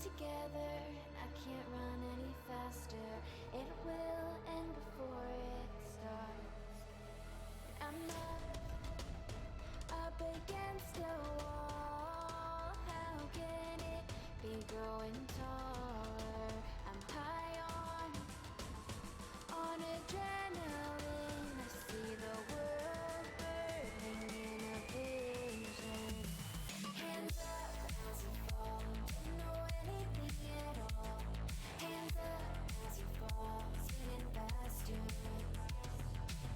together, and I can't run any faster. It will end before it starts. And I'm not up against a wall. How can it be growing taller? I'm high on adrenaline. I see the world burning in a vision. Hands up as you fall, don't know anything at all. Hands up as you fall, spinning faster.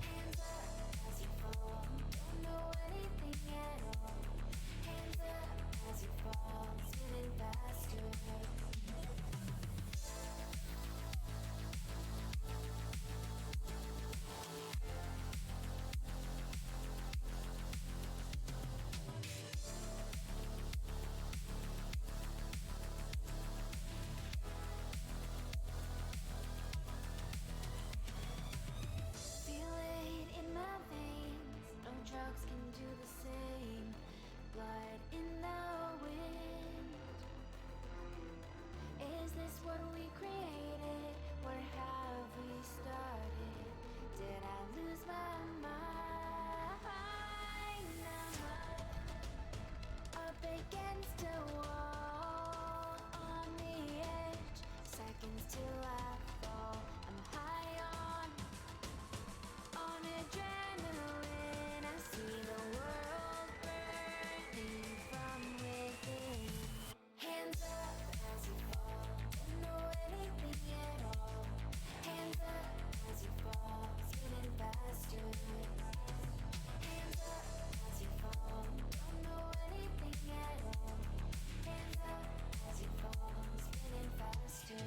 Hands up as you fall, don't know anything at all. Hands up as you fall, spinning faster. Drugs can do the same. Blood in the wind. Is this what we created? Where have we started? Did I lose my mind? I'm up against a wall, on the edge, seconds till I fall. I'm high on adrenaline. I see the world burning from within. Hands up as you fall, don't know anything at all. Hands up as you fall, spinning faster. Hands up as you fall, don't know anything at all. Hands up as you fall, spinning faster.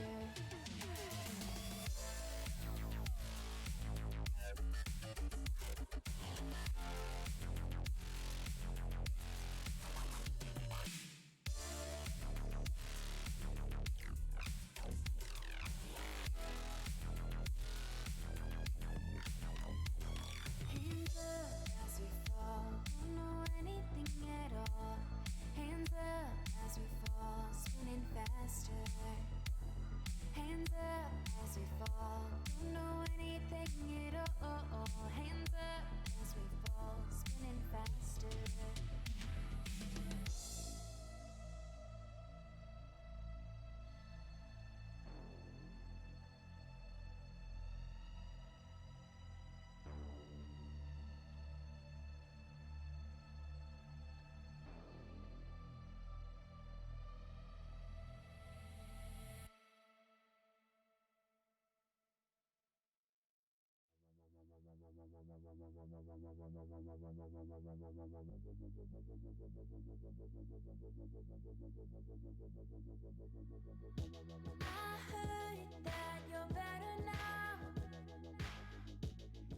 I heard that you're better now,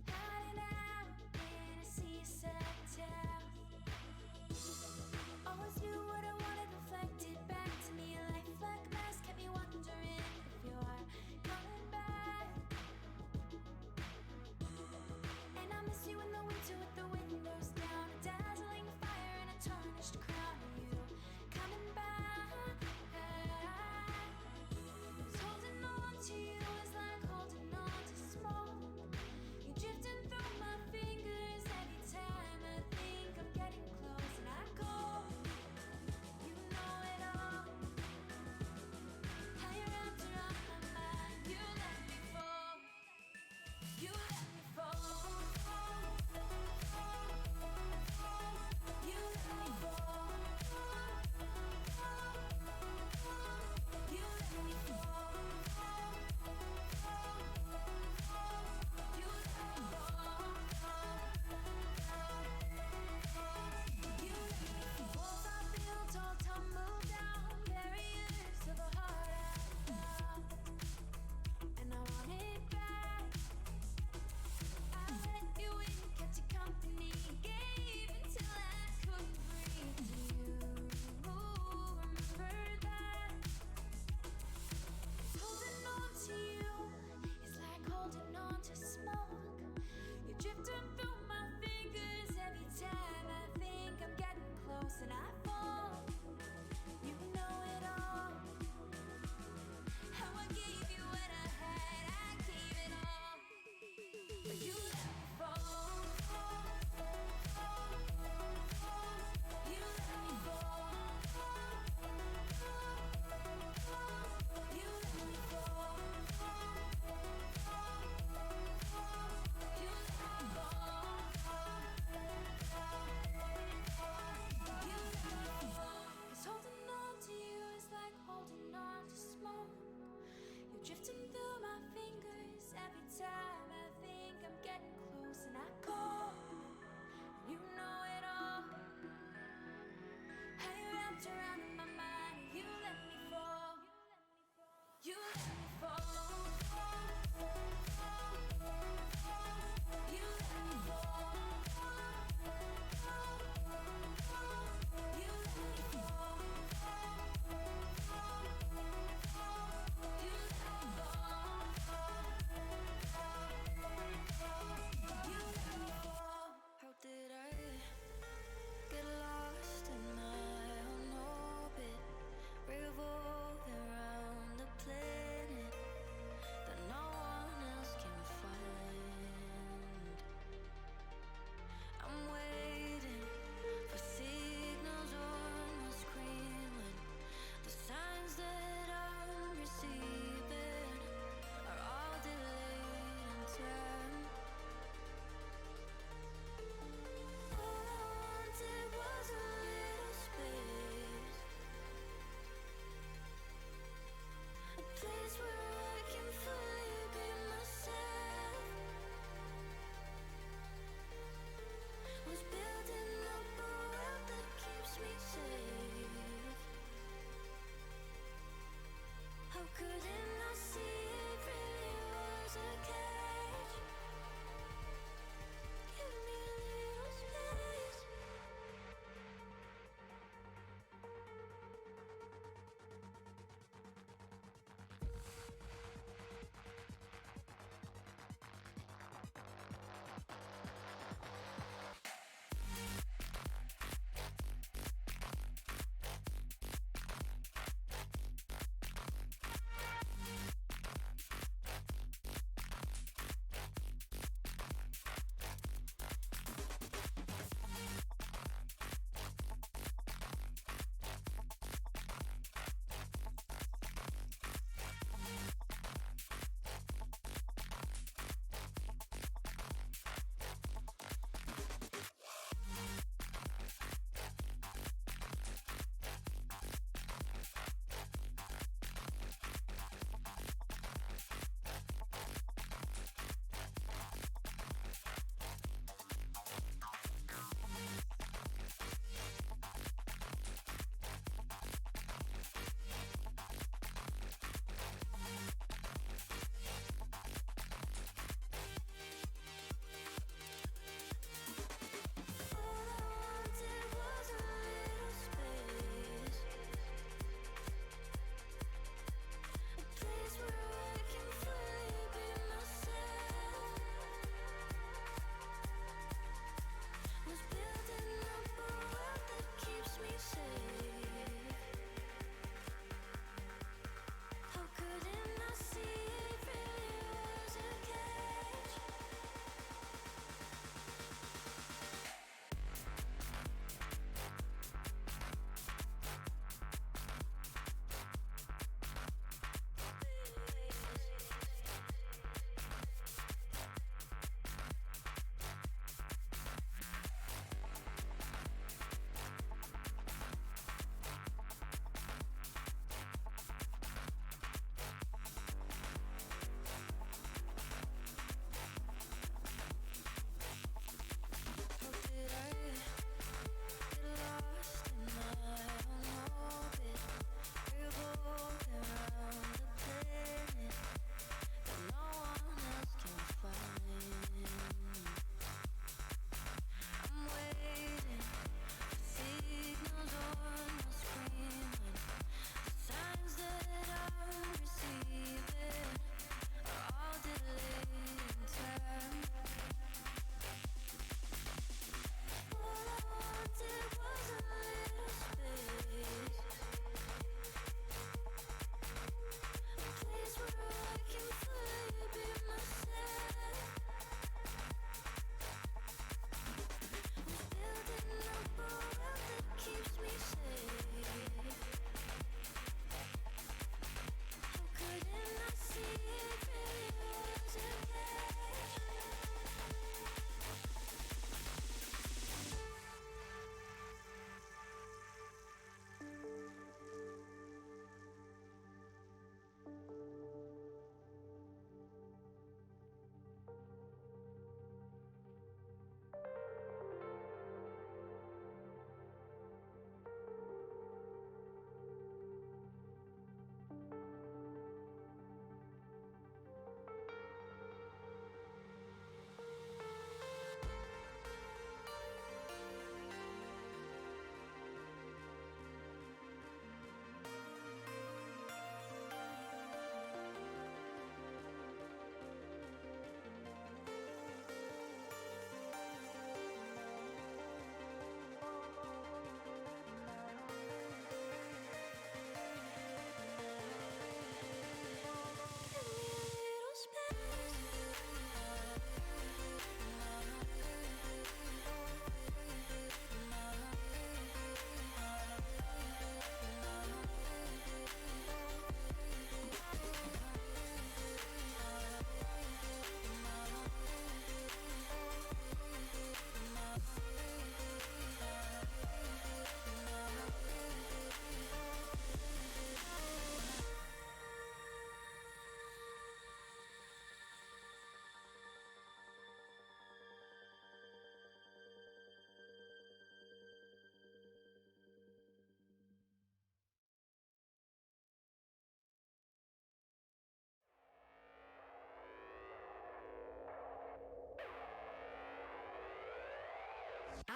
hiding out in a seaside town. Always knew what I wanted reflected back to me. A life like mask kept me wondering if you're coming back. And I miss you in the winter with the windows down, a dazzling fire and a tarnished crown. Are you coming back? every time I think I'm getting close and I call. You know it all. How you wrapped around in my mind and you let me fall. You let me fall. You let me fall. You let me fall. You let me fall. You let me fall.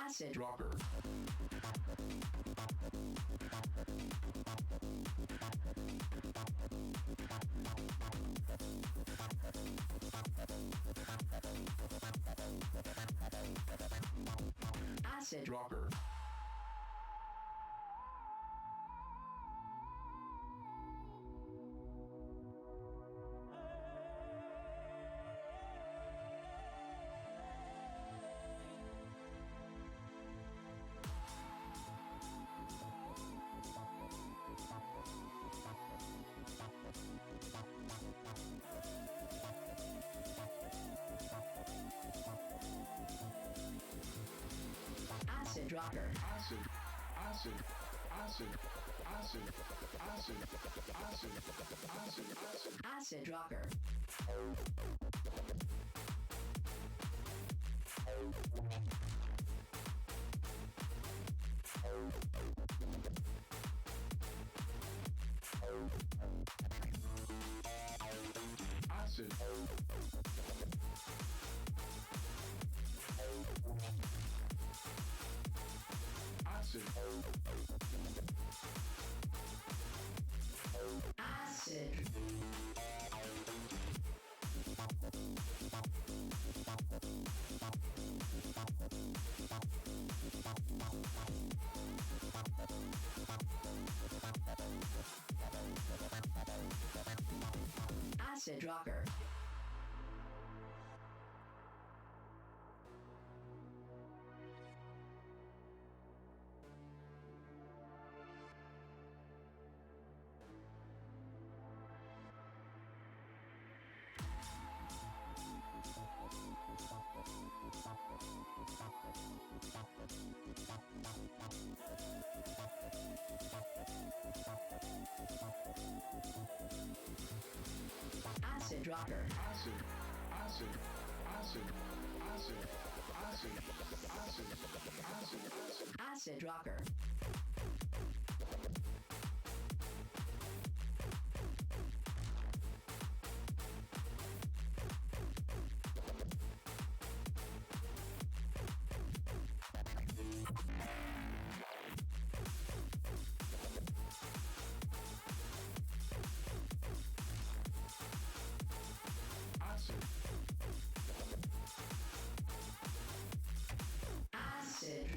Acid rocker, acid rocker, acid rocker acid, acid, acid, acid, acid, acid, acid, acid, acid rocker acid, acid, acid acid rocker acid rocker acid, acid, acid, acid, acid, acid, acid, acid, acid rocker acid,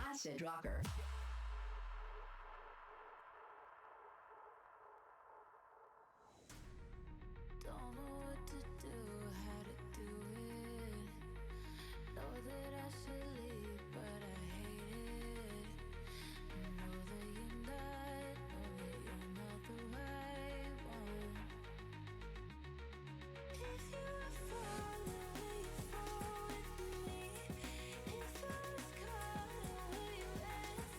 acid acid rocker Don't know what to do, how to do it. Know that I should leave, but I hate it. Know that you're not the right one. If you were falling, will you fall with me? If I was calling, will you answer?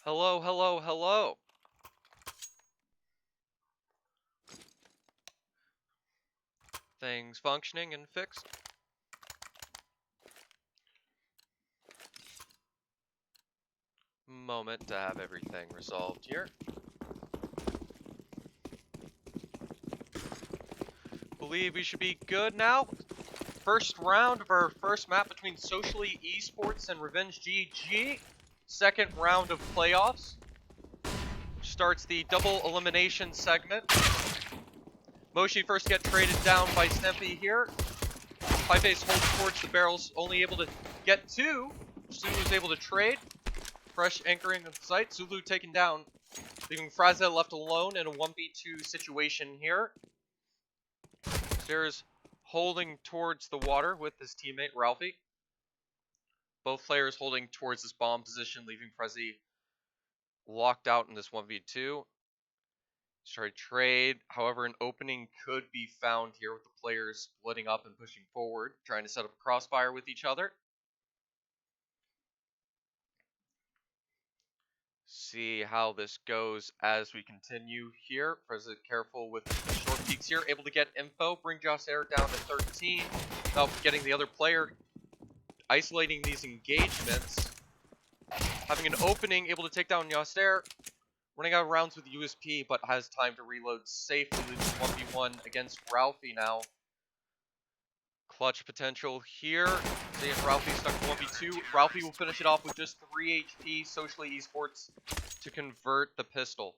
Hello, hello, hello. Things functioning and fixed. Moment to have everything resolved here. Believe we should be good now. First round of our first map between Socially Esports and RevengeGG. Second round of playoffs. Starts the double elimination segment. Moshi first get traded down by Stempy here. Pieface holds towards the barrels, only able to get two. Zulu's able to trade. Fresh anchoring of the site. Zulu taken down, leaving Fraza left alone in a 1v2 situation here. Sarah's holding towards the water with his teammate Ralphie. Both players holding towards this bomb position, leaving Frezzy locked out in this 1v2. Try to trade. However, an opening could be found here with the players splitting up and pushing forward, trying to set up a crossfire with each other. See how this goes as we continue here. President careful with the short peeks here. Able to get info. Bring Joss Air down to 13 without getting the other player. Isolating these engagements. Having an opening. Able to take down Joss Air. Running out of rounds with USP, but has time to reload safely. Leaves 1v1 against Ralphie now. Clutch potential here. Seeing Ralphie stuck to 1v2. Ralphie will finish it off with just 3 HP. Socially Esports to convert the pistol.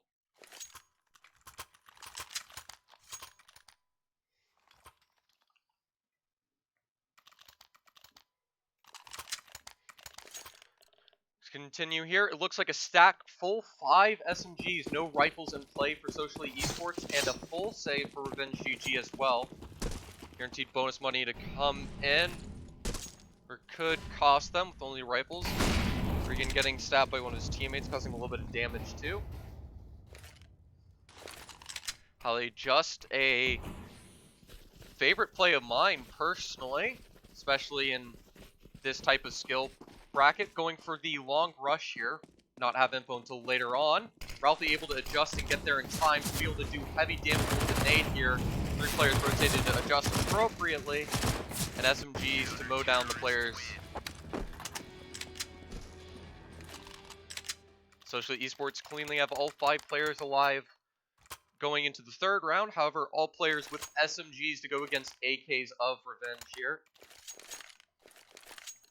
Let's continue here. It looks like a stack full 5 SMGs. No rifles in play for Socially Esports. And a full save for RevengeGG as well. Guaranteed bonus money to come in. Or could cost them with only rifles. Regan getting stabbed by one of his teammates, causing a little bit of damage too. Holly, just a favorite play of mine personally, especially in this type of skill bracket. Going for the long rush here, not have info until later on. Ralphie able to adjust and get there in time to be able to do heavy damage with the nade here. 3 players rotated to adjust appropriately, and SMGs to mow down the players. Socially Esports cleanly have all 5 players alive going into the 3rd round. However, all players with SMGs to go against AKs of Revenge here.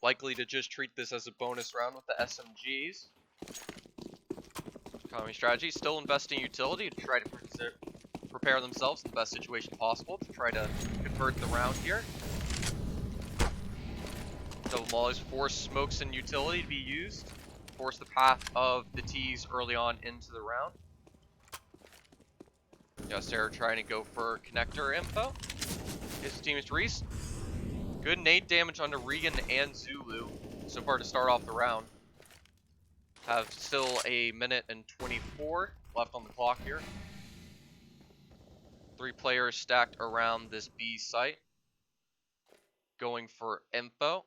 Likely to just treat this as a bonus round with the SMGs. Economy strategy, still investing utility to try to prepare themselves in the best situation possible to try to convert the round here. Double mollies force smokes and utility to be used. Force the path of the T's early on into the round. Yasser trying to go for connector info. His team is Reese. Good nade damage onto Regan and Zulu so far to start off the round. Have still a minute and 24 left on the clock here. 3 players stacked around this B site. Going for info.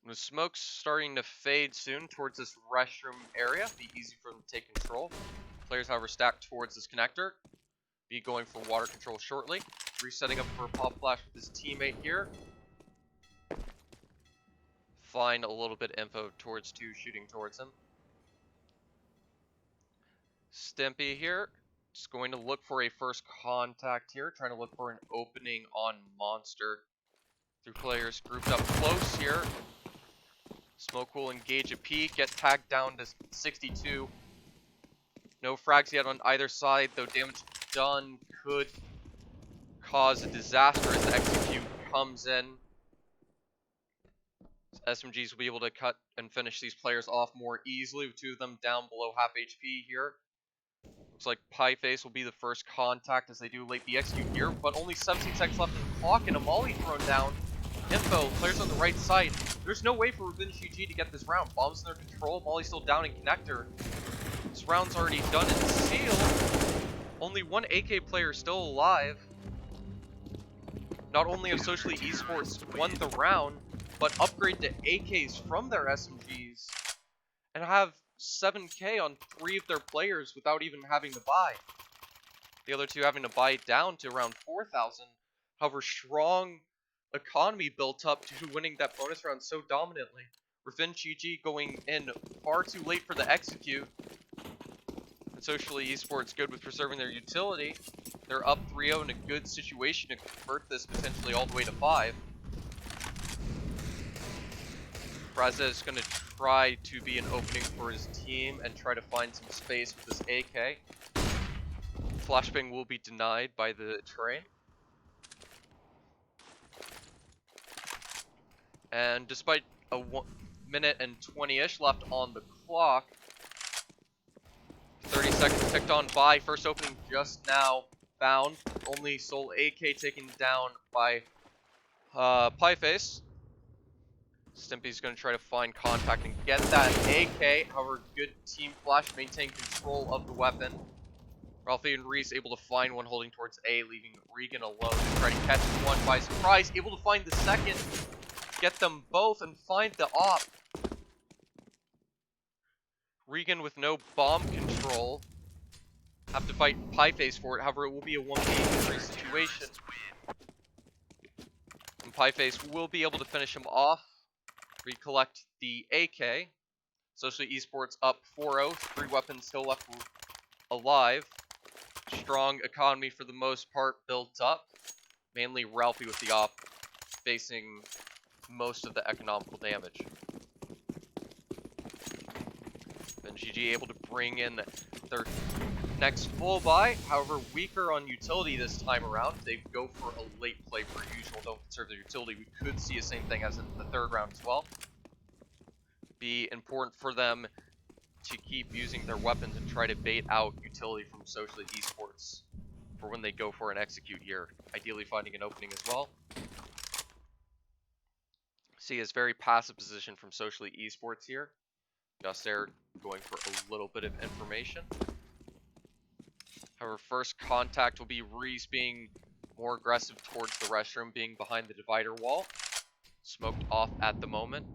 The smoke's starting to fade soon towards this restroom area. Be easy for them to take control. Players, however, stacked towards this connector. Be going for water control shortly. Resetting up for a pop flash with his teammate here. Find a little bit of info towards 2 shooting towards him. Stimpy here. Just going to look for a first contact here. Trying to look for an opening on Monster. 3 players grouped up close here. Smoke will engage a peek. Get tagged down to 62. No frags yet on either side, though damage done could cause a disaster as the execute comes in. SMGs will be able to cut and finish these players off more easily, with 2 of them down below half HP here. Looks like Pieface will be the first contact as they do late the execute here, but only 17 seconds left in the clock and a molly thrown down. Info, players on the right side. There's no way for RevengeGG to get this round. Bombs in their control, molly still down in connector. This round's already done and sealed. Only 1 AK player still alive. Not only have Socially Esports won the round, but upgrade to AKs from their SMGs. and have 7K on 3 of their players without even having to buy. The other 2 having to buy it down to around 4,000. However, strong economy built up due to winning that bonus round so dominantly. RevengeGG going in far too late for the execute. And Socially Esports good with preserving their utility. They're up 3-0 in a good situation to convert this potentially all the way to 5. Fraza is going to try to be an opening for his team and try to find some space with this AK. Flashbang will be denied by the train. And despite a 1 minute and 20-ish left on the clock, 30 seconds ticked on by. First opening just now found. Only Soul AK taken down by Pieface. Stimpy's going to try to find contact and get that AK. However, good team flash, maintain control of the weapon. Ralphie and Reese able to find one holding towards A, leaving Regan alone to try to catch one by surprise. Able to find the second, get them both, and find the op. Regan with no bomb control. Have to fight Pieface for it. However, it will be a 1v3 situation. And Pieface will be able to finish him off. Recollect the AK. Socially Esports up 4-0. 3 weapons still left alive. Strong economy for the most part built up. Mainly Ralphie with the op facing most of the economical damage. RevengeGG able to bring in their next full buy. However, weaker on utility this time around. They go for a late play per usual. Don't conserve their utility. We could see the same thing as in the 3rd round as well. Be important for them to keep using their weapons and try to bait out utility from Socially Esports for when they go for an execute here. Ideally finding an opening as well. See his very passive position from Socially Esports here. Just there going for a little bit of information. However, first contact will be Reese being more aggressive towards the restroom, being behind the divider wall. Smoked off at the moment.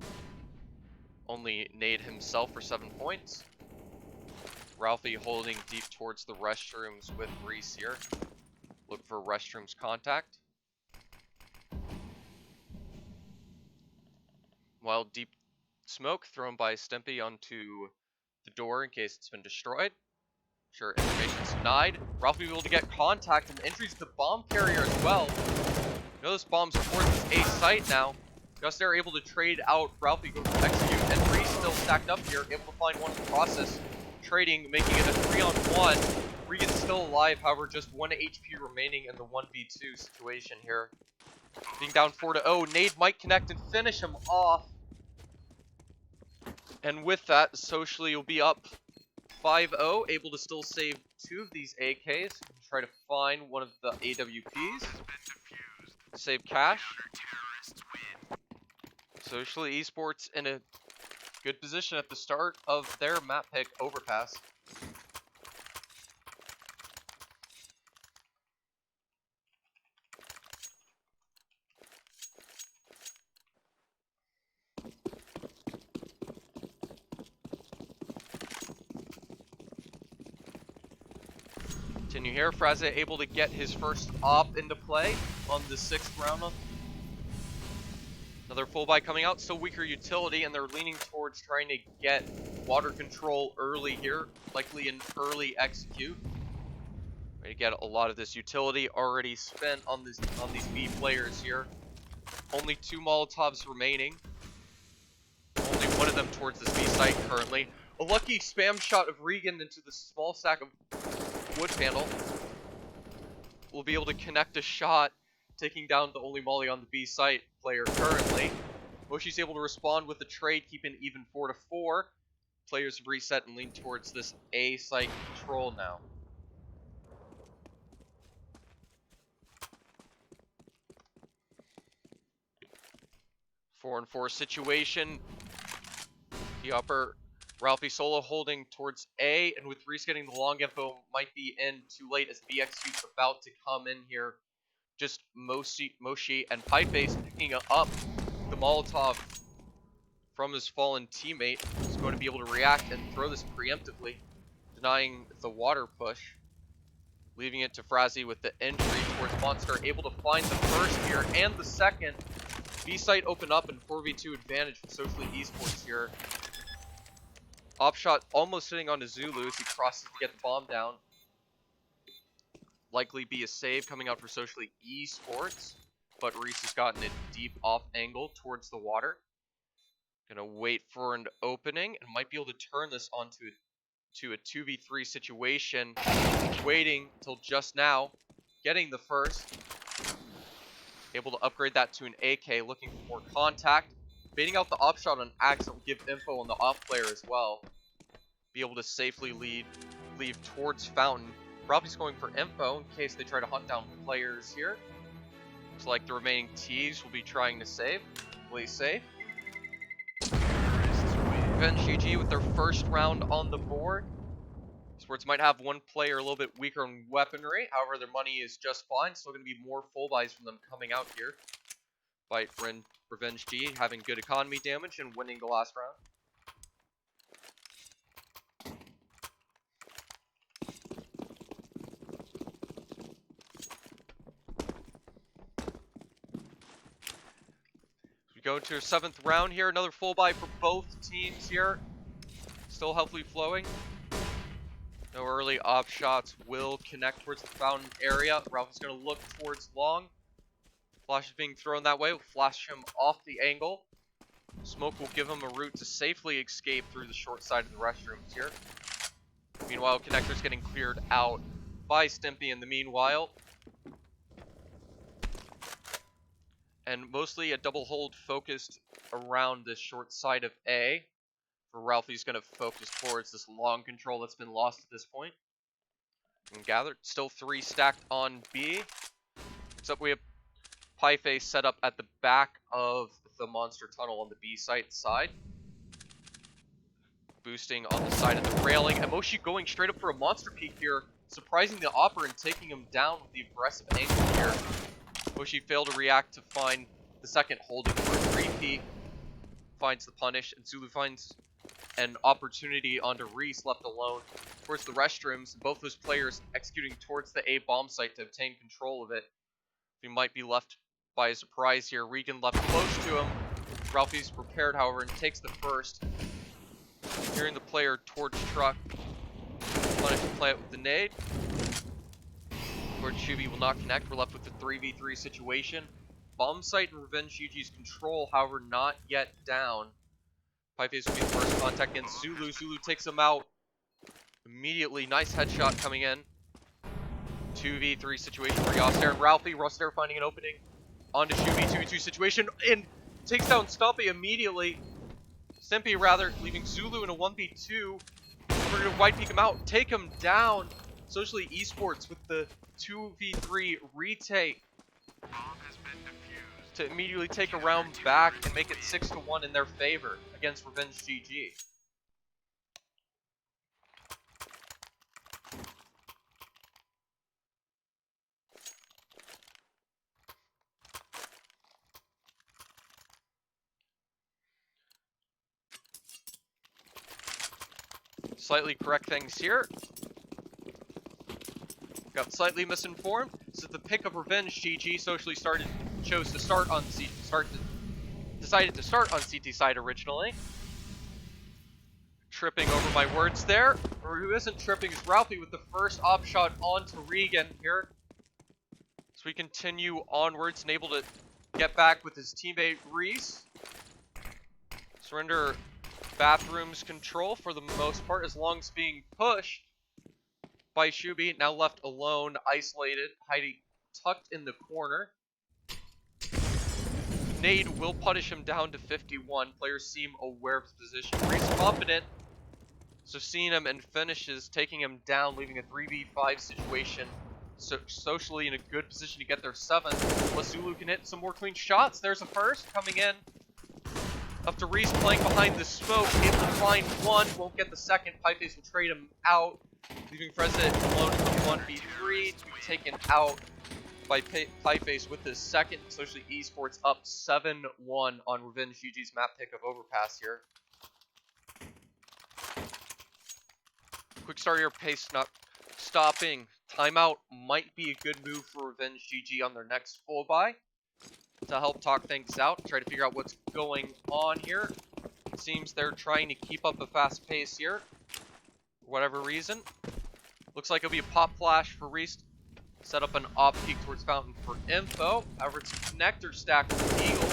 Only nade himself for 7 points. Ralphie holding deep towards the restrooms with Reese here. Look for restrooms contact. While deep smoke thrown by Stimpy onto the door in case it's been destroyed. Sure, information's denied. Ralphie able to get contact and entries to the bomb carrier as well. Notice bombs towards this A site now. Just there able to trade out. Ralphie goes to execute, and Reese still stacked up here, able to find one in the process. Trading, making it a 3-on-1. Regan's still alive, however, just 1 HP remaining in the 1v2 situation here. Being down 4-0, nade might connect and finish him off. And with that, Socially will be up 5-0, able to still save 2 of these AKs. Try to find one of the AWPs. Save cash. Socially Esports in a good position at the start of their map pick overpass. Continue here. Fraza able to get his first op into play on the 6th round. Another full buy coming out. Still weaker utility, and they're leaning towards trying to get water control early here. Likely an early execute. Ready to get a lot of this utility already spent on these B players here. Only 2 Molotovs remaining. Only one of them towards this B site currently. A lucky spam shot of Regan into the small stack of wood panel. Will be able to connect a shot, taking down the only molly on the B site player currently. Moshi's able to respond with the trade, keeping even 4-4. Players have reset and lean towards this A site control now. Four and 4 situation. The upper Ralphie solo holding towards A, and with Reese getting the long info, might be in too late as B execute's about to come in here. Just Moshi and Pieface picking up the Molotov from his fallen teammate. going to be able to react and throw this preemptively, denying the water push, leaving it to Frazzy with the entry towards Monster, able to find the first here and the second. B site open up and 4v2 advantage for Socially Esports here. Opshot almost sitting on to Zulu as he crosses to get the bomb down. Likely be a save coming out for Socially Esports, but Reese has gotten it deep off angle towards the water. Gonna wait for an opening and might be able to turn this onto a 2v3 situation. Waiting until just now, getting the first. Able to upgrade that to an AK, looking for more contact. Baiting out the op shot on Axe will give info on the off player as well. Be able to safely leave towards Fountain. Probably going for info in case they try to hunt down players here. Looks like the remaining T's will be trying to save. Play safe. RevengeGG with their first round on the board. Esports might have one player a little bit weaker on weaponry. However, their money is just fine. Still going to be more full buys from them coming out here. By RevengeGG having good economy damage and winning the last round. We go to our 7th round here. Another full buy for both teams here. Still healthily flowing. No early op shots will connect towards the fountain area. Ralph is going to look towards long. Flash is being thrown that way. We'll flash him off the angle. Smoke will give him a route to safely escape through the short side of the restrooms here. Meanwhile, connector's getting cleared out by Stimpy in the meanwhile. And mostly a double hold focused around this short side of A. For Ralphie's going to focus towards this long control that's been lost at this point. And gathered. Still 3 stacked on B. Except we have Pieface set up at the back of the monster tunnel on the B side. Boosting on the side of the railing. And Moshi going straight up for a monster peek here. Surprising the Opera and taking him down with the aggressive angle here. Moshi failed to react to find the second holding for a 3P. Finds the punish. And Zulu finds an opportunity onto Reese left alone towards the restrooms. Both those players executing towards the A bomb site to obtain control of it. He might be left by a surprise here. Regan left close to him. Ralphie's prepared, however, and takes the first. Hearing the player towards truck. Punish the plant with the nade. Towards Shubi will not connect. We're left with the 3v3 situation. Bomb site and RevengeGG's control, however, not yet down. Pieface will be the first contact against Zulu. Zulu takes him out immediately. Nice headshot coming in. 2v3 situation for Yasser and Ralphie. Roster finding an opening onto Shubi. 2v2 situation and takes down Stumpy immediately. Stimpy rather, leaving Zulu in a 1v2. We're going to wide peek him out, take him down. Socially Esports with the 2v3 retake to immediately take a round back and make it 6-1 in their favor against RevengeGG. Slightly correct things here. Got slightly misinformed. This is the pick of RevengeGG. Socially decided to start on CT side originally. Tripping over my words there. Or who isn't tripping is Ralphie with the first op shot onto Regan here. So we continue onwards and able to get back with his teammate Reese. Surrender bathrooms control for the most part, as long as being pushed by Shubi. Now left alone, isolated, hiding tucked in the corner. Nade will punish him down to 51. Players seem aware of his position. Reese confident, so seeing him and finishes, taking him down, leaving a 3v5 situation. So socially in a good position to get their 7th. Zulu can hit some more clean shots. There's a first coming in. Up to Reese playing behind the smoke, able to find one, won't get the second. Pieface will trade him out, leaving Frezza alone for 1v3 to be taken out by Pieface with his second. Socially Esports up 7-1 on RevengeGG's map pick of Overpass here. Quick start here, pace not stopping. Timeout might be a good move for RevengeGG on their next full buy to help talk things out, try to figure out what's going on here. It seems they're trying to keep up a fast pace here, for whatever reason. Looks like it'll be a pop flash for Reese. Set up an off peek towards Fountain for info. However, it's a connector stack with the Eagles.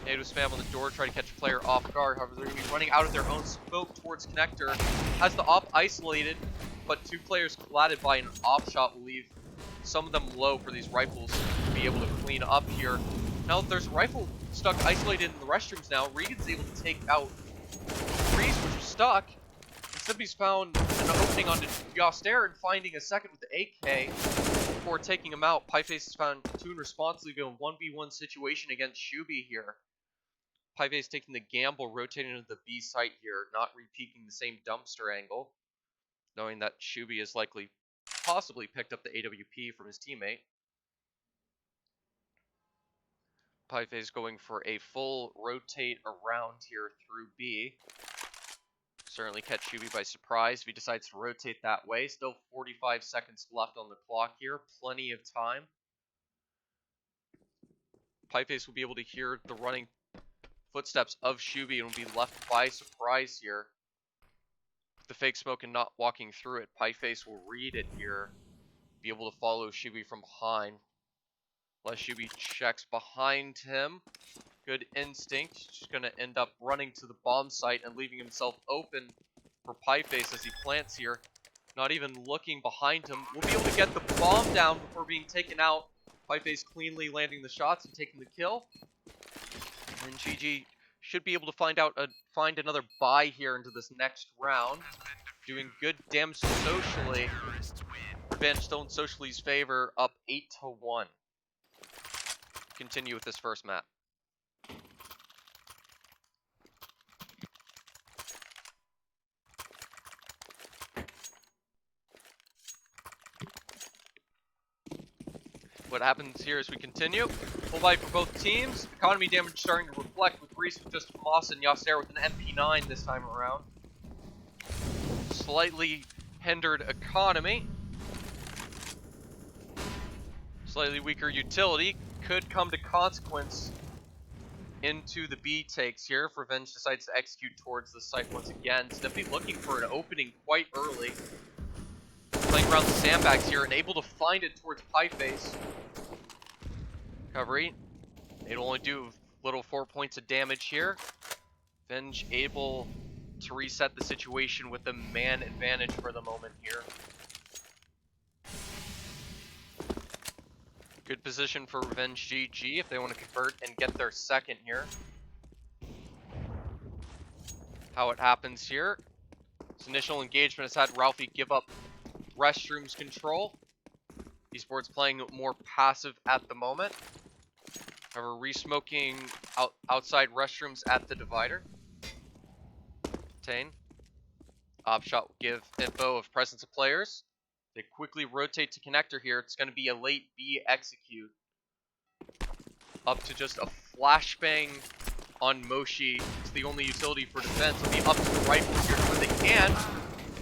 NATO spam on the door, try to catch a player off guard. However, they're going to be running out of their own smoke towards connector. Has the op isolated, but 2 players collided by an op shot will leave some of them low for these rifles to be able to clean up here. Now there's a rifle stuck isolated in the restrooms now. Regan's able to take out Reese, which was stuck. Instead, he's found an opening onto Yoster and finding a second with the AK before taking him out. Pieface has found Toon responsibly going 1v1 situation against Shuby here. Pieface taking the gamble, rotating into the B site here, not re-peeking the same dumpster angle, knowing that Shuby has likely possibly picked up the AWP from his teammate. Pieface going for a full rotate around here through B. Certainly catch Shuby by surprise if he decides to rotate that way. Still 45 seconds left on the clock here. Plenty of time. Pieface will be able to hear the running footsteps of Shuby and will be left by surprise here. The fake smoke and not walking through it. Pieface will read it here. Be able to follow Shuby from behind. Unless Shuby checks behind him. Good instinct. Just going to end up running to the bomb site and leaving himself open for Pieface as he plants here. Not even looking behind him. We'll be able to get the bomb down before being taken out. Pieface cleanly landing the shots and taking the kill. And GG should be able to find another buy here into this next round. Doing good damage socially. Revenge still in Socially's favor, up 8-1. Continue with this first map. What happens here as we continue? Full buy for both teams. Economy damage starting to reflect with Reese with just Moss and Yaser with an MP9 this time around. Slightly hindered economy. Slightly weaker utility. Could come to consequence into the B takes here if Revenge decides to execute towards the site once again. Stimpy looking for an opening quite early. Playing around the sandbags here and able to find it towards Pieface. Recovery. It'll only do little 4 points of damage here. Revenge able to reset the situation with the man advantage for the moment here. Good position for RevengeGG if they want to convert and get their second here. How it happens here. This initial engagement has had Ralphie give up restrooms control. Esports playing more passive at the moment. However, re-smoking outside restrooms at the divider. Tane. Opshot will give info of presence of players. They quickly rotate to connector here. It's going to be a late B execute. Up to just a flashbang on Moshi. It's the only utility for defense. It'll be up to the rifles here when they can.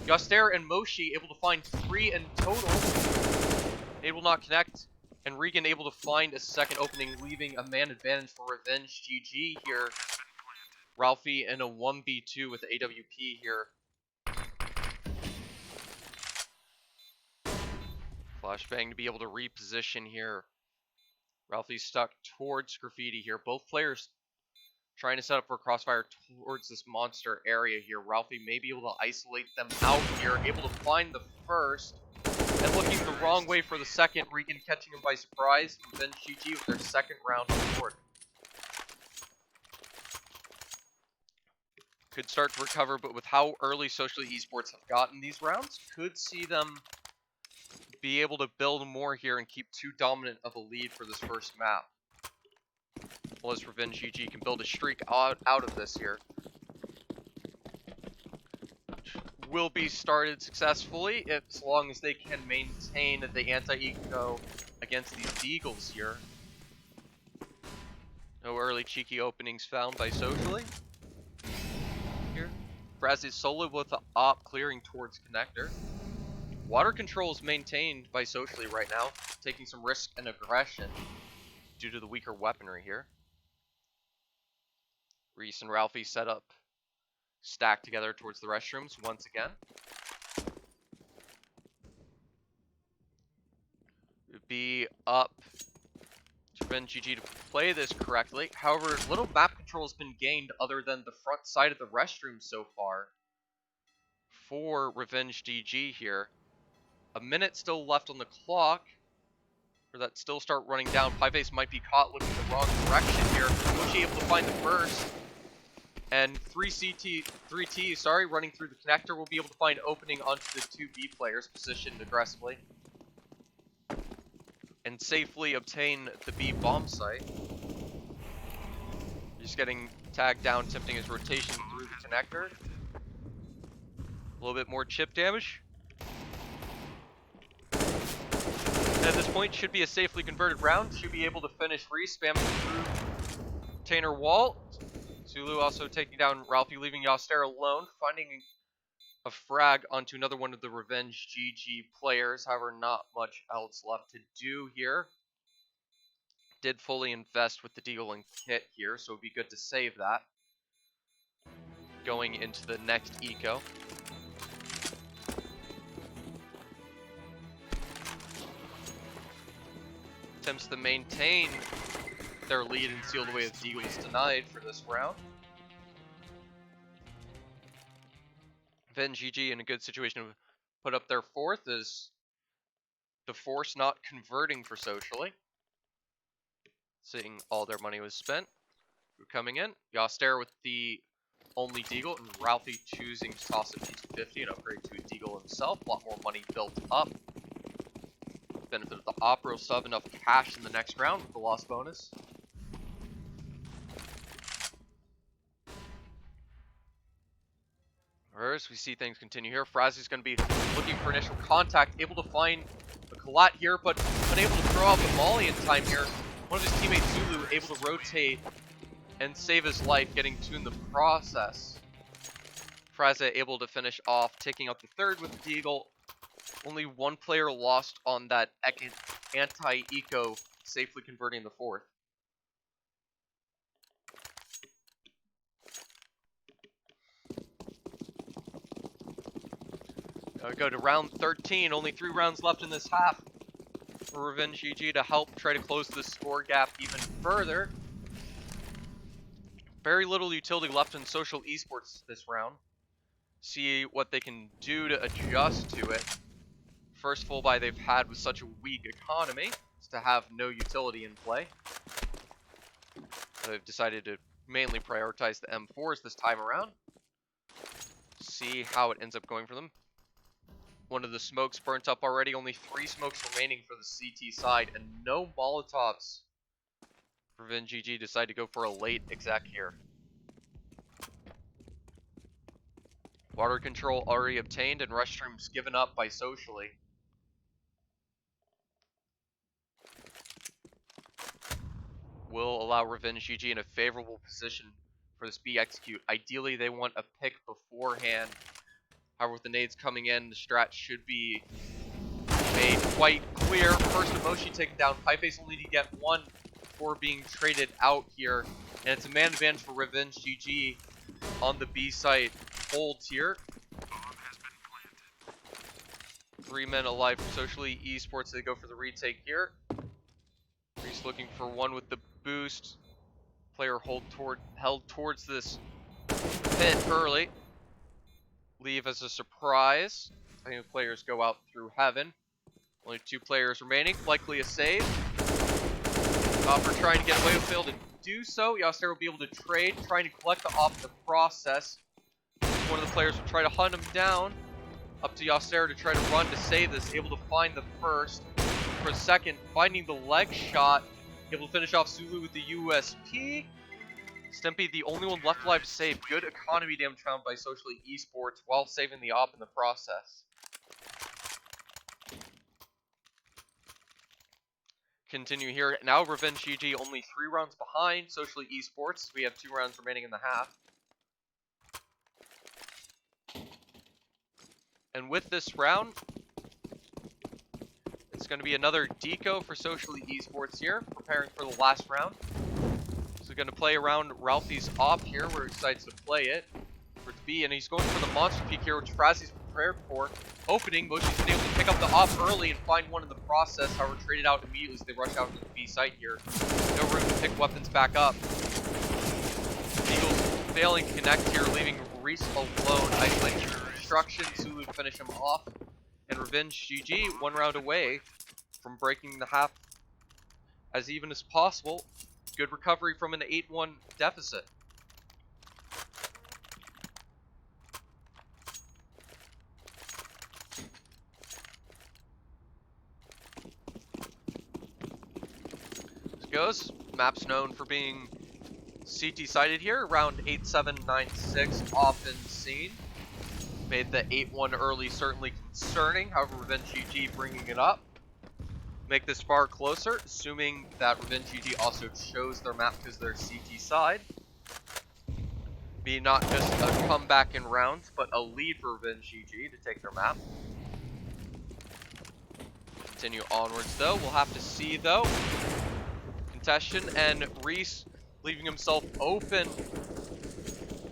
Yaster and Moshi able to find 3 in total. It will not connect. And Regan able to find a second opening, leaving a man advantage for RevengeGG here. Ralphie in a 1v2 with AWP here. Flashbang to be able to reposition here. Ralphie's stuck towards Graffiti here. Both players trying to set up for crossfire towards this monster area here. Ralphie may be able to isolate them out here. Able to find the first. And looking the wrong way for the second. Regan catching him by surprise. RevengeGG with their second round on the board. Could start to recover, but with how early Socially Esports have gotten these rounds, could see them be able to build more here and keep too dominant of a lead for this first map. Unless RevengeGG can build a streak out of this here. Will be started successfully as long as they can maintain the anti-eco against these Deagles here. No early cheeky openings found by Socially. Here. Fraz is solo with the op clearing towards connector. Water control is maintained by Socially right now, taking some risk and aggression due to the weaker weaponry here. Reese and Ralphie set up, stacked together towards the restrooms once again. It would be up to RevengeGG to play this correctly. However, little map control has been gained other than the front side of the restroom so far for RevengeGG here. A minute still left on the clock. For that still start running down. Pieface might be caught looking the wrong direction here. Mochi able to find the burst. And 3T, running through the connector will be able to find opening onto the 2B players positioned aggressively. And safely obtain the B bomb site. Just getting tagged down, attempting his rotation through the connector. A little bit more chip damage. And at this point, should be a safely converted round. Should be able to finish respamming through Tanner Wall. Zulu also taking down Ralphie, leaving Yaster alone, finding a frag onto another one of the RevengeGG players. However, not much else left to do here. Did fully invest with the deal and kit here, so it'd be good to save that. Going into the next eco. Attempts to maintain their lead and seal the way of Deagles denied for this round. RevengeGG in a good situation to put up their fourth as the Force not converting for Socially. Seeing all their money was spent. Coming in, Yaster with the only Deagle, and Ralphie choosing to toss it to 250 and upgrade to a Deagle himself. A lot more money built up. Benefit of the Opera sub, enough cash in the next round with the loss bonus. First, we see things continue here. Frazzie's going to be looking for initial contact, able to find a collat here, but unable to throw out the molly in time here. One of his teammates, Zulu, able to rotate and save his life, getting two in the process. Frazza able to finish off, taking out the third with the Deagle. Only one player lost on that anti-eco, safely converting the fourth. Now we go to round 13, only 3 rounds left in this half for RevengeGG to help try to close the score gap even further. Very little utility left in social esports this round. See what they can do to adjust to it. First full buy they've had with such a weak economy is to have no utility in play. So they've decided to mainly prioritize the M4s this time around. See how it ends up going for them. One of the smokes burnt up already, only 3 smokes remaining for the CT side, and no Molotovs. RevengeGG decide to go for a late exec here. Water control already obtained, and restrooms given up by Socially. Will allow RevengeGG in a favorable position for this B execute. Ideally, they want a pick beforehand. However, with the nades coming in, the strat should be made quite clear. First, Emoshi taken down. Pieface only need to get 1 before being traded out here. And it's a man advantage for RevengeGG on the B site. Holds here. 3 men alive for Socially Esports. They go for the retake here. He's looking for 1 with the boost. Player held towards this pit early. Leave as a surprise. I think the players go out through heaven. Only 2 players remaining. Likely a save. Opper trying to get away with field and do so. Yaster will be able to trade, trying to collect the op in the process. One of the players will try to hunt him down. Up to Yaster to try to run to save this. Able to find the first. For a second, finding the leg shot. Able to finish off Zulu with the USP. Stimpy, the only one left alive to save. Good economy damage found by Socially Esports while saving the op in the process. Continue here. Now RevengeGG only 3 rounds behind Socially Esports. We have 2 rounds remaining in the half. And with this round, it's going to be another deco for Socially Esports here, preparing for the last round. So going to play around Ralphie's op here. We're excited to play it for it to be, and he's going for the monster peek here, which Frazzy's prepared for. Opening, Moshi's been able to pick up the op early and find one in the process. However, traded out immediately as they rush out into the B site here. No room to pick weapons back up. Eagles failing to connect here, leaving Reese alone, isolating destruction. Zulu to finish him off. And RevengeGG 1 round away from breaking the half as even as possible. Good recovery from an 8-1 deficit. This goes. Map's known for being CT sided here, around 8796, often seen. Made the 8-1 early certainly concerning, however RevengeGG bringing it up. Make this far closer, assuming that RevengeGG also chose their map because they're CT side. Be not just a comeback in rounds, but a lead for RevengeGG to take their map. Continue onwards though, we'll have to see though. Contestion and Reese leaving himself open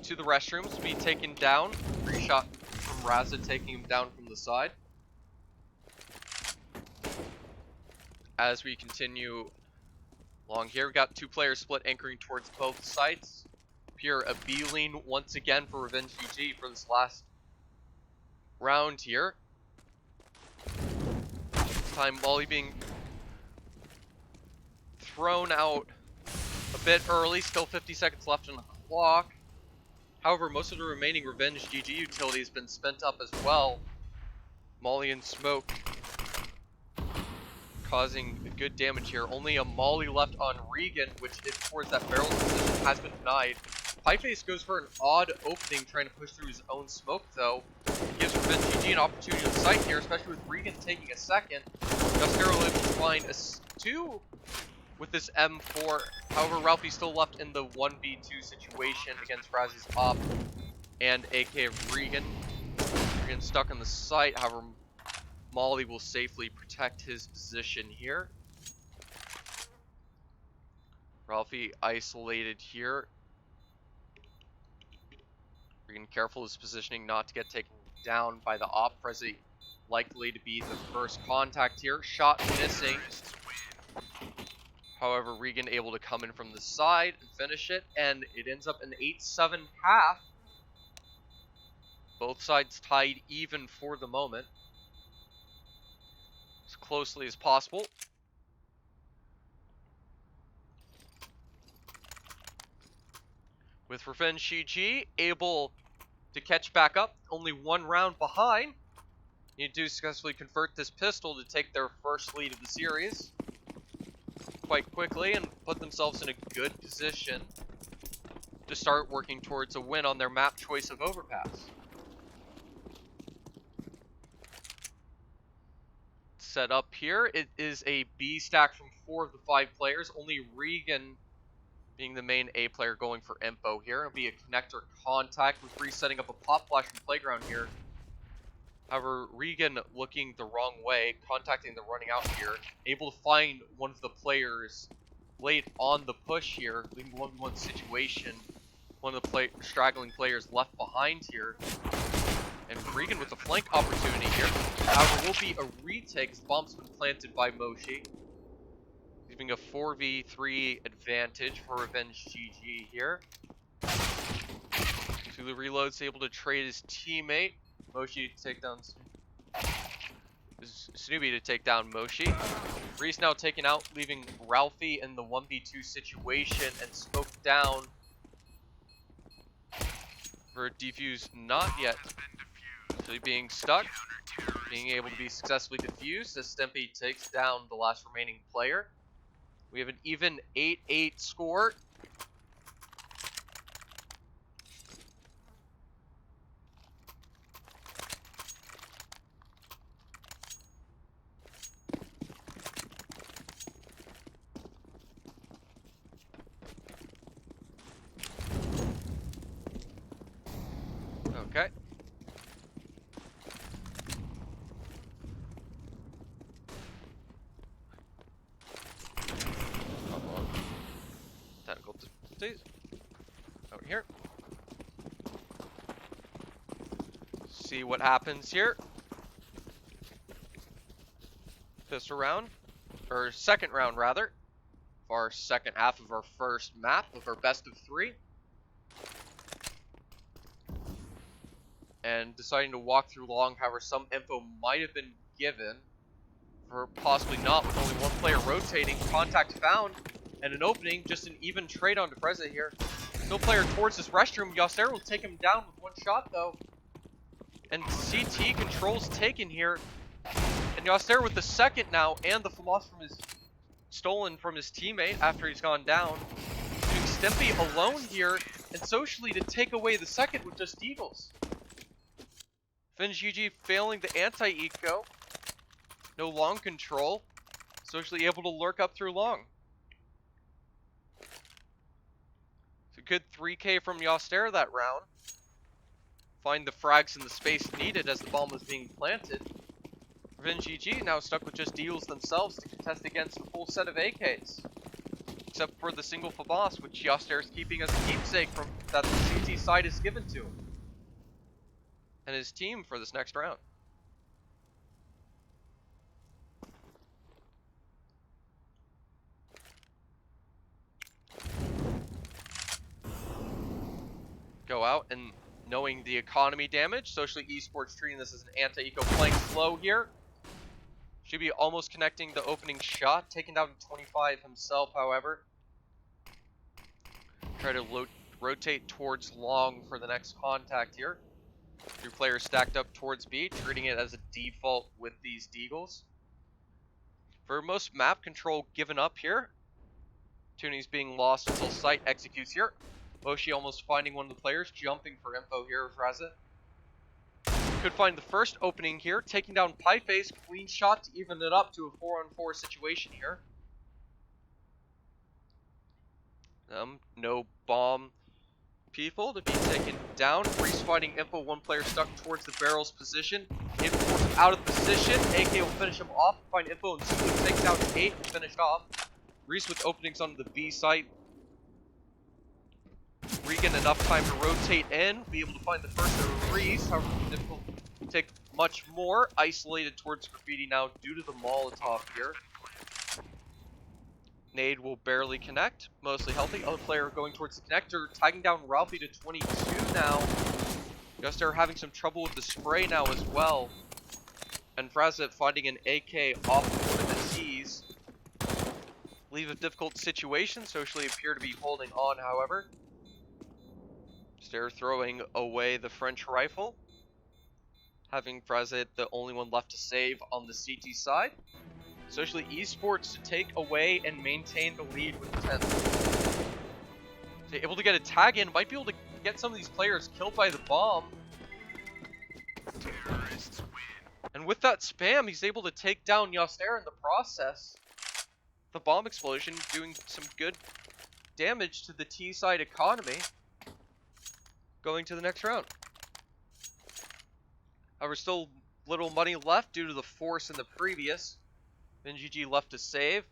to the restrooms to be taken down. Free shot from Raza taking him down from the side. As we continue along here, we got 2 players split anchoring towards both sites. Here, a B-lean once again for RevengeGG for this last round here. This time, Molly being thrown out a bit early, still 50 seconds left on the clock. However, most of the remaining RevengeGG utility has been spent up as well. Molly and Smoke causing good damage here. Only a Molly left on Regan, which is towards that barrel position, has been denied. Pieface goes for an odd opening, trying to push through his own smoke though. It gives RevengeGG an opportunity to sight here, especially with Regan taking a second. Justero able to find a 2 with this M4. However, Ralphie still left in the 1v2 situation against Razzy's op and AK Regan. Regan stuck on the site, however, Molly will safely protect his position here. Ralphie isolated here. Regan careful his positioning not to get taken down by the op. Prezi likely to be the first contact here. Shot missing. However, Regan able to come in from the side and finish it, and it ends up an 8-7 half. Both sides tied even for the moment. As closely as possible. With RevengeGG able to catch back up, only 1 round behind. Need to successfully convert this pistol to take their first lead of the series quite quickly and put themselves in a good position to start working towards a win on their map choice of Overpass. Set up here, it is a B stack from 4 of the 5 players, only Regan being the main A player going for info here. It'll be a connector contact with Reese setting up a pop flash from playground here. However, Regan looking the wrong way, contacting the running out here, able to find one of the players late on the push here, leaving 1v1 situation. One of the straggling players left behind here. And Regan with a flank opportunity here. However, will be a retake as the bomb's been planted by Moshi. Leaving a 4v3 advantage for RevengeGG here. Zulu reloads, able to trade his teammate. Moshi to take down Snoopy to take down Moshi. Reese now taken out, leaving Ralphie in the 1v2 situation and smoked down for a defuse not yet. Actually being stuck, being able to be successfully defused as Stimpy takes down the last remaining player. We have an even 8-8 score. Okay. rotate. Out here. See what happens here. This round, or second round rather, of our second half of our first map of our best of 3. And deciding to walk through long, however, some info might have been given, or possibly not, with only one player rotating. Contact found, and an opening, just an even trade on Defreza here. No player towards this restroom. Yasser will take him down with one shot though. And CT controls taken here. And Yasser with the second now, and the FAMAS from his stolen from his teammate after he's gone down. Doing Stimpy alone here, and socially to take away the second with just Eagles. RevengeGG failing the anti-eco. No long control. Socially able to lurk up through long. It's a good 3K from Yasser that round. Find the frags in the space needed as the bomb was being planted. RevengeGG now stuck with just Eagles themselves to contest against a full set of AKs. Except for the single FAMAS, which Yasser is keeping as a keepsake from that the CT side is given to him. And his team for this next round. Go out and knowing the economy damage, Socially Esports treating this as an anti-eco, playing slow here. Should be almost connecting the opening shot, taken down to 25 himself, however. Try to rotate towards long for the next contact here. 3 players stacked up towards B, treating it as a default with these Deagles. For most map control given up here. Opportunities being lost until sight executes here. Moshi almost finding one of the players, jumping for info here with Raza. Could find the first opening here, taking down Pieface, clean shot to even it up to a 4-on-4 situation here. No bomb people to be taken down. Freeze fighting info, one player stuck towards the barrel's position. Info out of position, AK will finish him off. Find info and simply take down 8 and finished off. Reese with openings on the B site. Regan enough time to rotate in, be able to find the first of Reese, however difficult to take much more. Isolated towards Graffiti now due to the Molotov here. Nade will barely connect, mostly healthy. Other player going towards the connector, tagging down Ralphie to 22 now. Guster having some trouble with the spray now as well. And Frazet finding an AK off of the T's. Leave a difficult situation, socially appear to be holding on, however. They're throwing away the French rifle. Having Frazet the only one left to save on the CT side. Socially Esports to take away and maintain the lead with 10. So able to get a tag in, might be able to get some of these players killed by the bomb. And with that spam, he's able to take down Yasser in the process. The bomb explosion doing some good damage to the T side economy. Going to the next round. However, still little money left due to the force in the previous. RevengeGG left to save.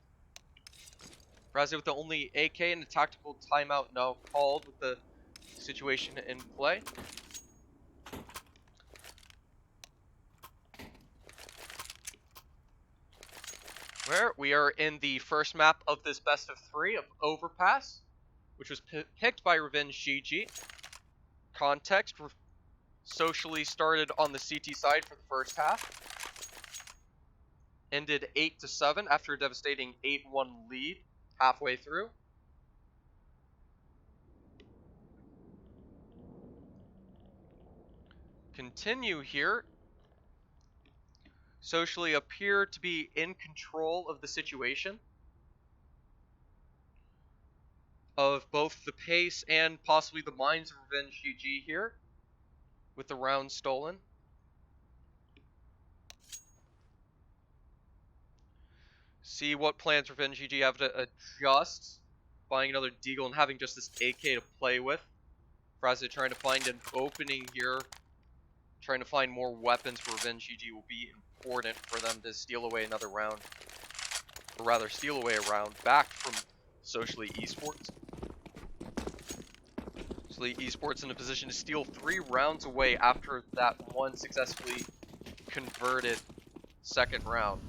Razzie with the only AK and a tactical timeout now called with the situation in play. Where we are in the first map of this best of 3 of Overpass, which was picked by RevengeGG. Context socially started on the CT side for the first half. Ended 8-7 after a devastating 8-1 lead halfway through. Continue here. Socially appear to be in control of the situation. Of both the pace and possibly the minds of RevengeGG here. With the round stolen. See what plans RevengeGG have to adjust. Buying another Deagle and having just this AK to play with. Frazia trying to find an opening here. Trying to find more weapons for RevengeGG will be important for them to steal away another round. Or rather, steal away a round back from Socially Esports. Socially Esports in a position to steal 3 rounds away after that one successfully converted second round.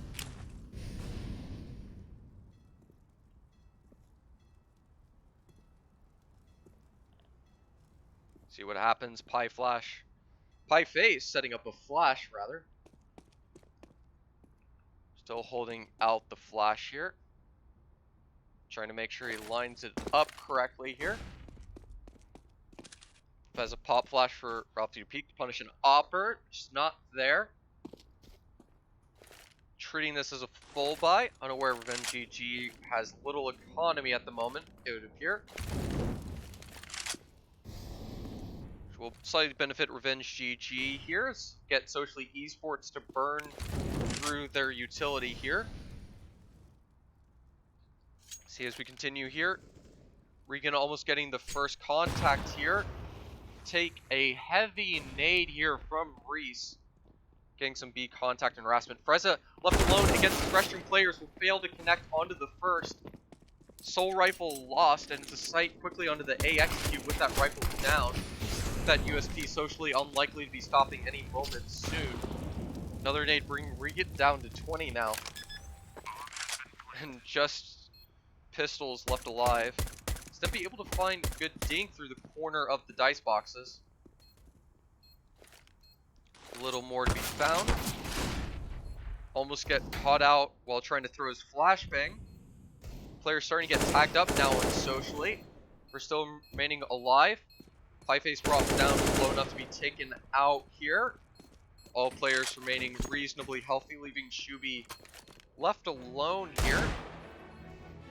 See what happens. Pie Face setting up a flash rather. Still holding out the flash here. Trying to make sure he lines it up correctly here. Has a pop flash for Ralph to peek to punish an Opper. She's not there. Treating this as a full buy. Unaware RevengeGG has little economy at the moment, it would appear. Which will slightly benefit RevengeGG here. Get Socially Esports to burn through their utility here. See as we continue here. Regan almost getting the first contact here. Take a heavy nade here from Reese. Getting some B contact and harassment. Freza left alone against the Restroom players will fail to connect onto the first. Soul Rifle lost, and it's a sight quickly onto the A execute with that rifle down. That USP socially unlikely to be stopping any moment soon. Another nade bring Regan down to 20 now. And just pistols left alive. Steppy able to find good ding through the corner of the dice boxes. A little more to be found. Almost get caught out while trying to throw his flashbang. Player starting to get tagged up now on Socially. We're still remaining alive. Pieface drops down low enough to be taken out here. All players remaining reasonably healthy, leaving Shuby left alone here.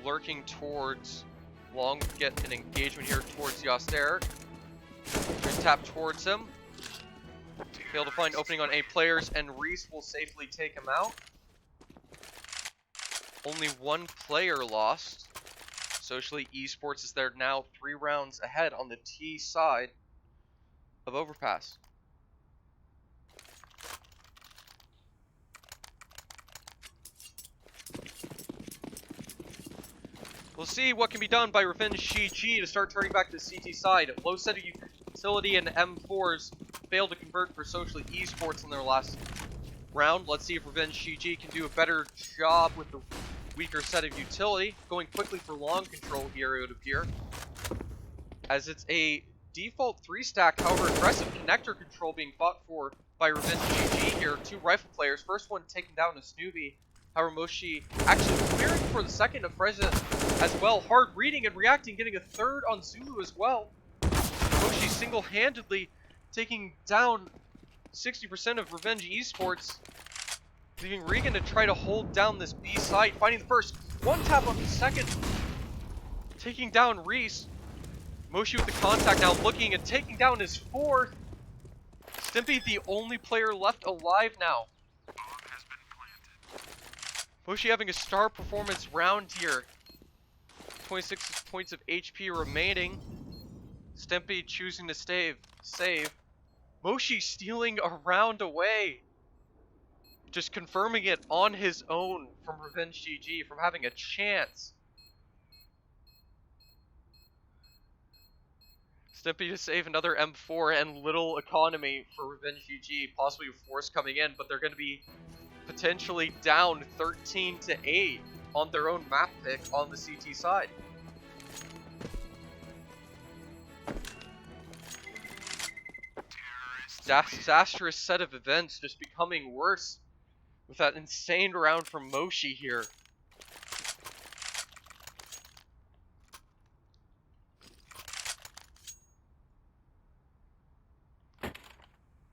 Lurking towards Long, get an engagement here towards Yaster. Tap towards him. Fail to find opening on A players, and Reese will safely take him out. Only 1 player lost. Socially Esports is there now 3 rounds ahead on the T side of Overpass. We'll see what can be done by RevengeGG to start turning back to the CT side. Low set of utility and M4s failed to convert for Socially Esports in their last round. Let's see if RevengeGG can do a better job with the weaker set of utility. Going quickly for long control here, it would appear. As it's a default 3-stack, however, aggressive connector control being fought for by RevengeGG here. 2 rifle players. First one taking down a Snoopy. However, Moshi actually clearing for the second of Freza as well. Hard reading and reacting, getting a third on Zulu as well. Moshi single-handedly taking down 60% of Revenge Esports, leaving Regan to try to hold down this B side. Finding the first, 1 tap on the second, taking down Reese. Moshi with the contact now, looking and taking down his 4th. Stimpy the only player left alive now. Moshi having a star performance round here. 26 points of HP remaining. Stimpy choosing to save. Moshi stealing a round away. Just confirming it on his own from RevengeGG, from having a chance. Stimpy to save another M4 and little economy for RevengeGG. Possibly a force coming in, but they're going to be potentially down 13-8 on their own map pick on the CT side. Disastrous set of events just becoming worse with that insane round from Moshi here.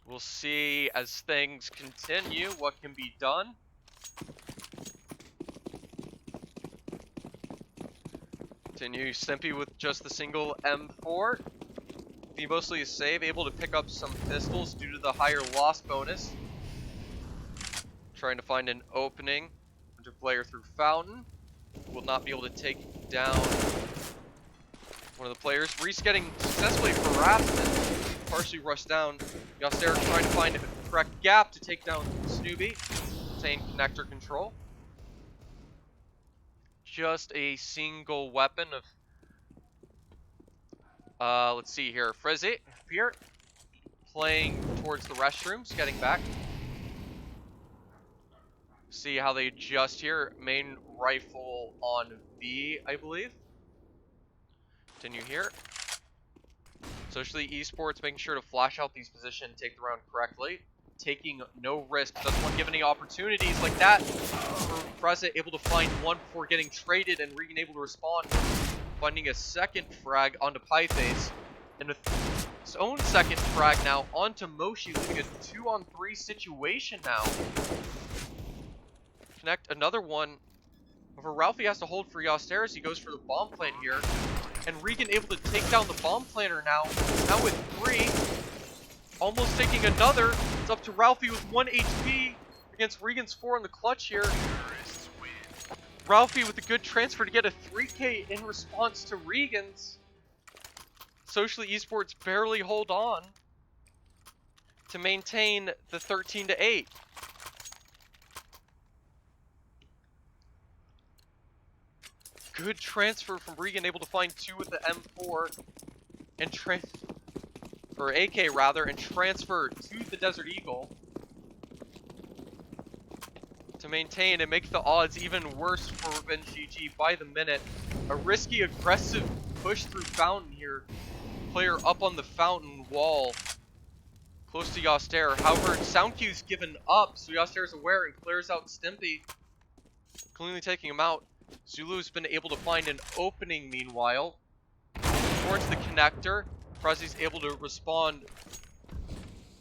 We'll see as things continue what can be done. Continue Stimpy with just the single M4. Be mostly a save, able to pick up some pistols due to the higher loss bonus. Trying to find an opening to player through Fountain. Will not be able to take down one of the players. Reese getting successfully harassment. Partially rushed down. Yaster trying to find a correct gap to take down Snoopy. Obtain connector control. Just a single weapon of Let's see here. Frizzy here, playing towards the restrooms, getting back. See how they adjust here. Main rifle on B, I believe. Continue here. Socially Esports making sure to flash out these positions, take the round correctly. Taking no risks. Doesn't want to give any opportunities like that. Freza able to find one before getting traded, and Regan able to respond. Finding a second frag onto Pieface. And his own second frag now onto Moshi, leaving a 2-on-3 situation now. Connect another one. However, Ralphie has to hold for Yaster as he goes for the bomb plant here. And Regan able to take down the bomb planter now. Now with 3. Almost taking another. It's up to Ralphie with 1 HP against Regan's 4 in the clutch here. Ralphie with a good transfer to get a 3K in response to Regan's. Socially Esports barely hold on to maintain the 13-8. Good transfer from Regan, able to find 2 with the M4 and AK rather, and transfer to the Desert Eagle to maintain and make the odds even worse for RevengeGG by the minute. A risky, aggressive push through Fountain here. Player up on the Fountain wall, close to Yaster. However, Soundcue's given up, so Yaster is aware and clears out Stimpy, cleanly taking him out. Zulu's been able to find an opening meanwhile towards the connector. Prezzy's able to respond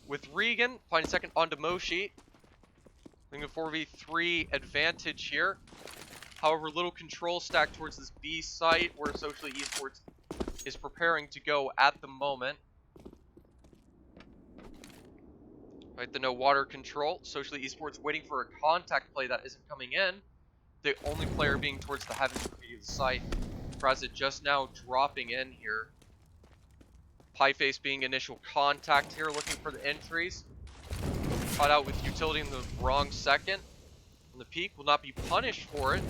with Regan, find a second onto Moshi. Leaving a 4v3 advantage here. However, little control stack towards this B site where Socially Esports is preparing to go at the moment. Right, the no water control. Socially Esports waiting for a contact play that isn't coming in. The only player being towards the heavens of the site. Prezza just now dropping in here. Pieface being initial contact here, looking for the entries. Caught out with utility in the wrong second. And the peak will not be punished for it.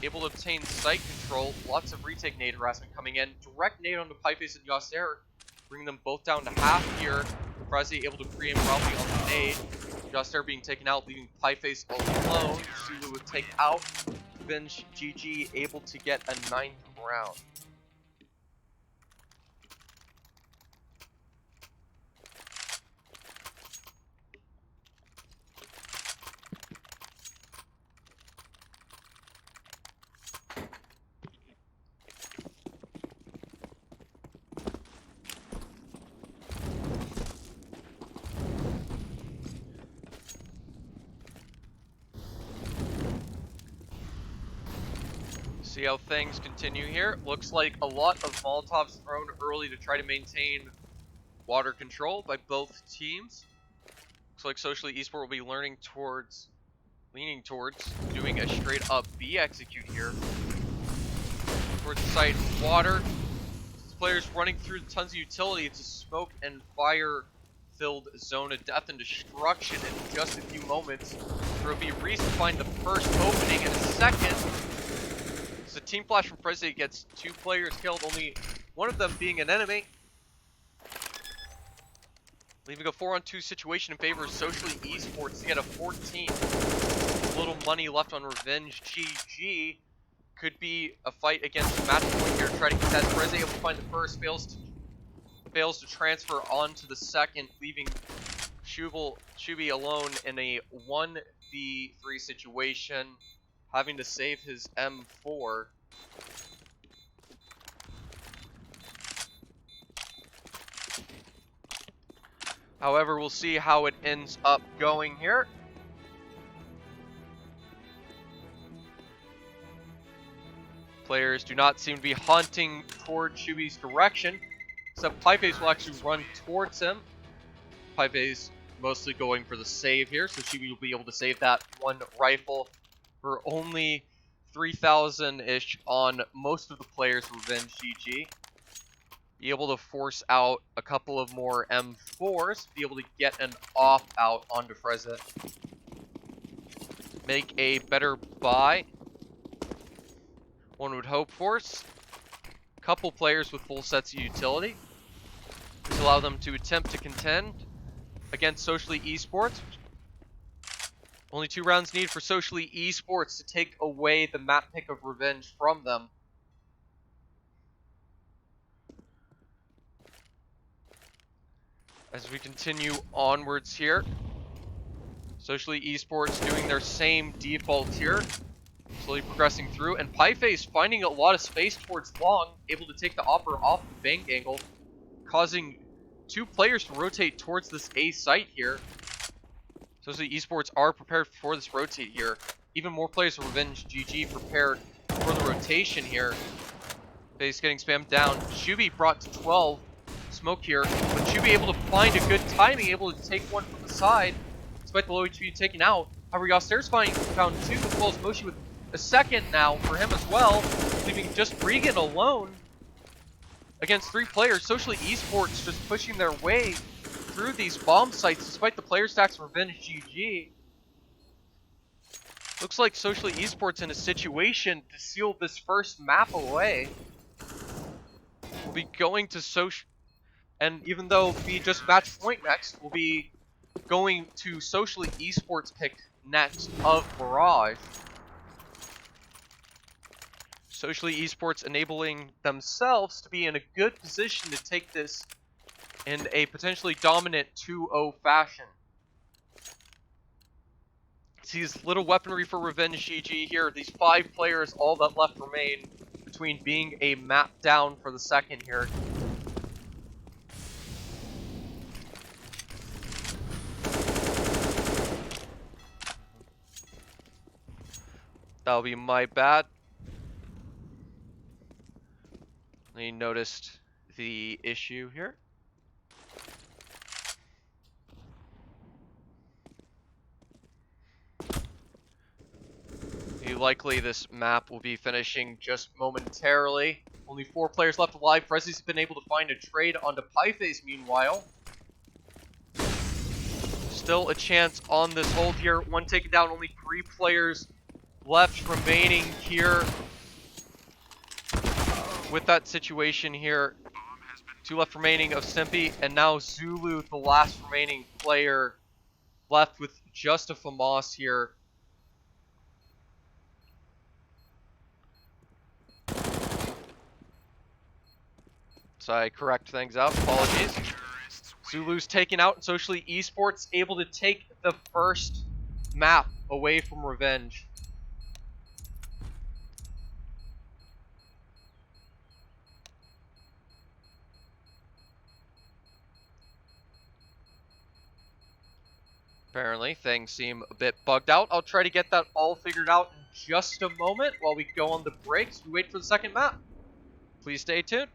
Able to obtain site control. Lots of retake nade harassment coming in. Direct nade onto Pieface and Yaster, bringing them both down to half here. Prezzy able to pre-aim Ralphie on the nade. Yaster being taken out, leaving Pieface alone. Zulu would take out. RevengeGG able to get a 9th round. See how things continue here. Looks like a lot of Molotovs thrown early to try to maintain water control by both teams. Looks like Socially Esport will be leaning towards doing a straight up B execute here. Towards the site water. This player's running through tons of utility. It's a smoke and fire filled zone of death and destruction in just a few moments. There will be Reese to find the first opening in a second. The team flash from Prezzy gets 2 players killed, only one of them being an enemy. Leaving a 4-on-2 situation in favor of Socially Esports to get a 14. Little money left on RevengeGG. Could be a fight against the match point here. Try to get that. Prezzy able to find the first, fails to transfer onto the second, leaving Shubi alone in a 1v3 situation, having to save his M4. However, we'll see how it ends up going here. Players do not seem to be hunting toward Shubi's direction, except Pieface will actually run towards him. Pieface mostly going for the save here, so Shubi will be able to save that one rifle for only 3,000-ish on most of the players from RevengeGG. Be able to force out a couple of more M4s, be able to get an off-out onto Frezza. Make a better buy, one would hope for. couple players with full sets of utility. This allow them to attempt to contend against Socially Esports. Only 2 rounds needed for Socially Esports to take away the map pick of Revenge from them. As we continue onwards here, Socially Esports doing their same default here, slowly progressing through, and Pieface finding a lot of space towards long, able to take the opera off the bank angle, causing 2 players to rotate towards this A site here. Socially Esports are prepared for this rotate here. Even more players of RevengeGG prepared for the rotation here. Face getting spammed down. Shubi brought to 12. Smoke here, but Shubi able to find a good timing, able to take one from the side, despite the low HP taken out. However, Yostairs found 2, as well as Moshi with a second now for him as well, leaving just Regan alone against 3 players. Socially Esports just pushing their way through these bomb sites, despite the player stacks of RevengeGG. Looks like Socially Esports in a situation to seal this first map away. We'll be going to Social. And even though we just match point next, we'll be going to Socially Esports pick next of Mirage. Socially Esports enabling themselves to be in a good position to take this in a potentially dominant 2-0 fashion. Sees little weaponry for RevengeGG here. These 5 players, all that left remain between being a map down for the second here. That'll be my bad. I noticed the issue here. Likely this map will be finishing just momentarily. Only 4 players left alive. Frezzy's been able to find a trade onto Pieface meanwhile. Still a chance on this hold here. 1 taken down, only 3 players left remaining here. With that situation here, 2 left remaining of Simpy, and now Zulu, the last remaining player, left with just a FAMAS here. So I correct things out, apologies. Zulu's taken out, and Socially Esports able to take the first map away from Revenge. Apparently, things seem a bit bugged out. I'll try to get that all figured out in just a moment while we go on the breaks. We wait for the second map. Please stay tuned.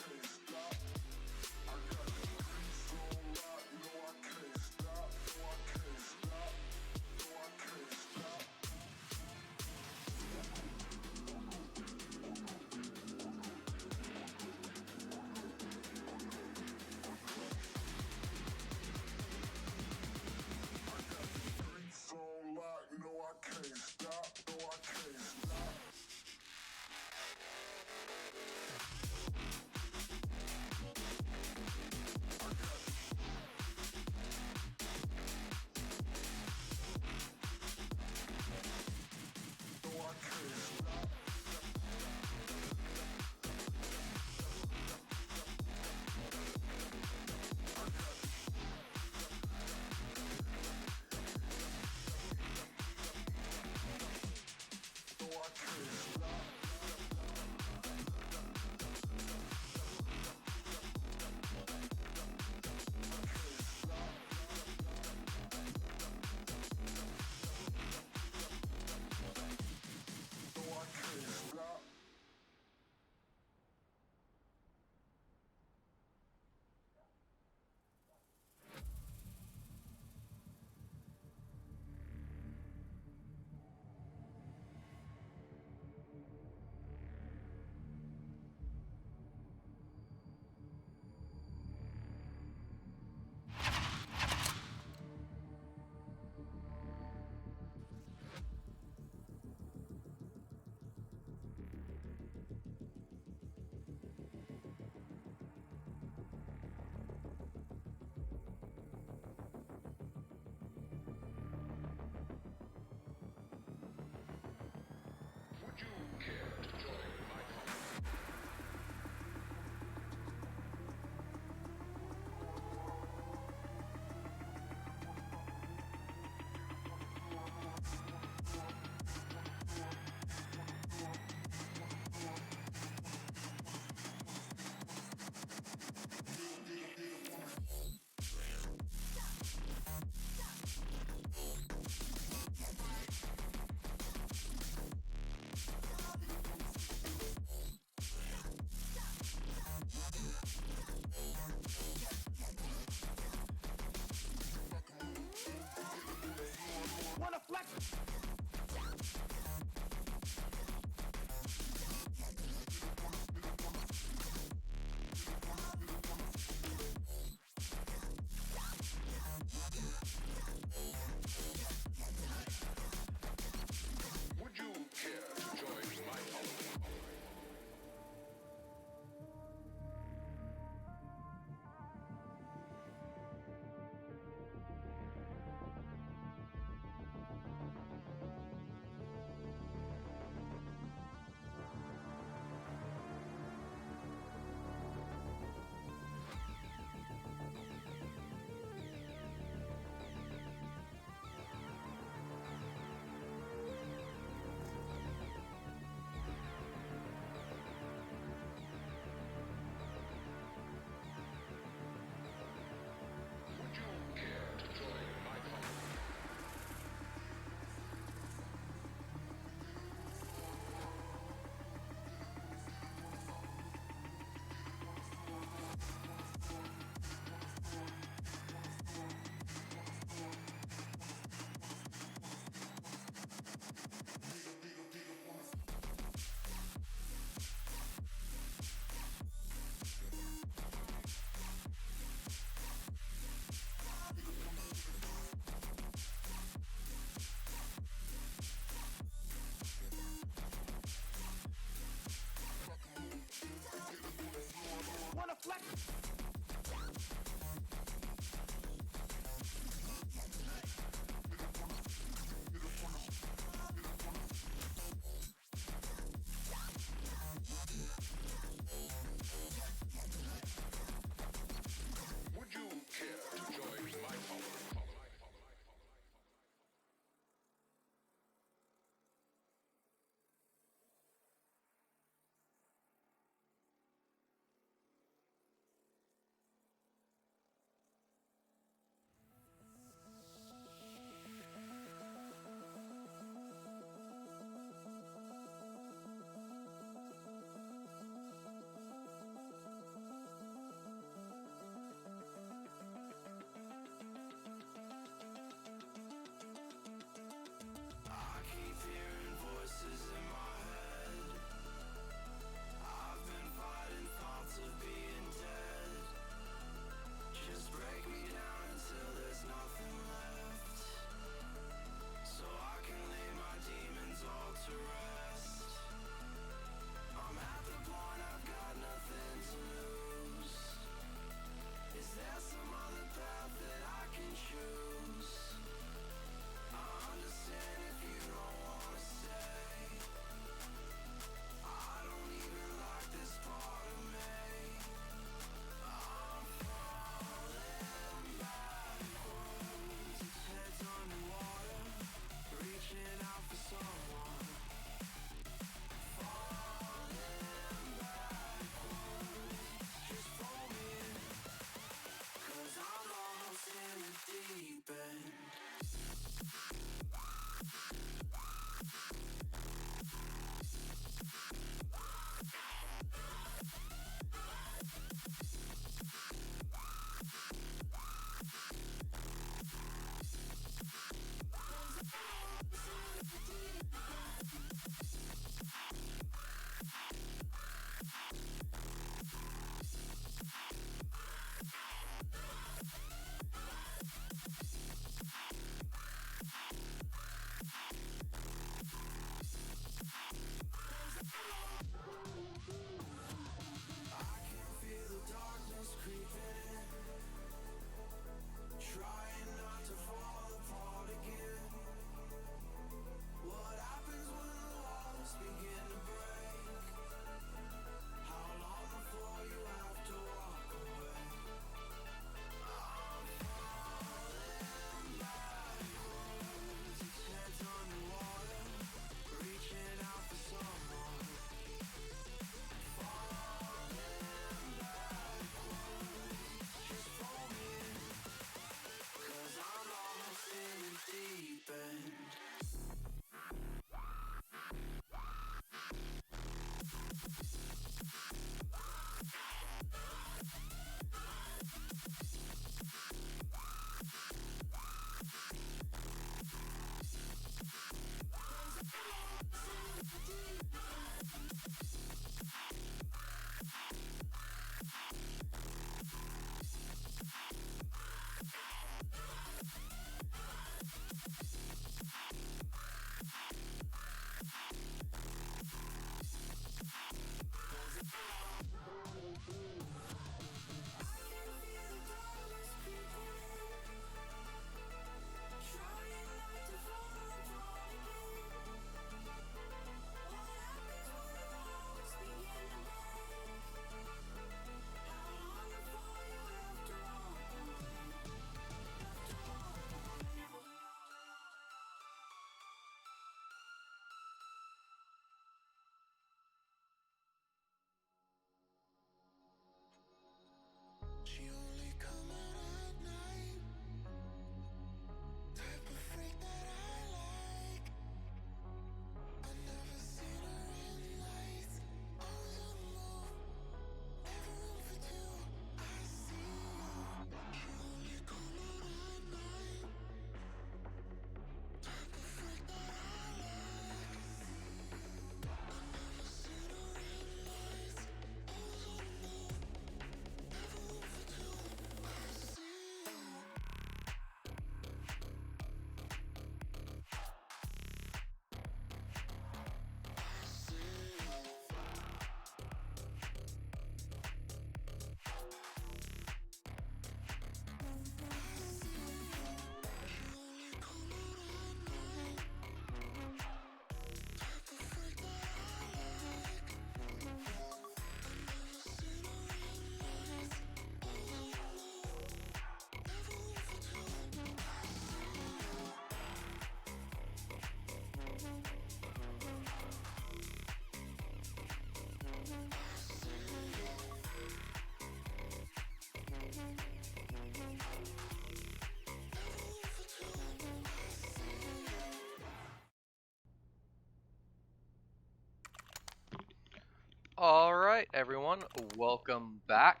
Alright, everyone, welcome back.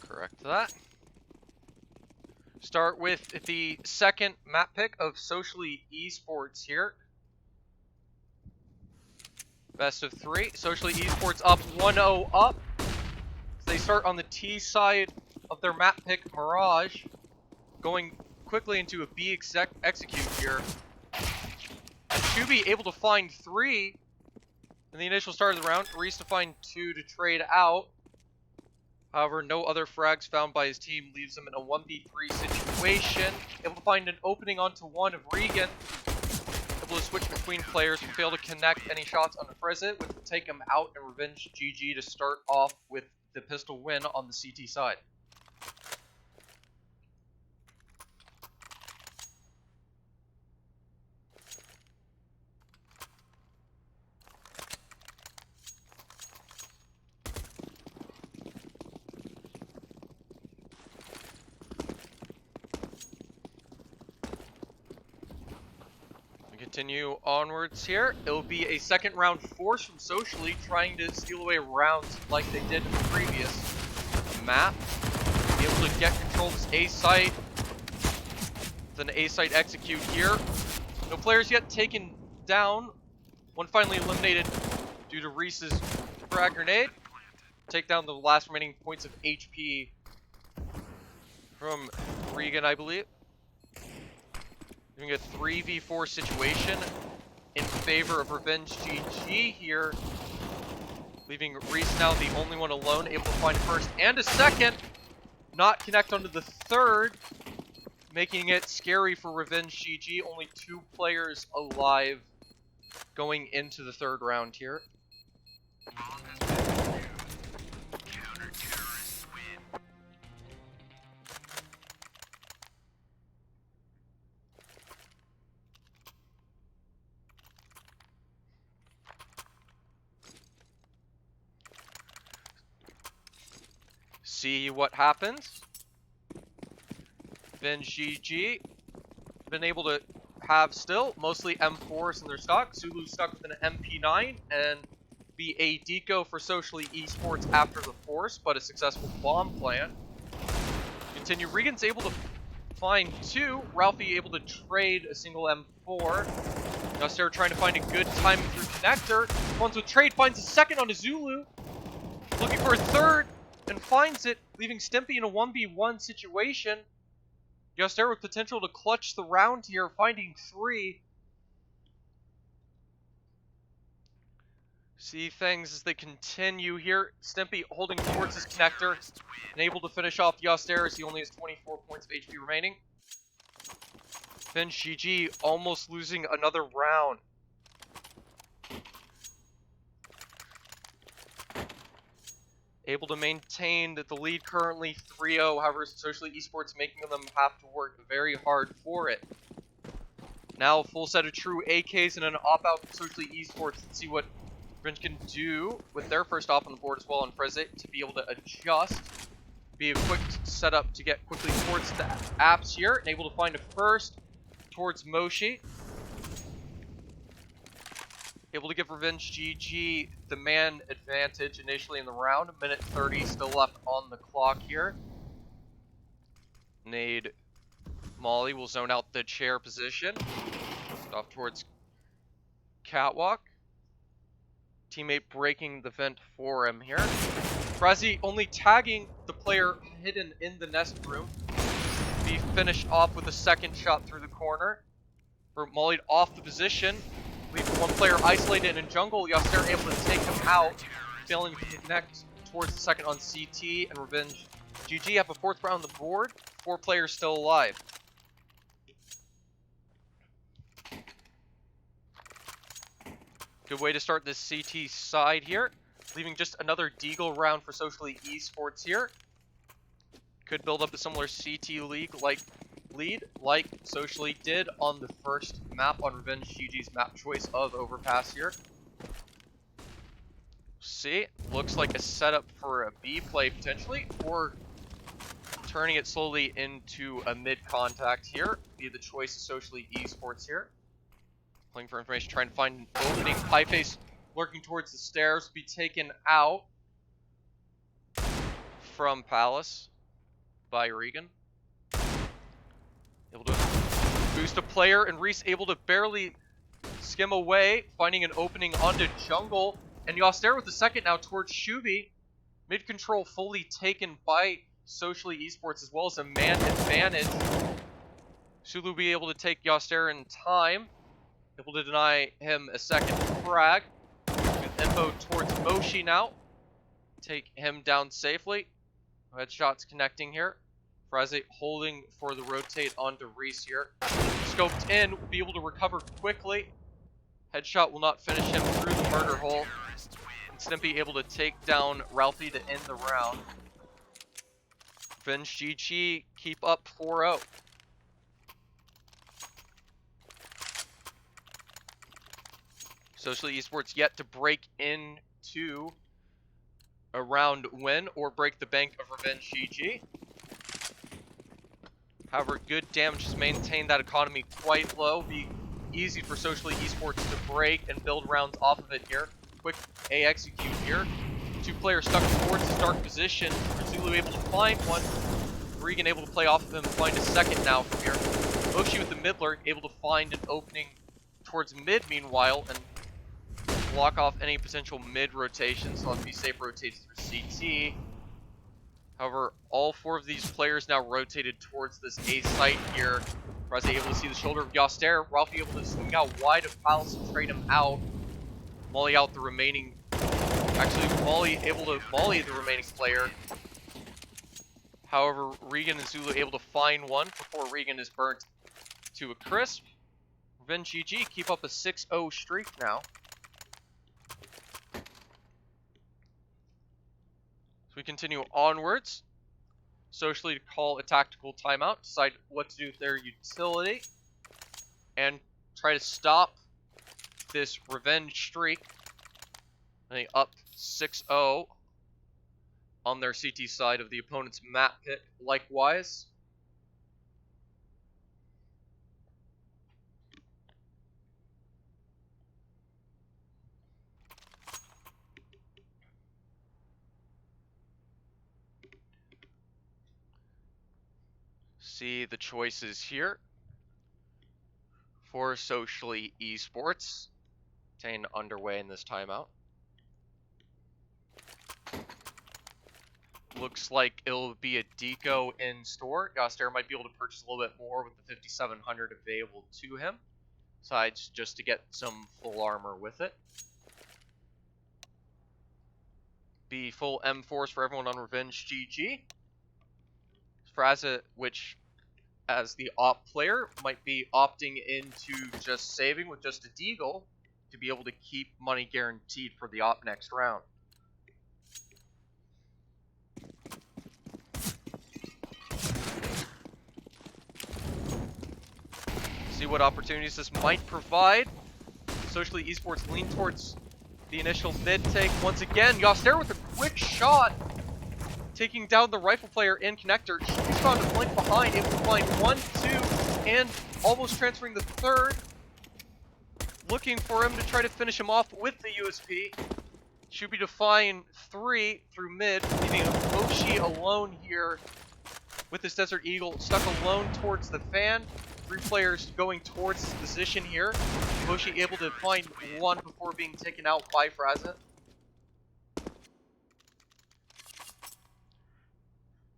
Correct that. Start with the second map pick of Socially Esports here. Best of 3. Socially Esports up 1-0 up. They start on the T side of their map pick, Mirage. Going quickly into a B execute here. Chubi able to find 3 in the initial start of the round. Reese to find 2 to trade out. However, no other frags found by his team leaves him in a 1v3 situation. Able to find an opening onto 1 of Regan. Able to switch between players and fail to connect any shots on Frezit, which will take him out and RevengeGG to start off with the pistol win on the CT side. Continue onwards here. It'll be a second round force from Socially, trying to steal away rounds like they did in the previous map. Be able to get control of this A site. Then A site execute here. No players yet taken down. One finally eliminated due to Reese's frag grenade. Take down the last remaining points of HP from Regan, I believe. Doing a 3v4 situation in favor of RevengeGG here. Leaving Reese now the only one alone, able to find a first and a second. Not connect onto the third, making it scary for RevengeGG. Only 2 players alive going into the third round here. See what happens. RevengeGG been able to have still mostly M4s in their stock. Zulu stuck with an MP9 and be a deco for Socially Esports after the force, but a successful bomb plan. Continue. Regan's able to find 2. Ralphie able to trade a single M4. Nostera trying to find a good timing through connector. Runs with trade, finds a second on a Zulu. Looking for a third. And finds it, leaving Stimpy in a 1v1 situation. Yostera with potential to clutch the round here, finding 3. See things as they continue here. Stimpy holding towards his connector and able to finish off Yostera as he only has 24 points of HP remaining. RevengeGG almost losing another round. Able to maintain the lead currently 3-0, however, Socially Esports making them have to work very hard for it. Now a full set of true AKs and an op-out from Socially Esports. Let's see what Revenge can do with their first op on the board as well on Frezit to be able to adjust. Be a quick setup to get quickly towards the apps here, and able to find a first towards Moshi. Able to give RevengeGG the man advantage initially in the round. 1:30 still left on the clock here. Nade Molly will zone out the chair position. Off towards Catwalk. Teammate breaking the vent for him here. Frazi only tagging the player hidden in the nest room. Be finished off with a second shot through the corner. For Molly off the position. Leaving one player isolated in jungle. Yasser able to take him out. Failing to connect towards the second on CT. And RevengeGG have a 4th round on the board. 4 players still alive. Good way to start this CT side here. Leaving just another Deagle round for Socially Esports here. Could build up a similar CT lead like Socially did on the first map on RevengeGG's map choice of Overpass here. See, looks like a setup for a B play potentially, or turning it slowly into a mid contact here via the choice of Socially Esports here. Playing for information, trying to find an opening. Pieface lurking towards the stairs, be taken out from Palace by Regan. Able to boost a player, and Reese able to barely skim away, finding an opening onto Jungle. And Yoster with the second now towards Shubi. Mid control fully taken by Socially Esports as well as a man advantage. Sulu will be able to take Yoster in time. Able to deny him a second frag. With info towards Moshi now. Take him down safely. Headshots connecting here. Fraze holding for the rotate onto Reese here. Scoped in, will be able to recover quickly. Headshot will not finish him through the murder hole. And Snippy able to take down Ralphie to end the round. RevengeGG keep up 4-0. Socially Esports yet to break into a round win or break the bank of RevengeGG. However, good damage has maintained that economy quite low. Be easy for Socially Esports to break and build rounds off of it here. Quick A execute here. Two players stuck towards his dark position. Zulu able to find one. Regan able to play off of him, find a second now from here. Moshi with the midler, able to find an opening towards mid meanwhile, and block off any potential mid rotations. So let's be safe rotates through CT. However, all four of these players now rotated towards this A site here. Fraze able to see the shoulder of Yoster. Ralphie able to swing out wide of Palace and trade him out. Molly out the remaining. Actually, Molly able to molly the remaining player. However, Regan and Zulu able to find one before Regan is burnt to a crisp. RevengeGG keep up a 6-0 streak now. So we continue onwards. Socially to call a tactical timeout, decide what to do with their utility, and try to stop this revenge streak. I think up 6-0 on their CT side of the opponent's map pick. Likewise. See the choices here for Socially Esports. Staying underway in this timeout. Looks like it'll be a deco in store. Yoster might be able to purchase a little bit more with the 5700 available to him. Besides, just to get some full armor with it. Be full M4s for everyone on RevengeGG. Fraza, which as the op player, might be opting into just saving with just a deagle to be able to keep money guaranteed for the op next round. See what opportunities this might provide. Socially Esports lean towards the initial mid take once again. Yoster with a quick shot, taking down the rifle player and connector. He's found a flank behind, able to find 1, 2, and almost transferring the third. Looking for him to try to finish him off with the USP. Should be to find 3 through mid, leaving Moshi alone here with this Desert Eagle, stuck alone towards the fan. 3 players going towards his position here. Moshi able to find 1 before being taken out by Fraza.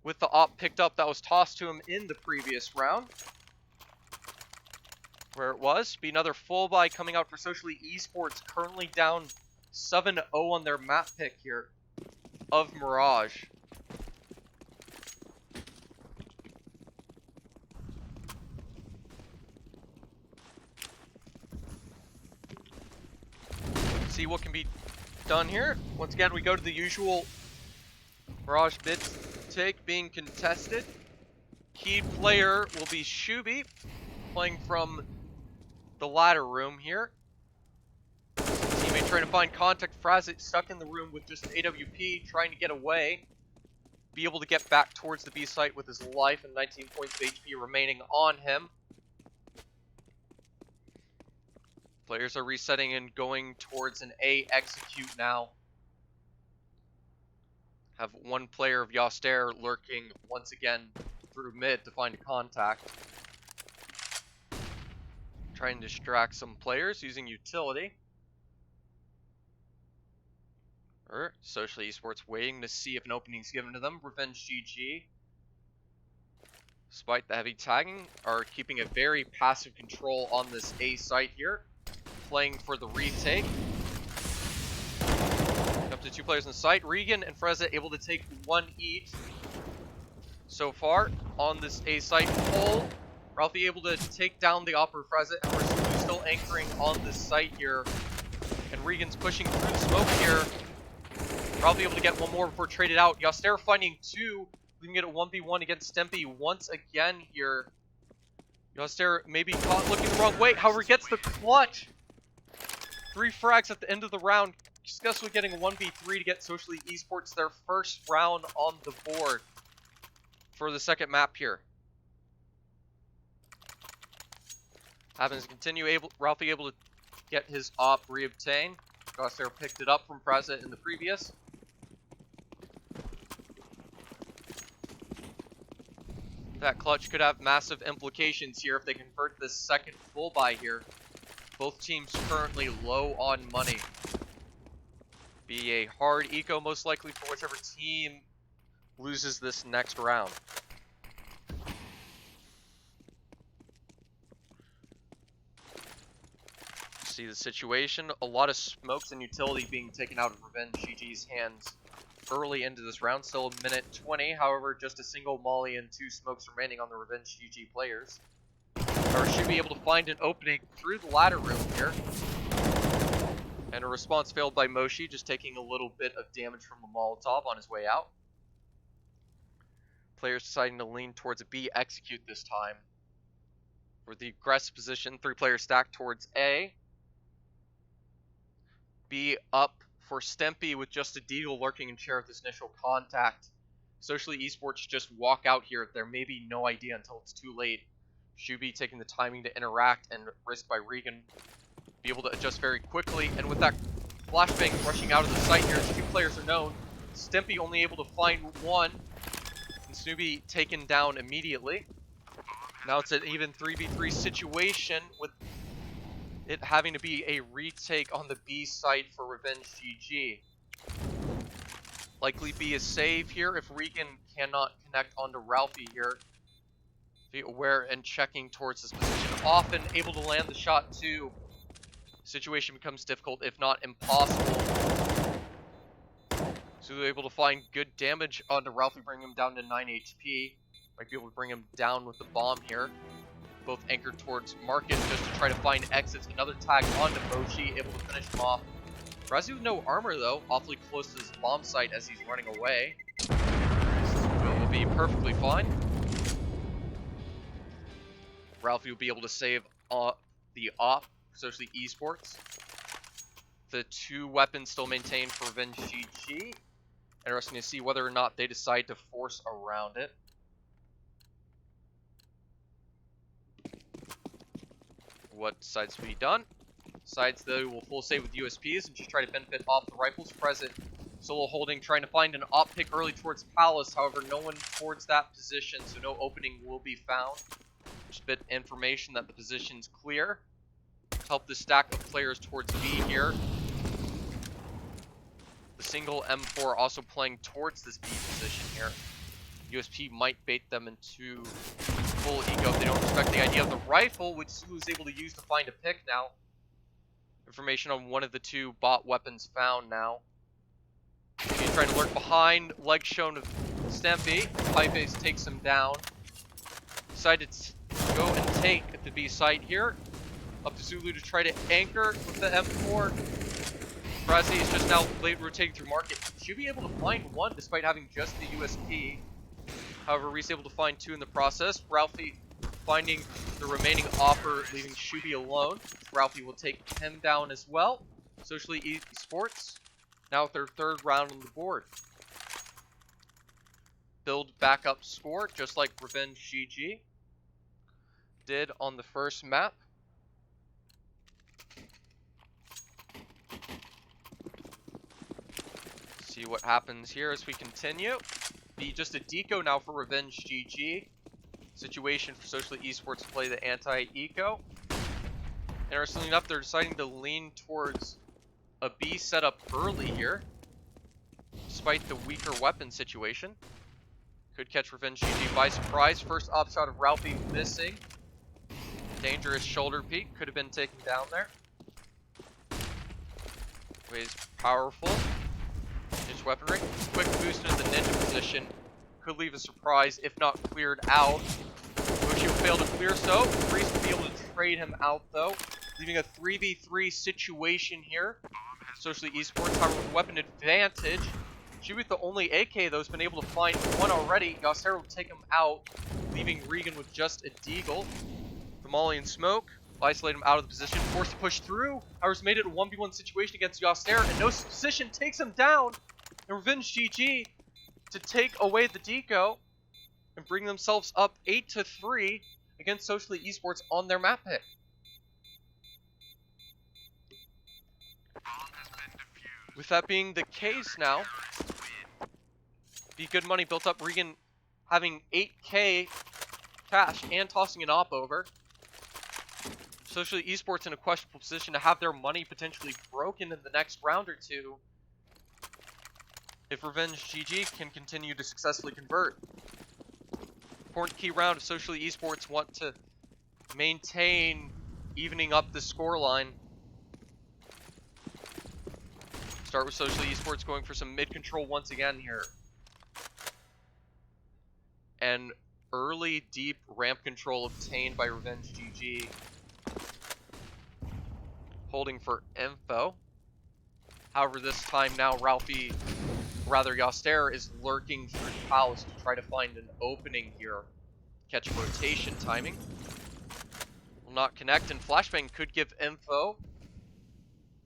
With the op picked up that was tossed to him in the previous round. Where it was. Be another full buy coming out for Socially Esports, currently down 7-0 on their map pick here of Mirage. See what can be done here. Once again, we go to the usual Mirage mid take being contested. Key player will be Shubi, playing from the ladder room here. Teammate trying to find contact. Frazzit stuck in the room with just an AWP, trying to get away. be able to get back towards the B site with his life and 19 points of HP remaining on him. Players are resetting and going towards an A execute now. Have one player of Yaster lurking once again through mid to find a contact. Trying to distract some players using utility. Social Esports waiting to see if an opening is given to them. RevengeGG, despite the heavy tagging, are keeping a very passive control on this A site here. Playing for the retake. Up to 2 players in the site. Regan and Freza able to take 1 each so far on this A site. Hold. Ralphie able to take down the Opera Freza, and we're still anchoring on this site here. And Regan's pushing through the smoke here. Ralphie able to get 1 more before traded out. Yaster finding 2. We can get a 1v1 against Stempy once again here. Yaster maybe caught looking the wrong way. However, gets the clutch. 3 frags at the end of the round. Successfully getting a 1v3 to get Socially Esports their first round on the board for the second map here. Happens to continue. Ralphie able to get his op reobtained. Yaster picked it up from Preza in the previous. That clutch could have massive implications here if they convert this second full buy here. Both teams currently low on money. Be a hard eco most likely for whichever team loses this next round. See the situation. A lot of smokes and utility being taken out of RevengeGG's hands early into this round. Still a minute 20. However, just a single molly and 2 smokes remaining on the RevengeGG players. Or should be able to find an opening through the ladder room here. And a response failed by Moshi, just taking a little bit of damage from the Molotov on his way out. Players deciding to lean towards a B execute this time. For the aggressive position, 3 players stacked towards A. B up for Stempy with just a Deagle lurking in chair at this initial contact. Socially Esports just walk out here. There may be no idea until it's too late. Shubi taking the timing to interact and risked by Regan. Be able to adjust very quickly. And with that flashbang rushing out of the site here, 2 players are known. Stempy only able to find 1. And Snoopy taken down immediately. Now it's an even 3v3 situation with it having to be a retake on the B site for RevengeGG. Likely be a save here if Regan cannot connect onto Ralphie here. Be aware and checking towards this position. Often able to land the shot too. Situation becomes difficult, if not impossible. So they're able to find good damage onto Ralphie, bringing him down to 9 HP. Might be able to bring him down with the bomb here. Both anchored towards Market just to try to find exits. Another tag onto Mochi, able to finish him off. Razi with no armor though, awfully close to this bomb site as he's running away. But will be perfectly fine. Ralphie will be able to save the op, Socially Esports. The 2 weapons still maintained for RevengeGG. Interesting to see whether or not they decide to force around it. What decides to be done? Decides they will full save with USPs and just try to benefit off the rifles present. Solo holding, trying to find an op pick early towards Palace. However, no one towards that position, so no opening will be found. Just a bit of information that the position's clear. Help the stack of players towards B here. The single M4 also playing towards this B position here. USP might bait them into full eco if they don't respect the idea of the rifle, which Sulu's able to use to find a pick now. Information on one of the 2 bot weapons found now. He's trying to lurk behind, leg shown of Stampy. Pipeace takes him down. Decided to go and take the B site here. Up to Zulu to try to anchor with the M4. Brazi is just now late rotating through Market. Should be able to find 1 despite having just the USP. However, Reese able to find 2 in the process. Ralphie finding the remaining offer, leaving Shubi alone. Ralphie will take him down as well. Socially Esports, now with their 3rd round on the board. build back up score, just like RevengeGG did on the first map. See what happens here as we continue. Be just a deco now for RevengeGG. Situation for Socially Esports to play the anti-eco. Interestingly enough, they're deciding to lean towards a B setup early here, despite the weaker weapon situation. Could catch RevengeGG by surprise. First op shot of Ralphie missing. Dangerous shoulder peek. Could have been taken down there. Ways powerful. His weaponry. Quick boost into the ninja position. Could leave a surprise if not cleared out. Moshi will fail to clear, so Reese will be able to trade him out though. Leaving a 3v3 situation here. Socially Esports, however, with weapon advantage. Shibu's the only AK though, has been able to find one already. Yasser will take him out, leaving Regan with just a deagle. The Molly and Smoke will isolate him out of the position, forced to push through. However's made it a 1v1 situation against Yasser, and no position takes him down. And RevengeGG to take away the deco and bring themselves up 8-3 against Socially Esports on their map pick. With that being the case now, be good money built up. Regan having 8k cash and tossing an op over. Socially Esports in a questionable position to have their money potentially broken in the next round or two if RevengeGG can continue to successfully convert. Important key round if Socially Esports want to maintain evening up the scoreline. Start with Socially Esports going for some mid control once again here. And early deep ramp control obtained by RevengeGG. Holding for info. However, this time now Yaster is lurking through the house to try to find an opening here. Catch rotation timing. Will not connect, and Flashbang could give info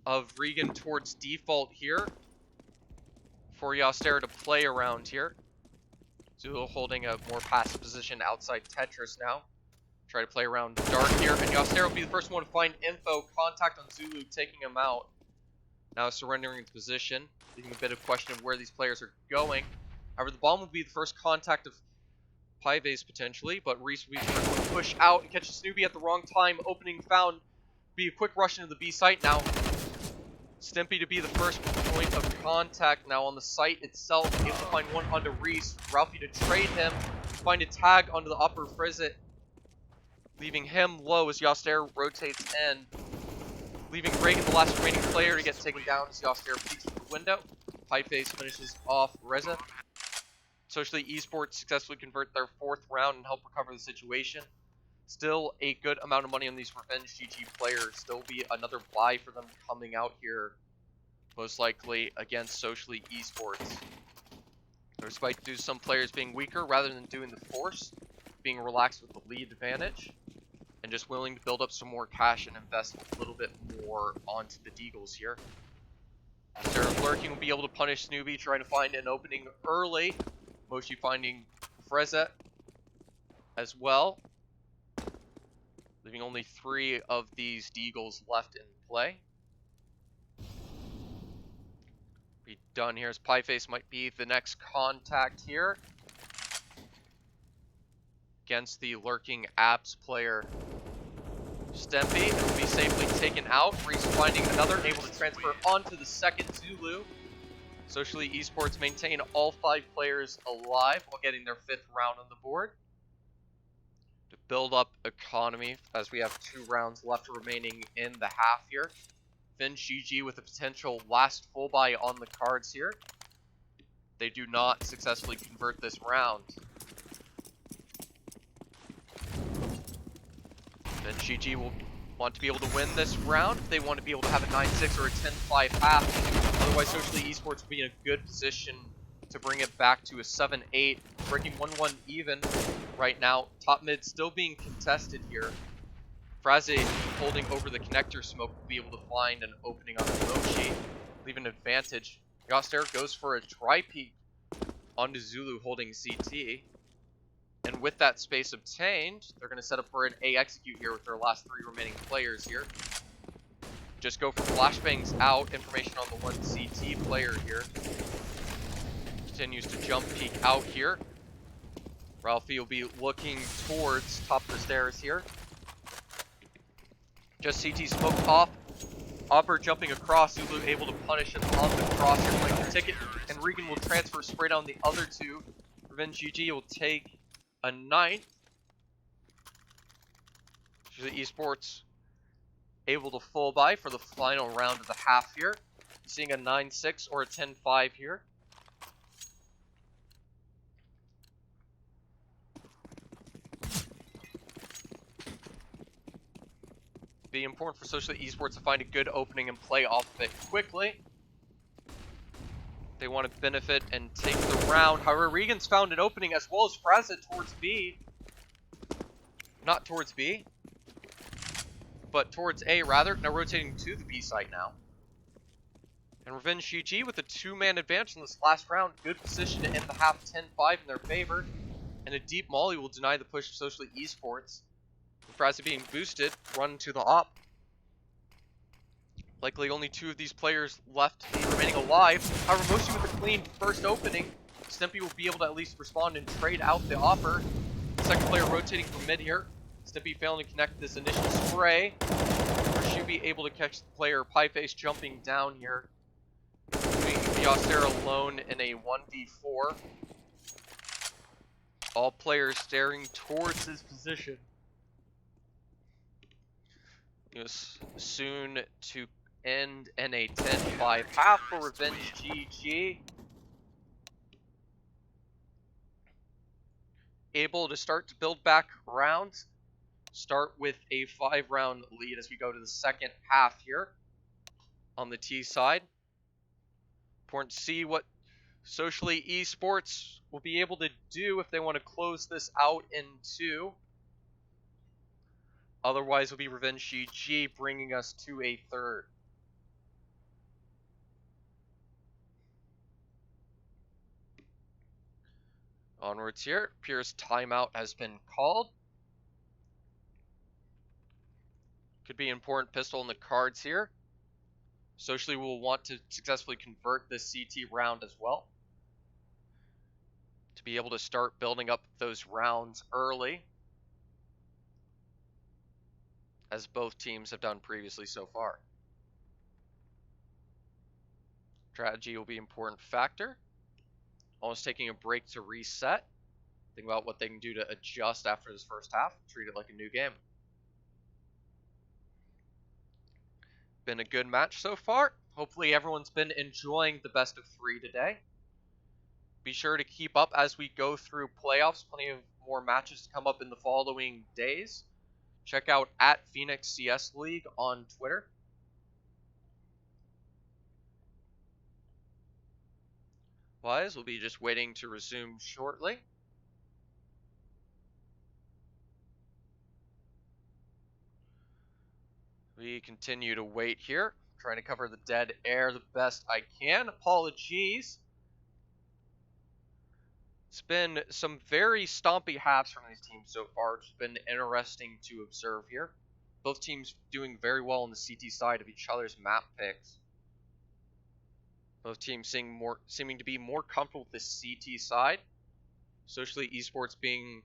of Regan towards default here for Yaster to play around here. Zulu holding a more passive position outside Tetris now. Try to play around dark here, and Yaster will be the first one to find info. Contact on Zulu, taking him out. Now surrendering its position, leaving a bit of question of where these players are going. However, the bomb will be the first contact of Pyvase potentially, but Reese will be the first one to push out and catch Snoopy at the wrong time. Opening found. Be a quick rush into the B site now. Stimpy to be the first point of contact now on the site itself. Able to find one onto Reese. Ralphie to trade him. Find a tag onto the upper Frizzit. Leaving him low as Yaster rotates in. Leaving Reagan the last remaining player to get taken down as Yaster peeks through the window. Pipeface finishes off Reza. Socially Esports successfully convert their 4th round and help recover the situation. Still a good amount of money on these RevengeGG players. Still be another buy for them coming out here. Most likely against Socially Esports. Despite some players being weaker, rather than doing the force, being relaxed with the lead advantage. And just willing to build up some more cash and invest a little bit more onto the Deagles here. Sarah lurking will be able to punish Snoopy, trying to find an opening early. Moshi finding Frezet as well. Leaving only 3 of these Deagles left in play. Be done here as Pieface might be the next contact here. Against the lurking Abs player. Stempy will be safely taken out. Reese finding another, able to transfer onto the second Zulu. Socially Esports maintain all 5 players alive while getting their 5th round on the board. To build up economy as we have 2 rounds left remaining in the half here. RevengeGG with a potential last full buy on the cards here. They do not successfully convert this round. RevengeGG will want to be able to win this round. They want to be able to have a 9-6 or a 10-5 half. Otherwise, Socially Esports will be in a good position to bring it back to a 7-8, breaking 1-1 even right now. Top mid still being contested here. Fraze holding over the connector smoke will be able to find an opening on the Moshi, leave an advantage. Yaster goes for a try peek. onto Zulu holding CT. And with that space obtained, they're going to set up for an A execute here with their last 3 remaining players here. Just go for flashbangs out. Information on the 1 CT player here. Continues to jump peek out here. Ralphie will be looking towards top of the stairs here. Just CT smoke off. Opper jumping across. Zulu able to punish it on the cross here, playing the ticket. And Regan will transfer straight on the other 2. RevengeGG will take a 9th. The Esports able to full buy for the final round of the half here. Seeing a 9-6 or a 10-5 here. Be important for Social Esports to find a good opening and play off of it quickly. They want to benefit and take the round. However, Regan's found an opening as well as Fraza towards B. Not towards B, but towards A rather. Now rotating to the B site now. And RevengeGG with a 2-man advantage in this last round. Good position to end the half 10-5 in their favor. And a deep molly will deny the push of Social Esports. Fraza being boosted, run to the op. Likely only 2 of these players left to be remaining alive. However, Moshi with a clean first opening. Stimpy will be able to at least respond and trade out the offer. Second player rotating from mid here. Stimpy failing to connect this initial spray. Or should be able to catch the player. Pieface jumping down here. Leaving Yasser alone in a 1v4. All players staring towards his position. He was soon to end in a 10-5 half for RevengeGG. Able to start to build back rounds. Start with a 5-round lead as we go to the second half here on the T side. Important to see what Socially Esports will be able to do if they want to close this out in 2. Otherwise, it'll be RevengeGG bringing us to a 3rd. Onwards here. Appears timeout has been called. Could be important pistol in the cards here. Socially will want to successfully convert this CT round as well. To be able to start building up those rounds early. As both teams have done previously so far. Strategy will be an important factor. Almost taking a break to reset. Think about what they can do to adjust after this first half. Treat it like a new game. Been a good match so far. Hopefully everyone's been enjoying the best of 3 today. Be sure to keep up as we go through playoffs. Plenty of more matches to come up in the following days. Check out @PhoenixCS League on Twitter. Otherwise, we'll be just waiting to resume shortly. We continue to wait here, trying to cover the dead air the best I can. Apologies. It's been some very stompy halves from these teams so far. It's been interesting to observe here. Both teams doing very well on the CT side of each other's map picks. Both teams seeming to be more comfortable with the CT side. Socially Esports being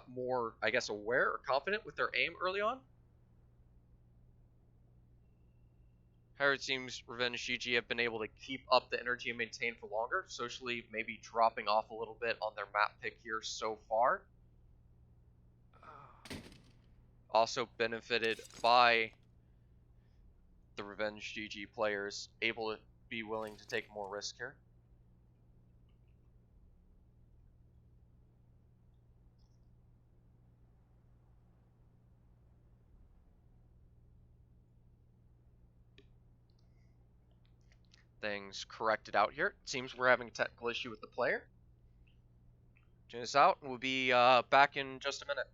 more, I guess, aware or confident with their aim early on. However, it seems RevengeGG have been able to keep up the energy and maintain for longer. Socially, maybe dropping off a little bit on their map pick here so far. Also benefited by the RevengeGG players, able to be willing to take more risk here. Things corrected out here. It seems we're having a technical issue with the player. Tune us out, and we'll be back in just a minute.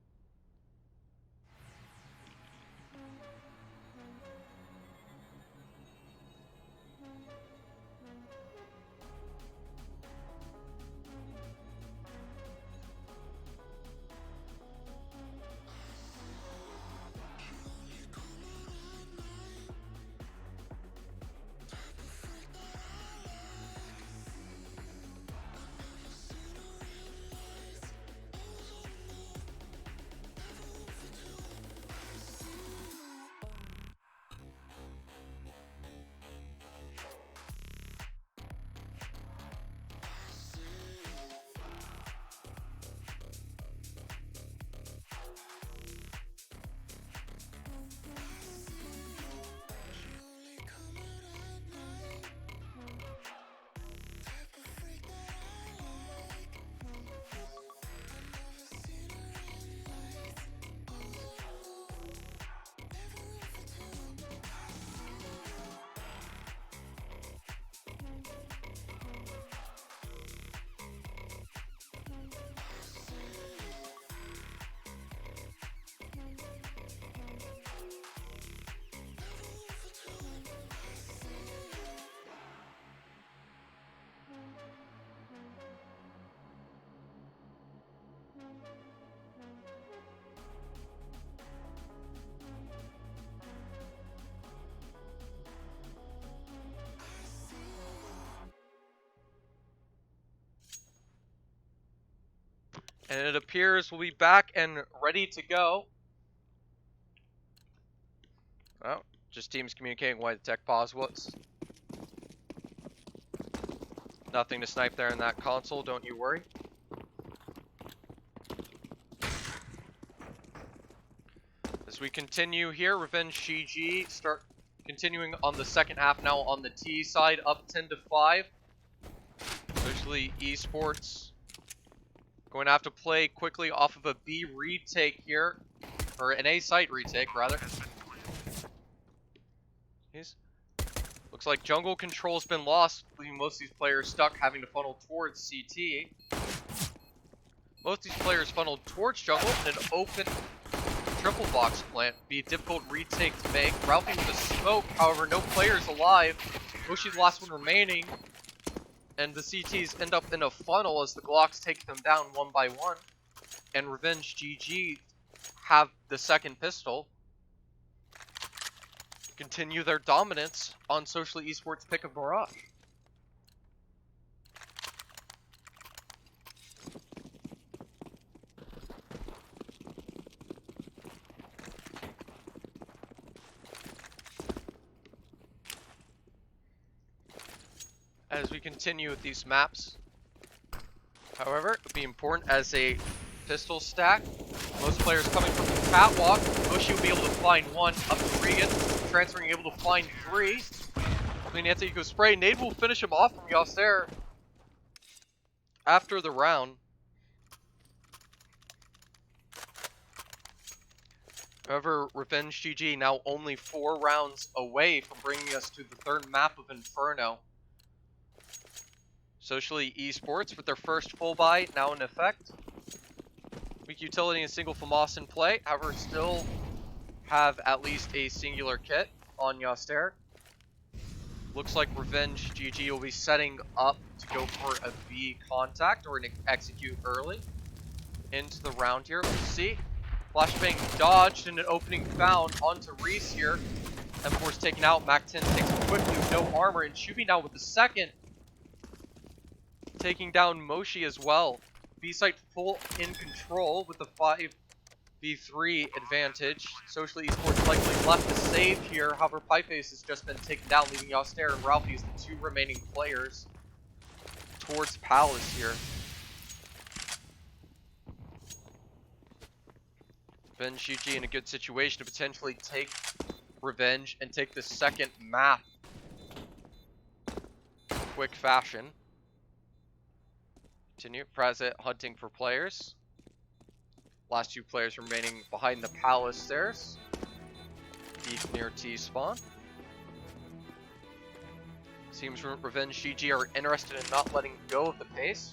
And it appears we'll be back and ready to go. Oh, just teams communicating why the tech pause was. Nothing to snipe there in that console, don't you worry. As we continue here, RevengeGG start continuing on the second half now on the T side, up 10-5. Especially Esports going to have to play quickly off of a B retake here, or an A site retake rather. Looks like jungle control's been lost, leaving most of these players stuck, having to funnel towards CT. Most of these players funneled towards jungle in an open triple box plant. Be a difficult retake to make. Ralphie with a smoke, however, no players alive. Moshi's the last one remaining. And the CTs end up in a funnel as the Glocks take them down one by one. And RevengeGG have the second pistol. Continue their dominance on Socially Esports pick of Mirage. As we continue with these maps, however, it would be important as a pistol stack. Most players coming from the catwalk. Moshi will be able to find one up to Regan. Transferring, able to find three. Clean anti-eco spray. Nade will finish him off from Yasser after the round. However, RevengeGG now only 4 rounds away from bringing us to the third map of Inferno. Socially Esports with their first full buy now in effect. Weak utility and single FAMAS in play, however still have at least a singular kit on Yaster. Looks like RevengeGG will be setting up to go for a B contact or an execute early into the round here. Let's see. Flashbang dodged and an opening found onto Reese here. And of course taken out. Mac 10 takes it quickly with no armor, and Shubi now with the second. Taking down Moshi as well. B-site full in control with the 5v3 advantage. Socially Esports likely left to save here. However, Pieface has just been taken down, leaving Yaster and Ralphie as the 2 remaining players towards Palace here. RevengeGG in a good situation to potentially take Revenge and take the second map. Quick fashion. Continue. Present hunting for players. Last 2 players remaining behind the palace stairs. Deep near T spawn. Seems RevengeGG are interested in not letting go of the pace.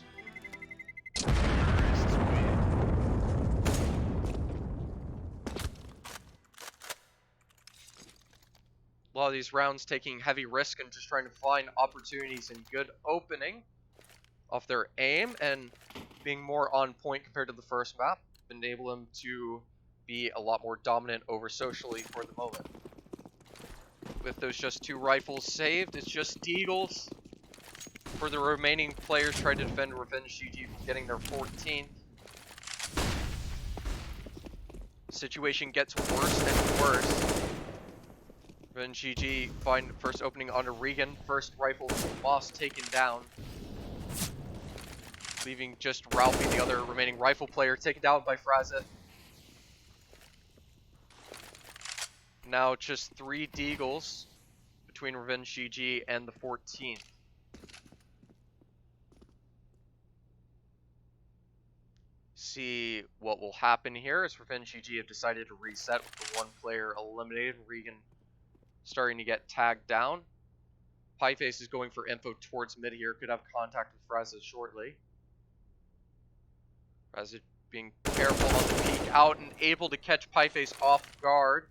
A lot of these rounds taking heavy risk and just trying to find opportunities and good opening off their aim and being more on point compared to the first map. Enable them to be a lot more dominant over Socially for the moment. With those just 2 rifles saved, it's just Deagles for the remaining players trying to defend RevengeGG from getting their 14th. Situation gets worse and worse. RevengeGG find first opening onto Regan. First rifle Moss taken down. Leaving just Ralphie, the other remaining rifle player, taken down by Frazet. Now just 3 Deagles between RevengeGG and the 14th. See what will happen here as RevengeGG have decided to reset with the 1 player eliminated. Regan starting to get tagged down. Pieface is going for info towards mid here. Could have contact with Frazet shortly. Frazet being careful on the peek out and able to catch Pieface off guard.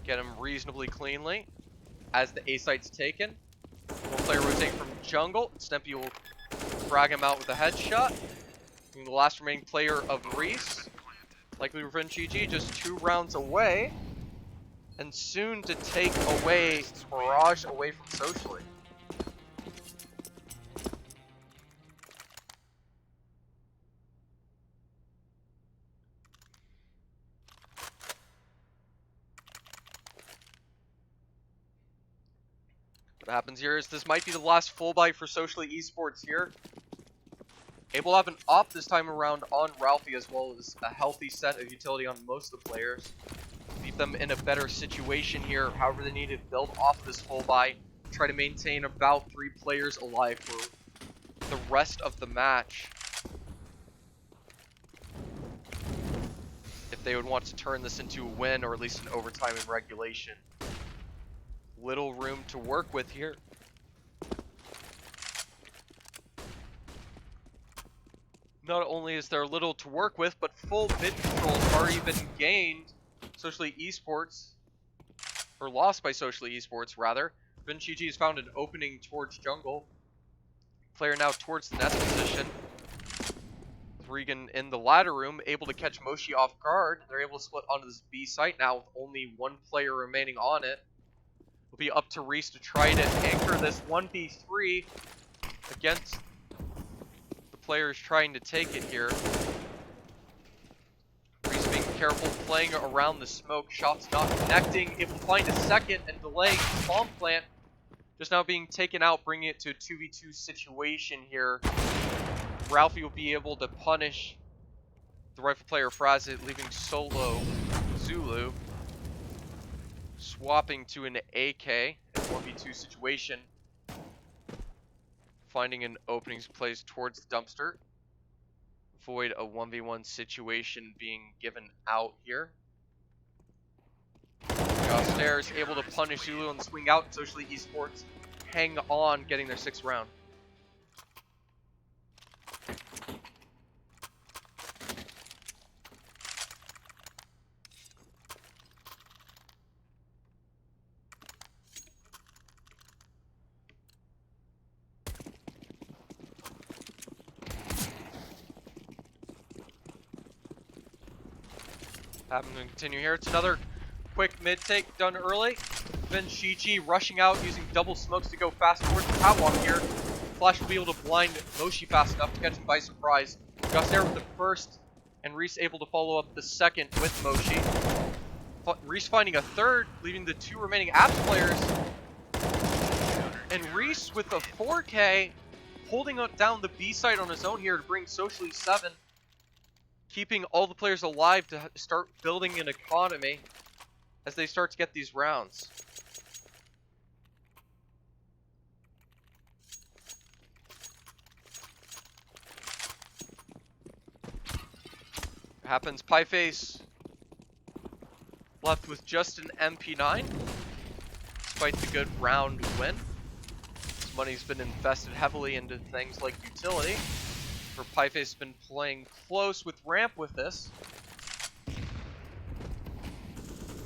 Get him reasonably cleanly as the A site's taken. 1 player rotating from jungle. Stempy will frag him out with a headshot. And the last remaining player of Reese. Likely RevengeGG just 2 rounds away. And soon to take away Mirage away from Socially. What happens here is this might be the last full buy for Socially Esports here. Able to have an op this time around on Ralphie, as well as a healthy set of utility on most of the players. Leave them in a better situation here. However, they need to build off of this full buy. Try to maintain about 3 players alive for the rest of the match. If they would want to turn this into a win, or at least an overtime in regulation. Little room to work with here. Not only is there little to work with, but full mid control has already been gained. Socially Esports, or lost by Socially Esports rather. RevengeGG has found an opening towards jungle. Player now towards the nest position. Regan in the ladder room, able to catch Moshi off guard. They're able to split onto this B site now with only 1 player remaining on it. It'll be up to Reese to try to anchor this 1v3 against the players trying to take it here. Reese being careful, playing around the smoke. Shots not connecting, able to find a second and delaying the bomb plant. Just now being taken out, bringing it to a 2v2 situation here. Ralphie will be able to punish the rifle player Frazit, leaving solo Zulu. Swapping to an AK in a 1v2 situation. Finding an openings plays towards the dumpster. Avoid a 1v1 situation being given out here. Stairs able to punish Zulu and swing out. Socially Esports hang on, getting their 6th round. Having to continue here. It's another quick mid take done early. RevengeGG rushing out using double smokes to go fast towards the catwalk here. Flash will be able to blind Moshi fast enough to catch him by surprise. Gosair with the first, and Reese able to follow up the second with Moshi. Reese finding a third, leaving the 2 remaining apps players. And Reese with a 4K, holding down the B side on his own here to bring Socially 7. Keeping all the players alive to start building an economy as they start to get these rounds. Happens, Pieface left with just an MP9, despite the good round win. This money's been invested heavily into things like utility. For Pieface has been playing close with ramp with this.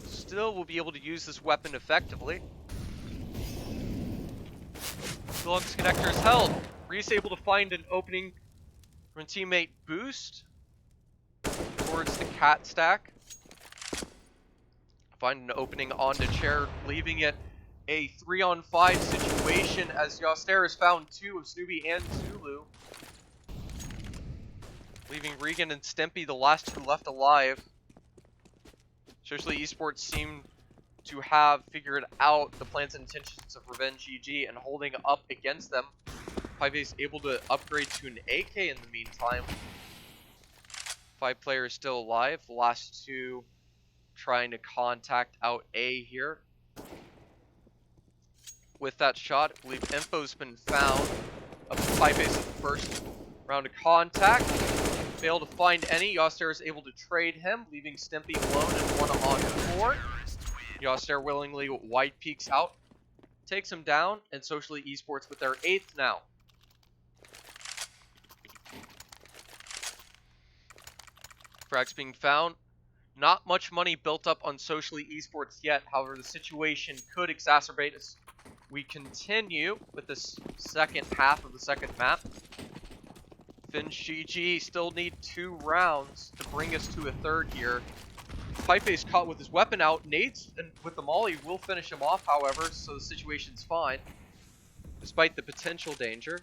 Still will be able to use this weapon effectively. Deluxe connector is held. Reese able to find an opening from teammate Boost towards the cat stack. Find an opening onto chair, leaving it a 3-on-5 situation as Yoster has found 2 of Snoopy and Zulu. Leaving Regan and Stimpy the last 2 left alive. Socially Esports seem to have figured out the plans and intentions of RevengeGG and holding up against them. Pieface able to upgrade to an AK in the meantime. 5 players still alive. The last 2 trying to contact out A here. With that shot, I believe info's been found. Up to Pieface at the first round of contact. Failed to find any. Yoster is able to trade him, leaving Stimpy alone and 1-on-4. Yoster willingly wide peeks out, takes him down, and Socially Esports with their 8th now. Frags being found. Not much money built up on Socially Esports yet. However, the situation could exacerbate as we continue with this second half of the second map. RevengeGG still need 2 rounds to bring us to a 3rd here. Pieface caught with his weapon out. Nades and with the molly will finish him off, however, so the situation's fine, despite the potential danger.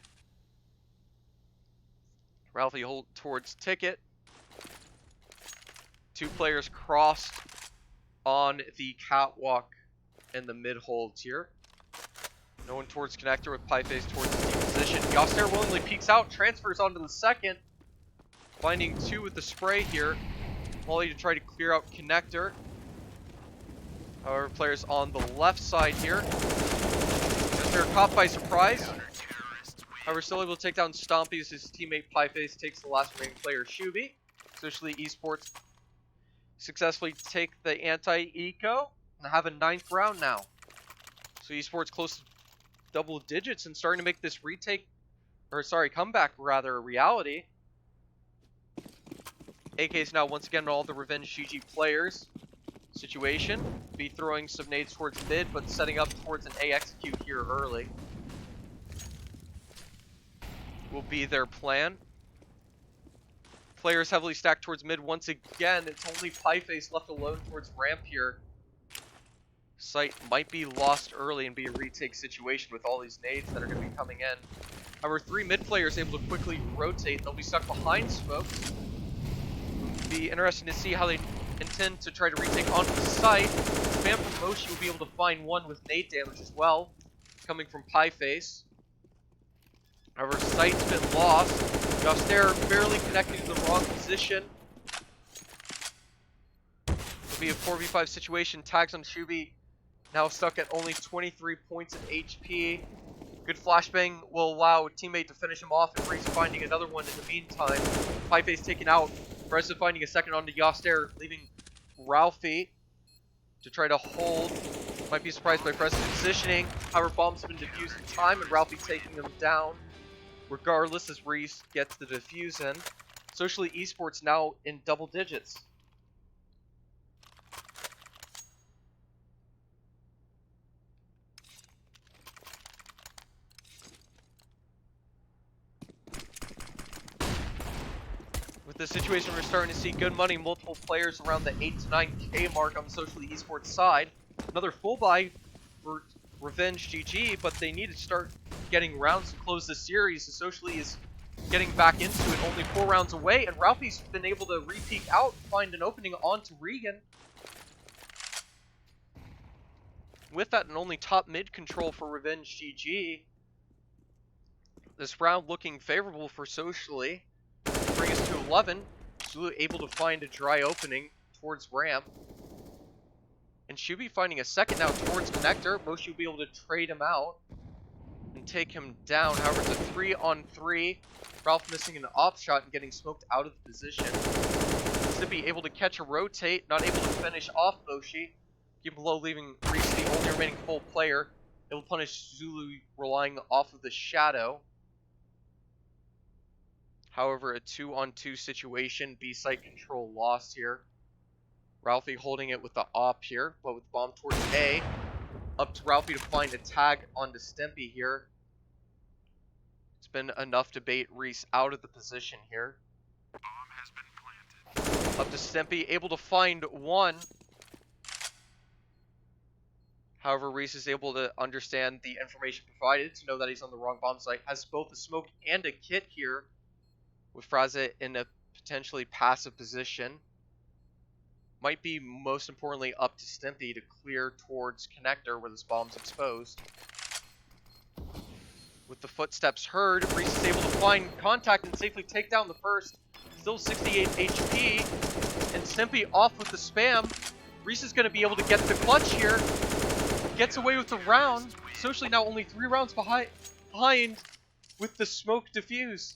Ralphie hold towards Ticket. 2 players crossed on the catwalk in the mid holds here. No one towards connector with Pieface towards the deep position. Yoster willingly peeks out, transfers onto the second. Finding two with the spray here. Molly to try to clear out connector. However, players on the left side here. They're caught by surprise. However, still able to take down Stompy as his teammate Pieface takes the last remaining player, Shuby. Socially Esports successfully take the anti-eco and have a 9th round now. So Esports close to double digits and starting to make this comeback rather a reality. AK is now once again all the RevengeGG players. Situation, be throwing some nades towards mid, but setting up towards an A execute here early. Will be their plan. Players heavily stacked towards mid once again. It's only Pieface left alone towards ramp here. Site might be lost early and be a retake situation with all these nades that are going to be coming in. However, 3 mid players able to quickly rotate. They'll be stuck behind smoke. Be interesting to see how they intend to try to retake onto the site. Spam from Moshi will be able to find one with nade damage as well, coming from Pieface. However, site's been lost. Joster barely connecting to the wrong position. It'll be a 4v5 situation. Tags on Shuby, now stuck at only 23 points of HP. Good flashbang will allow a teammate to finish him off, and Reese finding another one in the meantime. Pieface taken out. Pressa finding a second onto Yoster, leaving Ralphie to try to hold. Might be surprised by Pressa's positioning. However, bombs have been defused in time, and Ralphie taking them down. Regardless, as Reese gets the defuse in. Socially Esports now in double digits. With this situation, we're starting to see good money, multiple players around the 8 to 9k mark on the Socially Esports side. Another full buy for RevengeGG, but they need to start getting rounds to close the series. The Socially is getting back into it, only 4 rounds away, and Ralphie's been able to re-peek out, find an opening onto Regan. With that and only top mid control for RevengeGG, this round looking favorable for Socially. Bring us to 11. Zulu able to find a dry opening towards ramp. And should be finding a second now towards connector. Moshi will be able to trade him out and take him down. However, it's a 3-on-3. Ralph missing an off shot and getting smoked out of the position. Zippy able to catch a rotate, not able to finish off Moshi. Keep him low, leaving Reese the only remaining full player. It will punish Zulu relying off of the shadow. However, a 2-on-2 situation, B site control lost here. Ralphie holding it with the op here, but with bomb towards A. Up to Ralphie to find a tag onto Stimpy here. It's been enough to bait Reese out of the position here. Up to Stimpy, able to find one. However, Reese is able to understand the information provided to know that he's on the wrong bomb site. Has both a smoke and a kit here, with Fraza in a potentially passive position. Might be most importantly up to Stimpy to clear towards connector where this bomb's exposed. With the footsteps heard, Reese is able to find contact and safely take down the first. Still 68 HP, and Stimpy off with the spam. Reese is going to be able to get the clutch here. Gets away with the round. Socially now only 3 rounds behind with the smoke diffuse.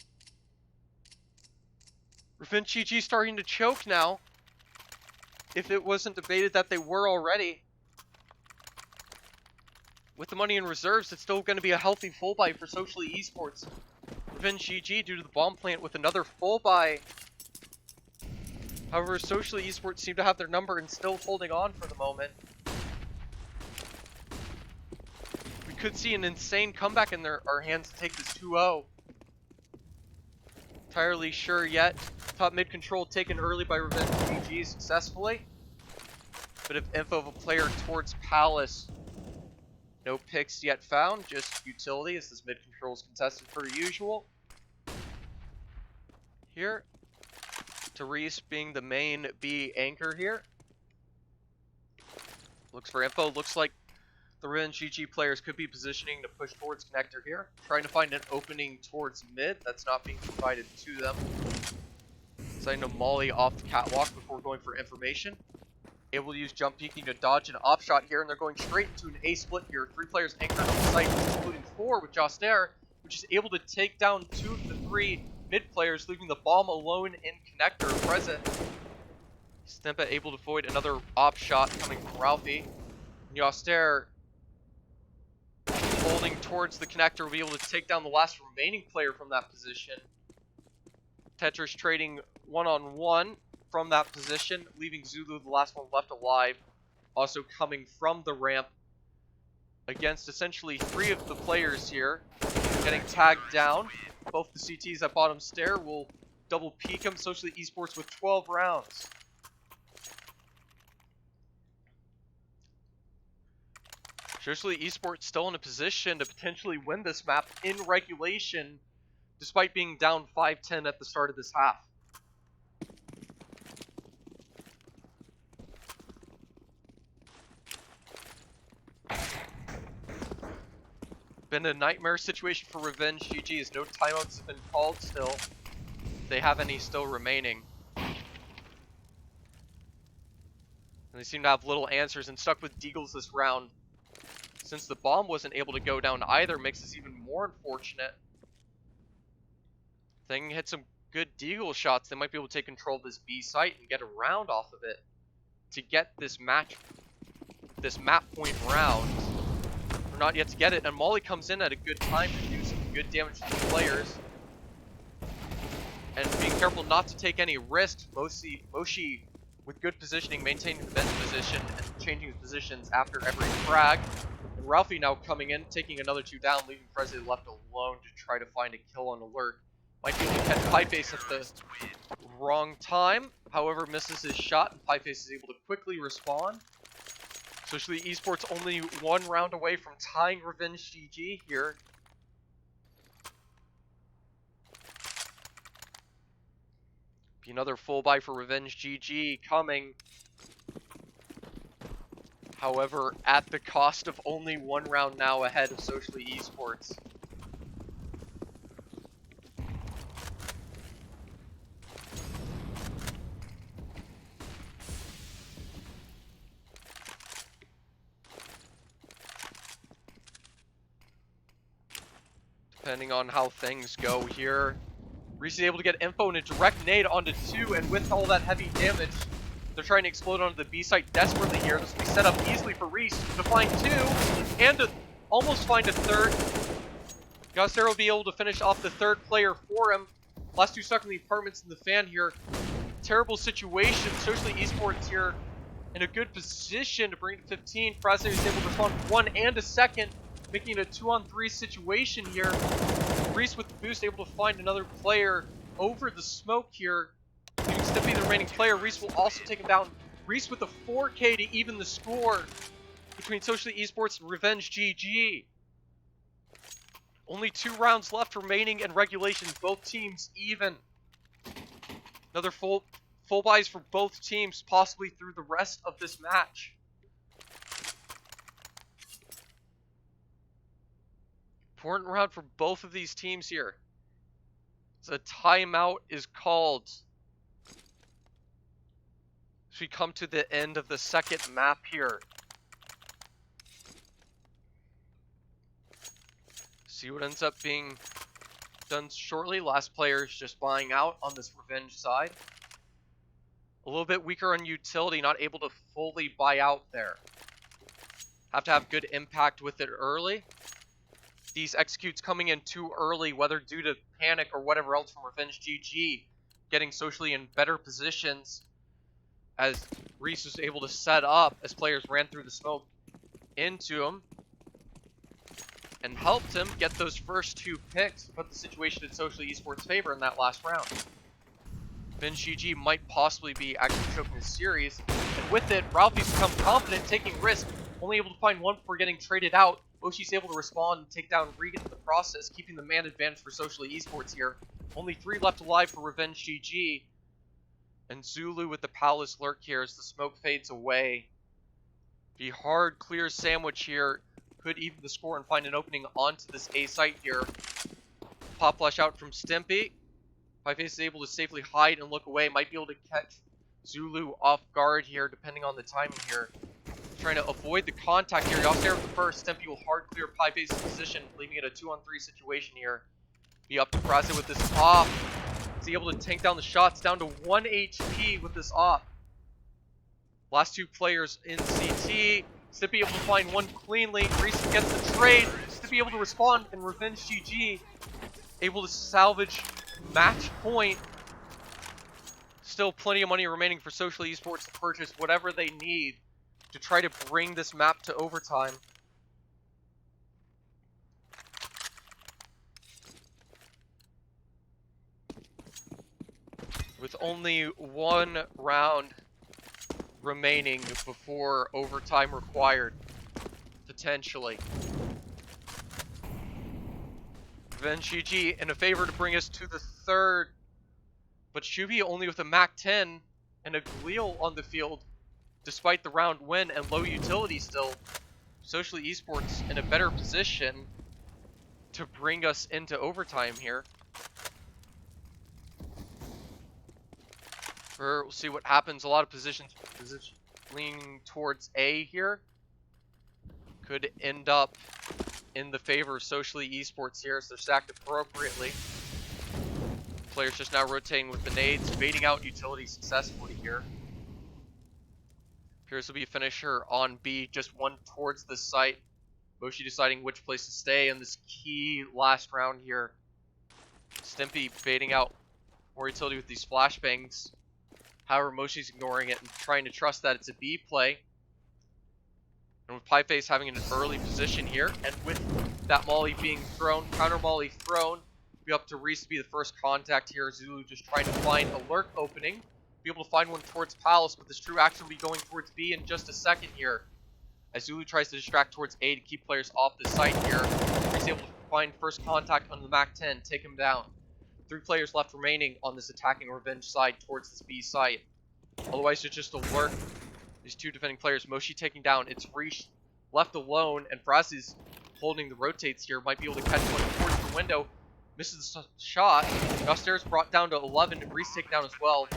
RevengeGG starting to choke now. If it wasn't debated that they were already. With the money in reserves, it's still going to be a healthy full buy for Socially Esports. RevengeGG due to the bomb plant with another full buy. However, Socially Esports seem to have their number and still holding on for the moment. We could see an insane comeback in our hands to take this 2-0. Entirely sure yet. Top mid control taken early by RevengeGG successfully. Bit of info of a player towards Palace. No picks yet found, just utility as this mid control is contested per usual. Here, Therese being the main B anchor here. Looks for info, looks like The RevengeGG players could be positioning to push towards connector here, trying to find an opening towards mid that's not being provided to them. Deciding to molly off the catwalk before going for information. Able to use jump peeking to dodge an op shot here, and they're going straight into an A split here. 3 players anchored on the site, including 4 with Jostair, which is able to take down 2 of the 3 mid players, leaving the bomb alone in connector present. Stempa able to avoid another op shot coming from Ralphie. Jostair holding towards the connector will be able to take down the last remaining player from that position. Tetris trading one-on-one from that position, leaving Zulu the last one left alive. Also coming from the ramp against essentially 3 of the players here. Getting tagged down. Both the CTs at bottom stair will double peek him. Socially Esports with 12 rounds. Socially Esports still in a position to potentially win this map in regulation, despite being down 5-10 at the start of this half. Been a nightmare situation for RevengeGG as no timeouts have been called still. They have any still remaining. And they seem to have little answers and stuck with Deagles this round. Since the bomb wasn't able to go down either, makes this even more unfortunate. If they can hit some good Deagle shots, they might be able to take control of this B site and get a round off of it to get this map point round. We're not yet to get it, and Molly comes in at a good time to do some good damage to the players. And being careful not to take any risks. Moshi with good positioning, maintaining the bench position and changing his positions after every frag. And Ralphie now coming in, taking another 2 down, leaving Presley left alone to try to find a kill on alert. Might be able to catch Pieface at the wrong time, however misses his shot, and Pieface is able to quickly respawn. Socially Esports only 1 round away from tying RevengeGG here. Be another full buy for RevengeGG coming. However, at the cost of only 1 round now ahead of Socially Esports. Depending on how things go here. Reese is able to get info and a direct nade onto 2, and with all that heavy damage, they're trying to explode onto the B site desperately here. This will be set up easily for Reese to find 2, and to almost find a 3rd. Gossero will be able to finish off the 3rd player for him. Last 2 stuck in the apartments in the fan here. Terrible situation. Socially Esports here in a good position to bring it to 15. Fraser is able to respond 1 and a 2nd, making it a 2-on-3 situation here. Reese with the boost able to find another player over the smoke here. Leaving Stimpy the remaining player. Reese will also take him down. Reese with a 4K to even the score between Socially Esports and RevengeGG. Only 2 rounds left remaining in regulation. Both teams even. Another full buys for both teams, possibly through the rest of this match. Important round for both of these teams here. So a timeout is called as we come to the end of the 2nd map here. See what ends up being done shortly. Last player is just buying out on this Revenge side. A little bit weaker on utility, not able to fully buy out there. Have to have good impact with it early. These executes coming in too early, whether due to panic or whatever else from RevengeGG, getting socially in better positions as Reese was able to set up as players ran through the smoke into him and helped him get those first 2 picks to put the situation in Socially Esports' favor in that last round. RevengeGG might possibly be actually choking the series, and with it, Ralphie's become confident, taking risk, only able to find 1 before getting traded out. Oshi's able to respond and take down Regan in the process, keeping the man advantage for Socially Esports here. Only 3 left alive for RevengeGG. And Zulu with the Palace lurk here as the smoke fades away. Be hard, clear sandwich here. could even the score and find an opening onto this A site here. Pop flash out from Stimpy. Pieface is able to safely hide and look away. Might be able to catch Zulu off guard here, depending on the timing here. Trying to avoid the contact here. Y'all stare at the first. Stimpy will hard clear Pieface's position, leaving it a 2-on-3 situation here. Be up to Fraza with this op. Is he able to tank down the shots? Down to 1 HP with this op. Last two players in CT. Stimpy able to find one cleanly. Reese gets the trade. Stimpy able to respond, and RevengeGG able to salvage match point. Still plenty of money remaining for Social Esports to purchase whatever they need to try to bring this map to overtime. With only one round remaining before overtime required, potentially. RevengeGG in a favor to bring us to the third, but Shubi only with a Mac 10 and a Gleal on the field, despite the round win and low utility still. Social Esports in a better position to bring us into overtime here. We'll see what happens. A lot of positions leaning towards A here. Could end up in the favor of Social Esports here, so they're stacked appropriately. Players just now rotating with the nades, baiting out utility successfully here. Appears to be a finisher on B, just one towards the site. Moshi deciding which place to stay in this key last round here. Stimpy baiting out more utility with these flashbangs. However, Moshi's ignoring it and trying to trust that it's a B play. And with Pieface having an early position here, and with that molly being thrown, counter molly thrown, be up to Reese to be the first contact here. Zulu just trying to find a lurk opening. Be able to find one towards Palace, but this true action will be going towards B in just a second here. As Zulu tries to distract towards A to keep players off the site here. He's able to find first contact on the Mac 10, take him down. 3 players left remaining on this attacking Revenge side towards this B site. Otherwise, it's just a lurk. These 2 defending players, Moshi taking down. It's Reese left alone, and Fraz is holding the rotates here. Might be able to catch one towards the window. Misses the shot. Roster's brought down to 11, and Reese taken down as well,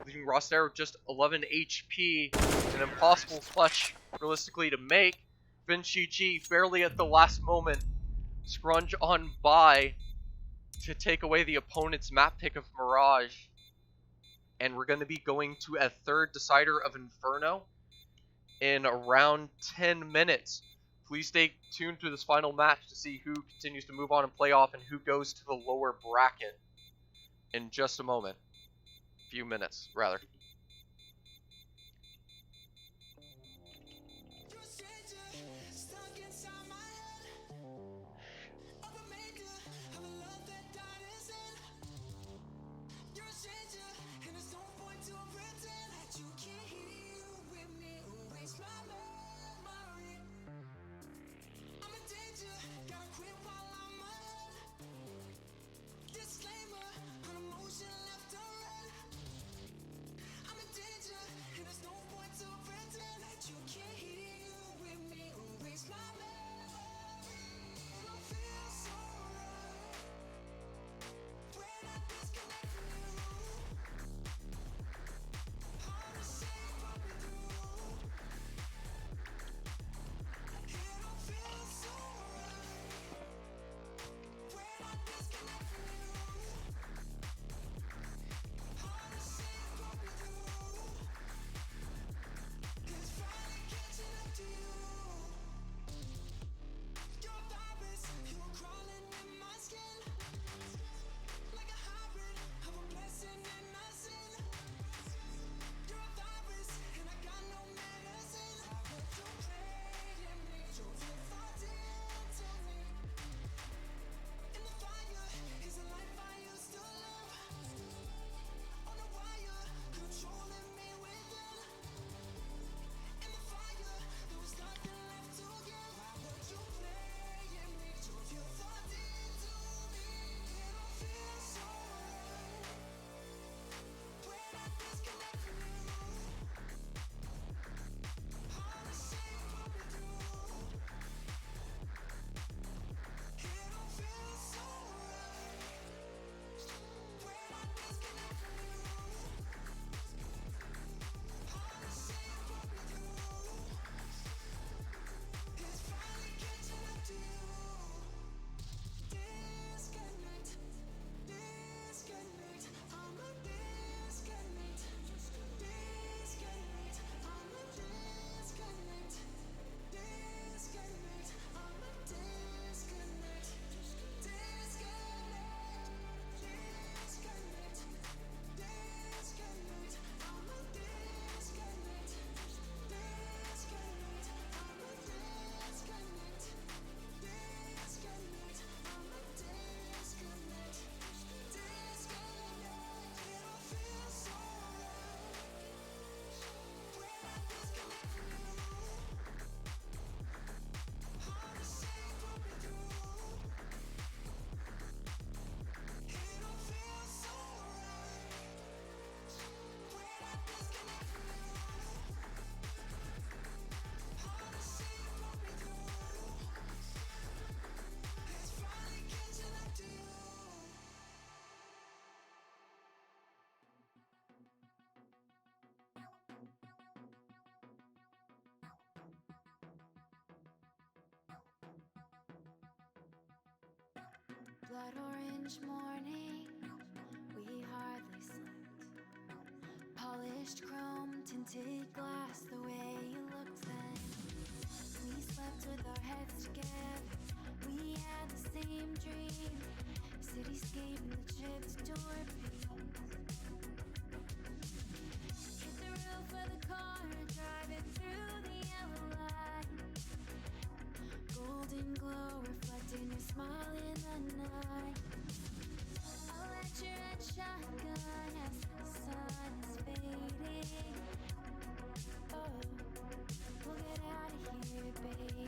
leaving Roster with just 11 HP. An impossible clutch, realistically, to make. RevengeGG barely at the last moment scrunch on by to take away the opponent's map pick of Mirage. And we're going to be going to a third decider of Inferno in around 10 minutes. Please stay tuned to this final match to see who continues to move on and play off and who goes to the lower bracket in just a moment. Few minutes, rather. blood orange morning, we hardly slept. Polished chrome, tinted glass, the way you looked then. We slept with our heads together, we had the same dream. Cityscape and the chipped door piece. Hit the roof of the car, driving through the yellow light. Golden glow reflecting your smile in the night. I'll let your red shotgun as the sun is fading. Oh, we'll get out of here, baby.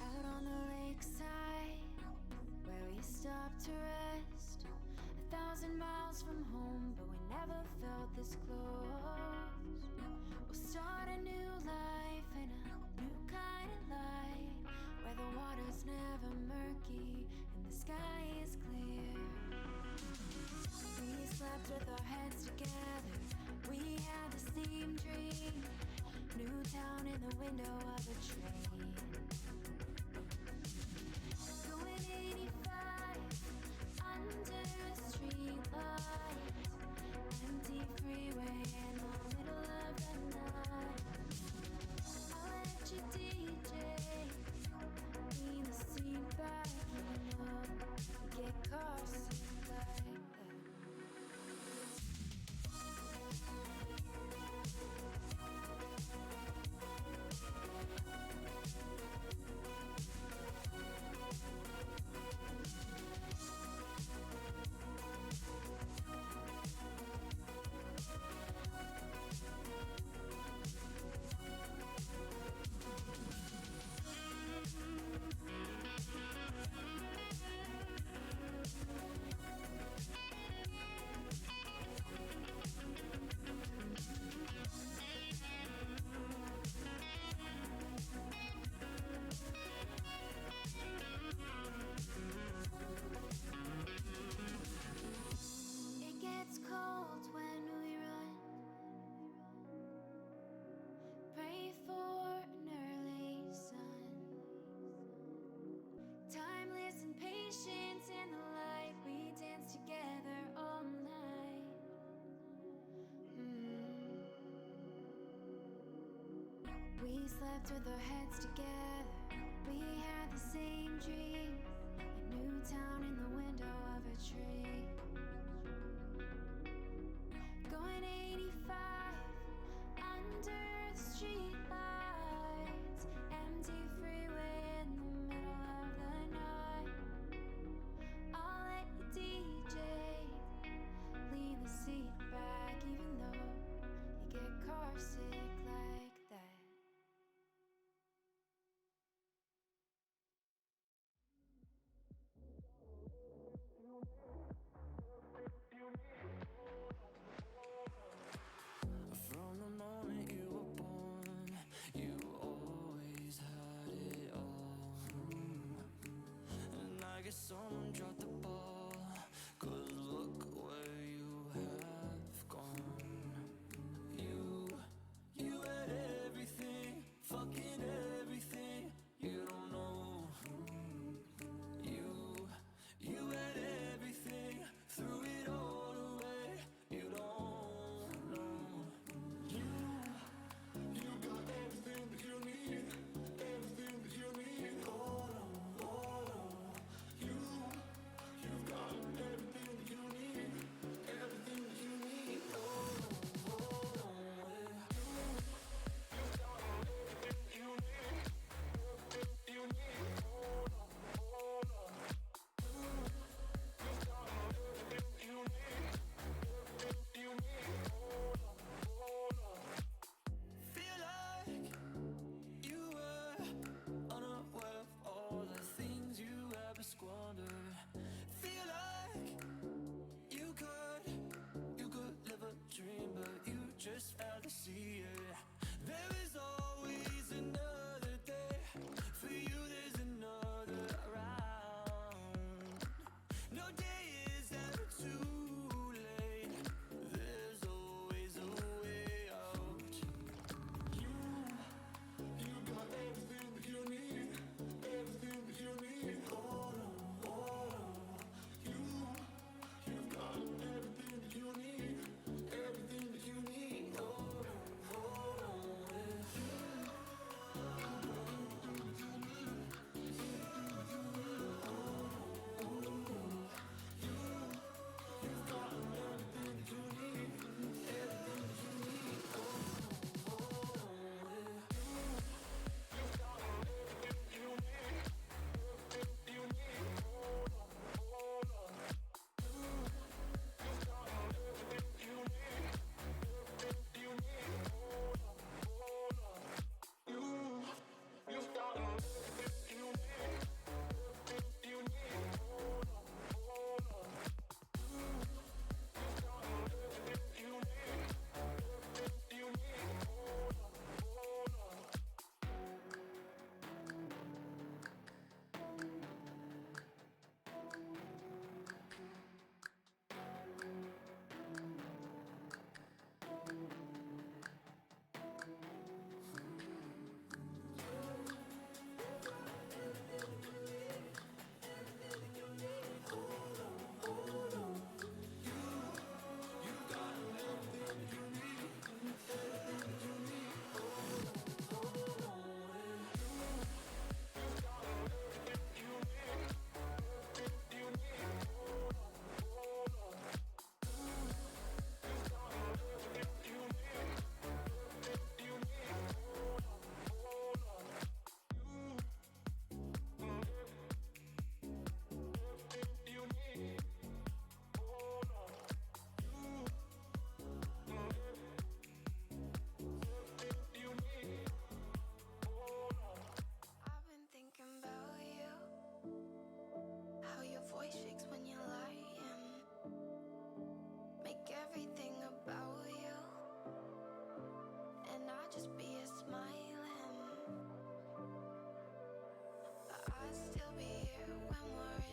Out on the lakeside, where we stopped to rest. 1,000 miles from home, but we never felt this close. We'll start a new life in a new kind of light, where the water's never murky and the sky is clear. We slept with our heads together, we had the same dream. New town in the window of a train. Going 85 under a street light. Empty freeway in the middle of the night. I'll let you DJ lean the seat back, you know you get car sick like that. It gets cold when we run. Pray for an early sun. Timeless and patience in the light. We dance together all night. We slept with our heads together. We had the same dream. A new town in the window of a tree. Going 85 under the street lights. Empty freeway in the middle of the night. I'll let you DJ lean the seat back, even though you get car sick like that.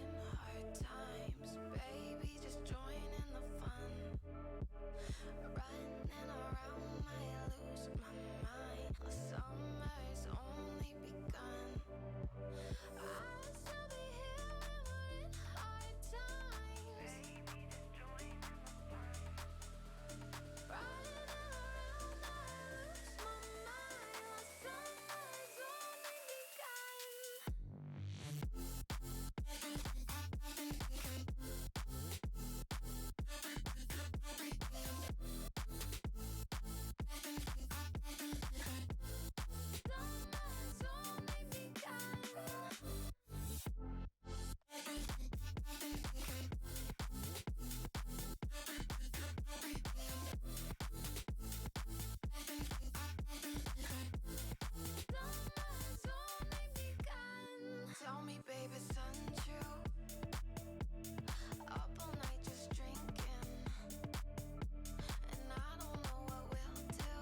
in hard times, baby, just join in the fun. Running around, might lose my mind. The summer's only begun. I'll still be here when we're in hard times. Baby, just join in the fun. Running around, might lose my mind. The summer's only begun. Summer's only begun. Summer's only begun. Tell me, babe, it's untrue. Up all night just drinking, and I don't know what we'll do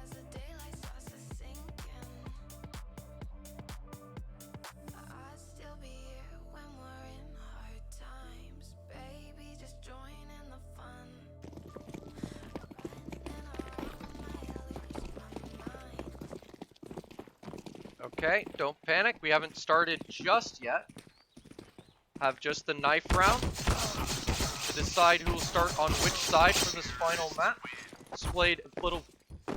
as the daylight starts to sink in. I'd still be here when we're in hard times. Baby, just join in the fun. Running around, might lose my mind. Okay, don't panic. We haven't started just yet. Have just the knife round to decide who will start on which side for this final map. Splayed a little. I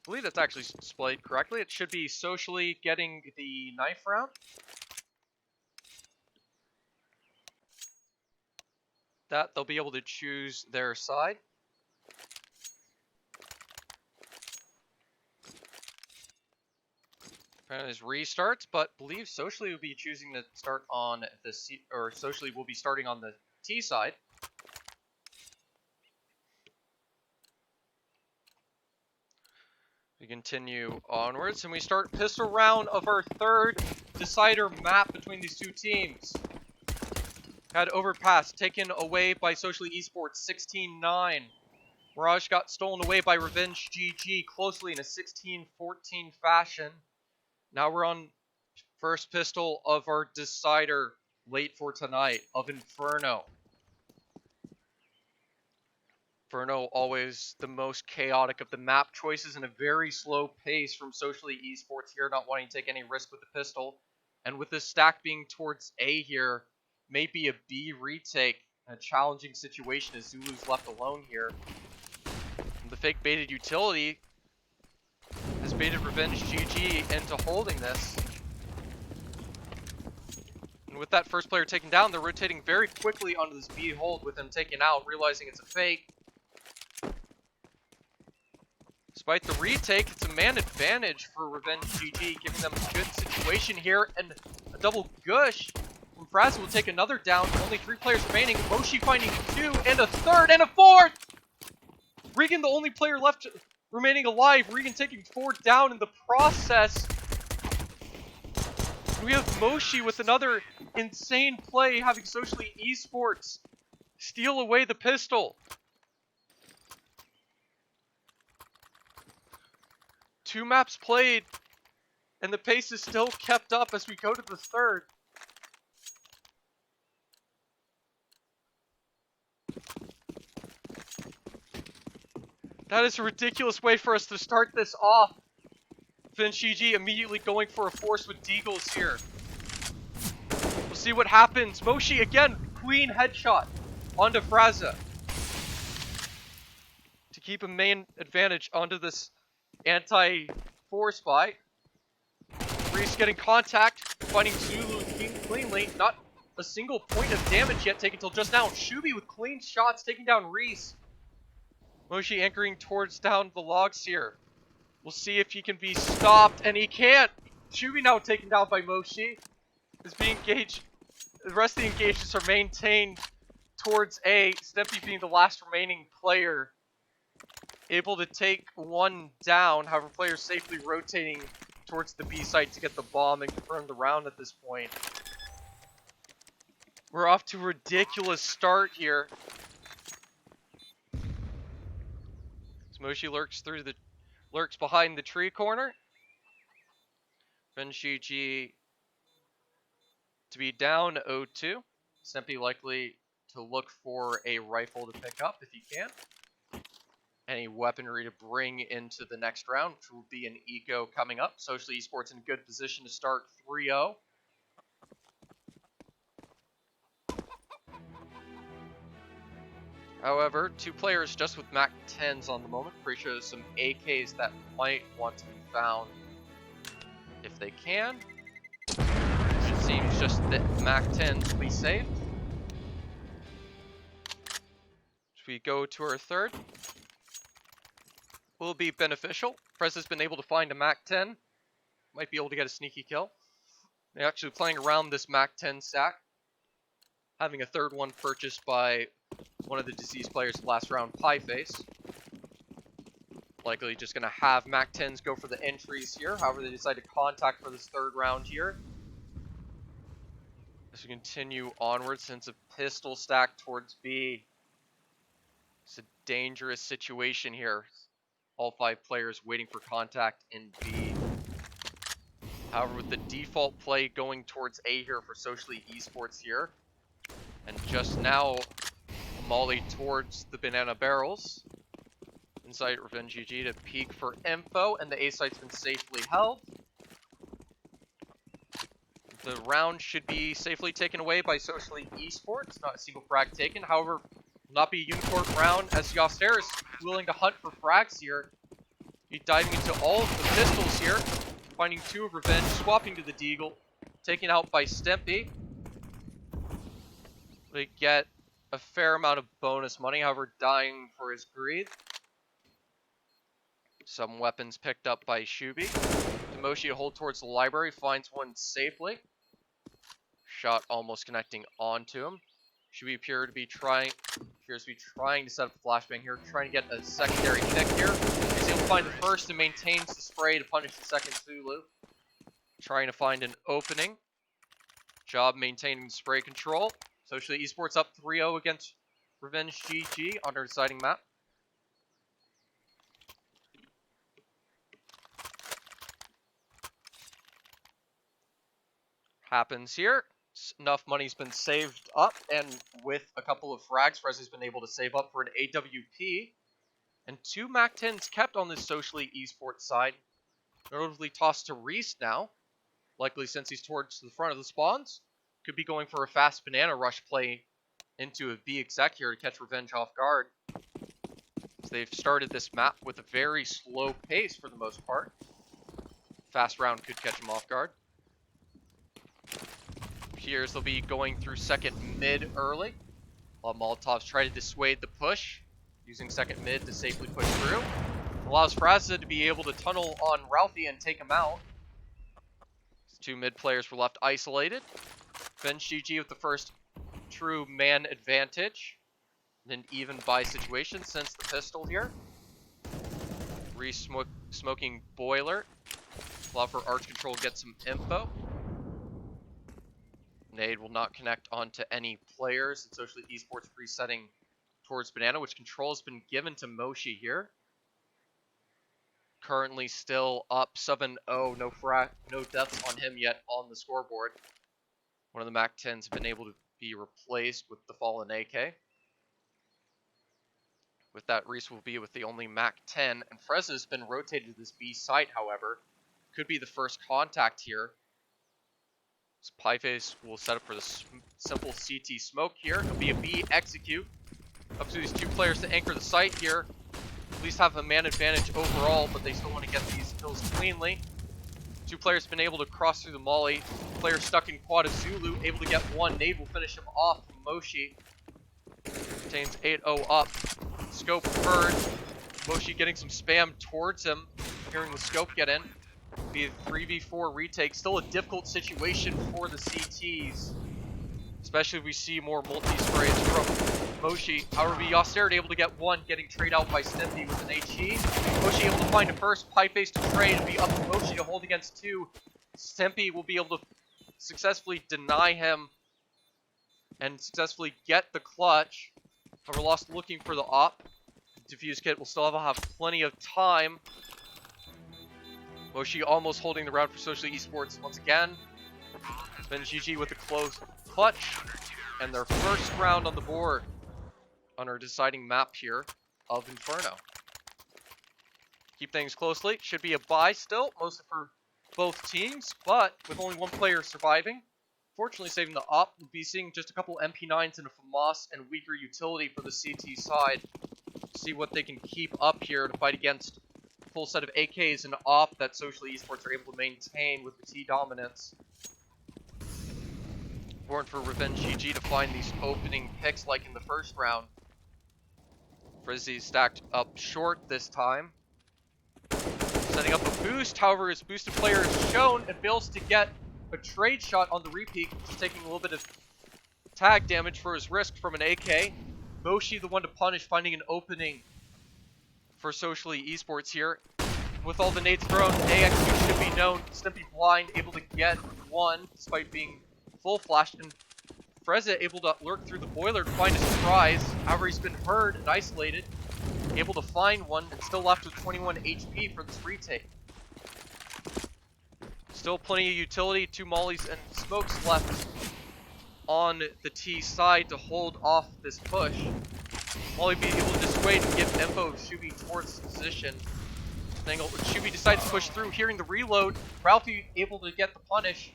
believe that's actually splayed correctly. It should be socially getting the knife round. That they'll be able to choose their side. Apparently there's restarts, but believe socially will be choosing to start on the C, or socially will be starting on the T side. We continue onwards, and we start pistol round of our third decider map between these two teams. Had overpass taken away by Socially Esports 16-9. Mirage got stolen away by RevengeGG closely in a 16-14 fashion. Now we're on first pistol of our decider late for tonight of Inferno. Inferno always the most chaotic of the map choices and a very slow pace from Socially Esports here, not wanting to take any risk with the pistol. And with this stack being towards A here, maybe a B retake, a challenging situation as Zulu's left alone here. And the fake baited utility has baited RevengeGG into holding this. And with that first player taken down, they're rotating very quickly onto this B hold with him taken out, realizing it's a fake. Despite the retake, it's a man advantage for RevengeGG, giving them a good situation here, and a double gush from Fraza will take another down. Only 3 players remaining. Moshi finding 2, and a third, and a fourth! Regan, the only player left remaining alive. Regan taking 4 down in the process. We have Moshi with another insane play, having Socially Esports steal away the pistol. 2 maps played, and the pace is still kept up as we go to the third. That is a ridiculous way for us to start this off. RevengeGG immediately going for a force with Deagles here. We'll see what happens. Moshi again, clean headshot onto Fraza to keep a main advantage onto this anti-force buy. Reese getting contact, finding Zulu cleanly. Not a single point of damage yet taken till just now. Shubi with clean shots taking down Reese. Moshi anchoring towards down the logs here. We'll see if he can be stopped, and he can't. Shubi now taken down by Moshi. Is being engaged. The rest of the engagements are maintained towards A. Stempy being the last remaining player. Able to take 1 down, however, players safely rotating towards the B site to get the bomb and confirm the round at this point. We're off to a ridiculous start here. Moshi lurks behind the tree corner. RevengeGG to be down 0-2. Stempy likely to look for a rifle to pick up if he can. Any weaponry to bring into the next round, which will be an eco coming up. Socially Esports in good position to start 3-0. However, 2 players just with MAC 10s on the moment. Pretty sure there's some AKs that might want to be found if they can. It seems just that MAC 10s will be saved. Should we go to our third? Will be beneficial. Prez has been able to find a MAC 10. Might be able to get a sneaky kill. They're actually playing around this MAC 10 stack. Having a third one purchased by one of the deceased players last round, Pieface. Likely just going to have MAC 10s go for the entries here. However, they decide to contact for this third round here. As we continue onward, since a pistol stack towards B. It's a dangerous situation here. All 5 players waiting for contact in B. However, with the default play going towards A here for Socially Esports here. And just now, Molly towards the banana barrels. Inside RevengeGG to peek for info, and the A site's been safely held. The round should be safely taken away by Socially Esports. Not a single frag taken. However, will not be a unicorn round as Yoster is willing to hunt for frags here. He's diving into all of the pistols here, finding 2 of Revenge, swapping to the Deagle, taken out by Stempy. They get a fair amount of bonus money, however, dying for his greed. Some weapons picked up by Shubi. Demoshi to hold towards the library, finds one safely. Shot almost connecting onto him. Shubi appears to be trying to set up a flashbang here, trying to get a secondary pick here. He's able to find the first and maintains the spray to punish the second Zulu. Trying to find an opening. Job maintaining spray control. Socially Esports up 3-0 against RevengeGG on our deciding map. Happens here. Enough money's been saved up, and with a couple of frags, Frezzy's been able to save up for an AWP. And 2 MAC 10s kept on this Socially Esports side. Notably tossed to Reese now. Likely since he's towards the front of the spawns. Could be going for a fast banana rush play into a B exec here to catch Revenge off guard. So they've started this map with a very slow pace for the most part. Fast round could catch him off guard. Here's they'll be going through second mid early, while Molotovs try to dissuade the push, using second mid to safely push through. Allows Frazza to be able to tunnel on Ralphie and take him out. 2 mid players were left isolated. RevengeGG with the first true man advantage. And an even buy situation since the pistol here. Smoking boiler. Allow for arch control to get some info. Nade will not connect onto any players. It's Socially Esports resetting towards banana, which control has been given to Moshi here. Currently still up 7-0, no deaths on him yet on the scoreboard. One of the MAC 10s have been able to be replaced with the fallen AK. With that, Reese will be with the only MAC 10, and Frezza has been rotated to this B site, however. Could be the first contact here. So Pieface will set up for the simple CT smoke here. It'll be a B execute. Up to these 2 players to anchor the site here. At least have a man advantage overall, but they still want to get these kills cleanly. 2 players have been able to cross through the molly. Player stuck in quad of Zulu, able to get 1. Nade will finish him off from Moshi. Retains 8-0 up. Scope heard. Moshi getting some spam towards him. Hearing the scope get in. Be a 3v4 retake. Still a difficult situation for the CTs. Especially if we see more multi-sprays from Moshi. However, Yoster able to get 1, getting trade out by Snippy with an HE. Moshi able to find a first. Pieface to trade and be up to Moshi to hold against 2. Stimpy will be able to successfully deny him and successfully get the clutch. However, lost looking for the op. Defuse kit will still have plenty of time. Moshi almost holding the round for Socially Esports once again. RevengeGG with a close clutch and their first round on the board on our deciding map here of Inferno. Keep things closely. Should be a bye still, mostly for both teams, but with only one player surviving. Fortunately, saving the op, we'll be seeing just a couple MP9s and a FAMAS and weaker utility for the CT side. See what they can keep up here to fight against a full set of AKs and op that Socially Esports are able to maintain with the T dominance. Important for RevengeGG to find these opening picks like in the first round. Frizzy stacked up short this time. Setting up a boost, however, his boosted player is shown and fails to get a trade shot on the repeat, just taking a little bit of tag damage for his risk from an AK. Moshi, the one to punish, finding an opening for Socially Esports here. With all the nades thrown, AX2 should be known. Stimpy blind, able to get one despite being full flashed, and Freza able to lurk through the boiler to find a surprise. However, he's been heard and isolated, able to find one, and still left with 21 HP for this retake. Still plenty of utility, 2 mollies and smokes left on the T side to hold off this push. Molly be able to dissuade and give info of Shubi towards position. Angle, Shubi decides to push through, hearing the reload. Ralphie able to get the punish.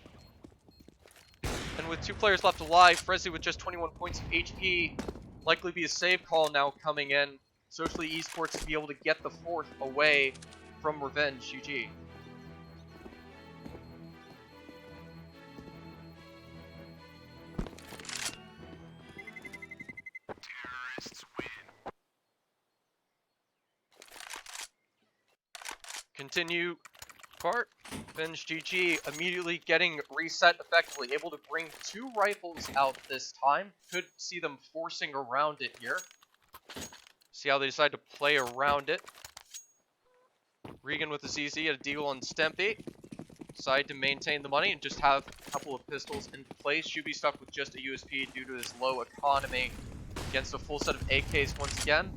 And with 2 players left alive, Frezzy with just 21 points of HP, likely be a save call now coming in. Socially Esports to be able to get the 4th away from RevengeGG. Continue part. RevengeGG immediately getting reset effectively, able to bring 2 rifles out this time. Could see them forcing around it here. See how they decide to play around it. Regan with the CZ at a deal on Stempy. Decide to maintain the money and just have a couple of pistols in place. Should be stuck with just a USP due to his low economy against a full set of AKs once again.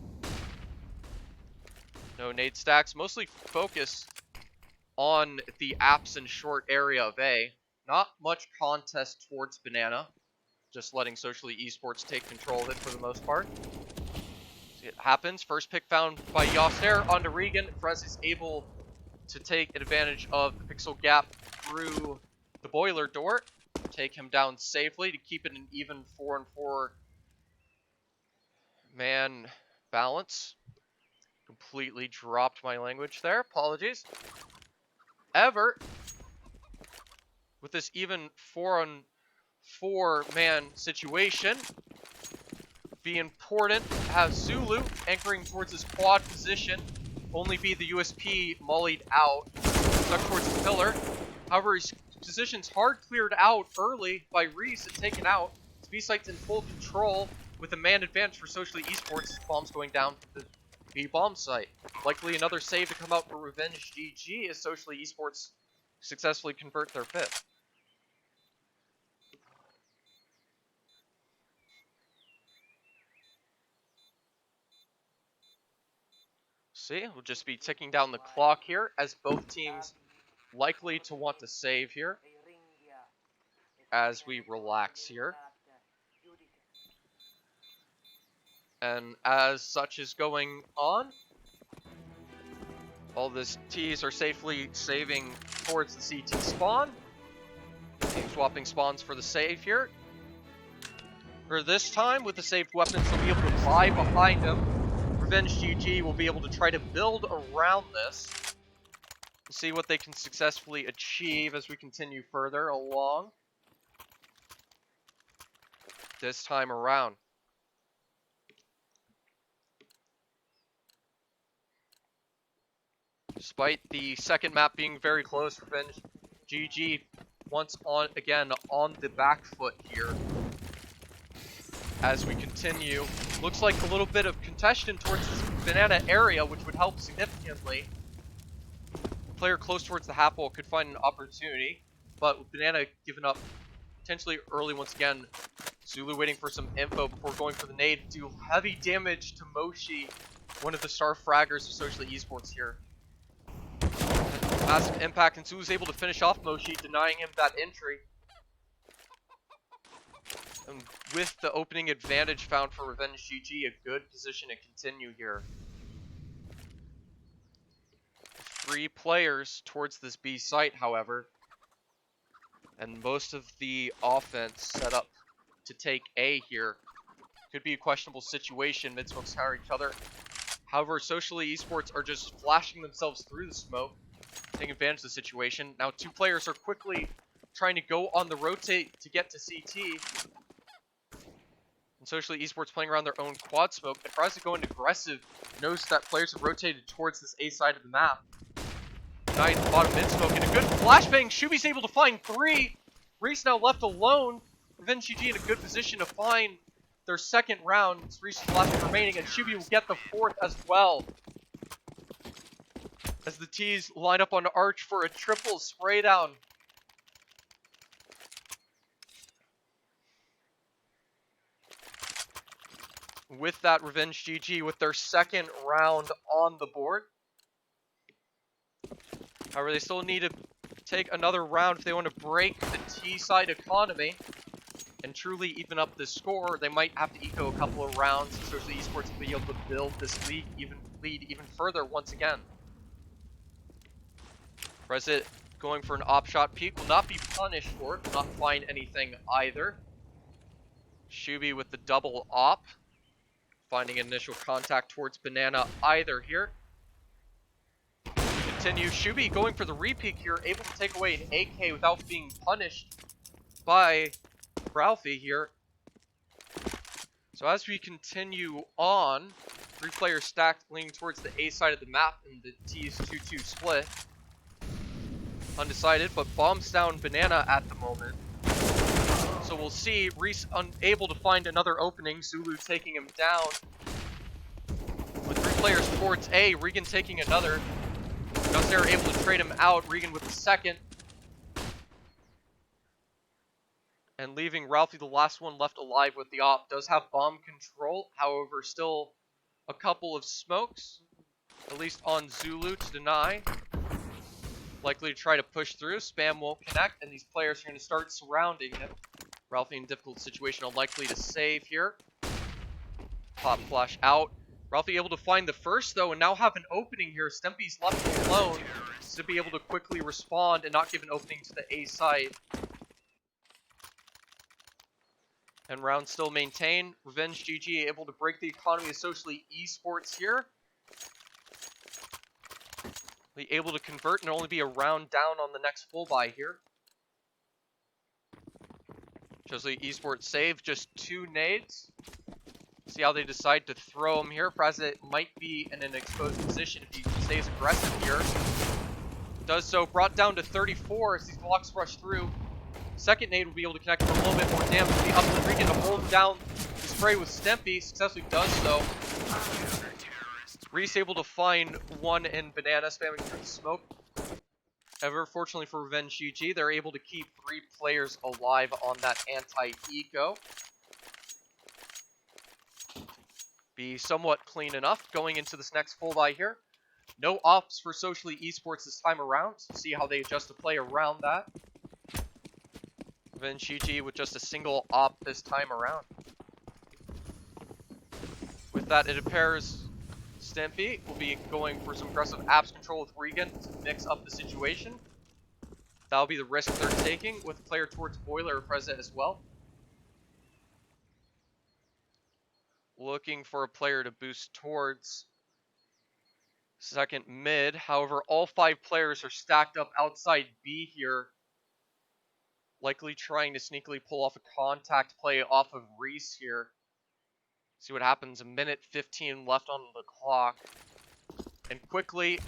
No nade stacks, mostly focus on the apps and short area of A. Not much contest towards Banana. Just letting Socially Esports take control of it for the most part. See, it happens. First pick found by Yasser onto Regan. Frez is able to take advantage of the pixel gap through the boiler door. Take him down safely to keep it an even 4-on-4 man balance. Completely dropped my language there. Apologies. Ever, with this even 4-on-4 man situation, be important to have Zulu anchoring towards his quad position. Only be the USP mollied out, stuck towards the pillar. However, his position's hard cleared out early by Reese and taken out. His B-site's in full control with a man advantage for Socially Esports. Bombs going down to the B-bomb site. Likely another save to come out for RevengeGG as Socially Esports successfully convert their 5th. See, we'll just be ticking down the clock here as both teams likely to want to save here as we relax here. And as such is going on, all these T's are safely saving towards the CT spawn. Team swapping spawns for the save here. For this time, with the saved weapons, they'll be able to buy behind them. RevengeGG will be able to try to build around this. See what they can successfully achieve as we continue further along. This time around. Despite the second map being very close, RevengeGG once again on the back foot here. As we continue, looks like a little bit of contention towards this banana area, which would help significantly. Player close towards the half wall could find an opportunity, but with banana given up potentially early once again. Zulu waiting for some info before going for the nade. Do heavy damage to Moshi, one of the star fraggers of Socially Esports here. Massive impact, and Zulu's able to finish off Moshi, denying him that entry. And with the opening advantage found for RevengeGG, a good position to continue here. 3 players towards this B site, however, and most of the offense set up to take A here. Could be a questionable situation. Mid-smoke scour each other. However, Socially Esports are just flashing themselves through the smoke, taking advantage of the situation. Now 2 players are quickly trying to go on the rotate to get to CT. And Socially Esports playing around their own quad smoke. And tries to go in aggressive. Notice that players have rotated towards this A side of the map. Nice bottom mid smoke and a good flashbang. Shubi's able to find 3. Reese now left alone. RevengeGG in a good position to find their second round. It's Reese's flashbang remaining, and Shubi will get the 4th as well. As the T's line up on Arch for a triple spray down. With that, RevengeGG with their second round on the board. However, they still need to take another round if they want to break the T-side economy and truly even up the score. They might have to eco a couple of rounds so the Esports will be able to build this lead even further once again. Resit going for an op shot peek will not be punished for it, will not find anything either. Shubi with the double op, finding initial contact towards Banana either here. Continue. Shubi going for the repeat here, able to take away an AK without being punished by Ralphie here. So as we continue on, 3 players stacked leaning towards the A side of the map in the T's 2-2 split. Undecided, but bombs down Banana at the moment. So we'll see. Reese unable to find another opening. Zulu taking him down. With 3 players towards A, Regan taking another. Gunsare able to trade him out. Regan with the second. And leaving Ralphie the last one left alive with the op. Does have bomb control. However, still a couple of smokes. At least on Zulu to deny. Likely to try to push through. Spam won't connect. And these players are going to start surrounding him. Ralphie in a difficult situation. Unlikely to save here. Pop flash out. Ralphie able to find the first though, and now have an opening here. Stempy's left alone to be able to quickly respond and not give an opening to the A side. And round still maintained. RevengeGG able to break the economy of Socially Esports here. Be able to convert and only be a round down on the next full buy here. Socially Esports save just 2 nades. See how they decide to throw him here. Frazit might be in an exposed position if he stays aggressive here. Does so, brought down to 34 as these blocks rush through. Second nade will be able to connect for a little bit more damage. Be up to Regan to hold down the spray with Stempy. Successfully does so. Reese able to find 1 in Banana, spamming through the smoke. However, fortunately for RevengeGG, they're able to keep 3 players alive on that anti-eco. Be somewhat clean enough going into this next full buy here. No ops for Socially Esports this time around, so see how they adjust to play around that. RevengeGG with just a single op this time around. With that, it appears Stempy will be going for some aggressive apps control with Regan to mix up the situation. That'll be the risk they're taking with player towards Boiler present as well. Looking for a player to boost towards second mid. However, all 5 players are stacked up outside B here. Likely trying to sneakily pull off a contact play off of Reese here. See what happens. 1:15 left on the clock. And quickly,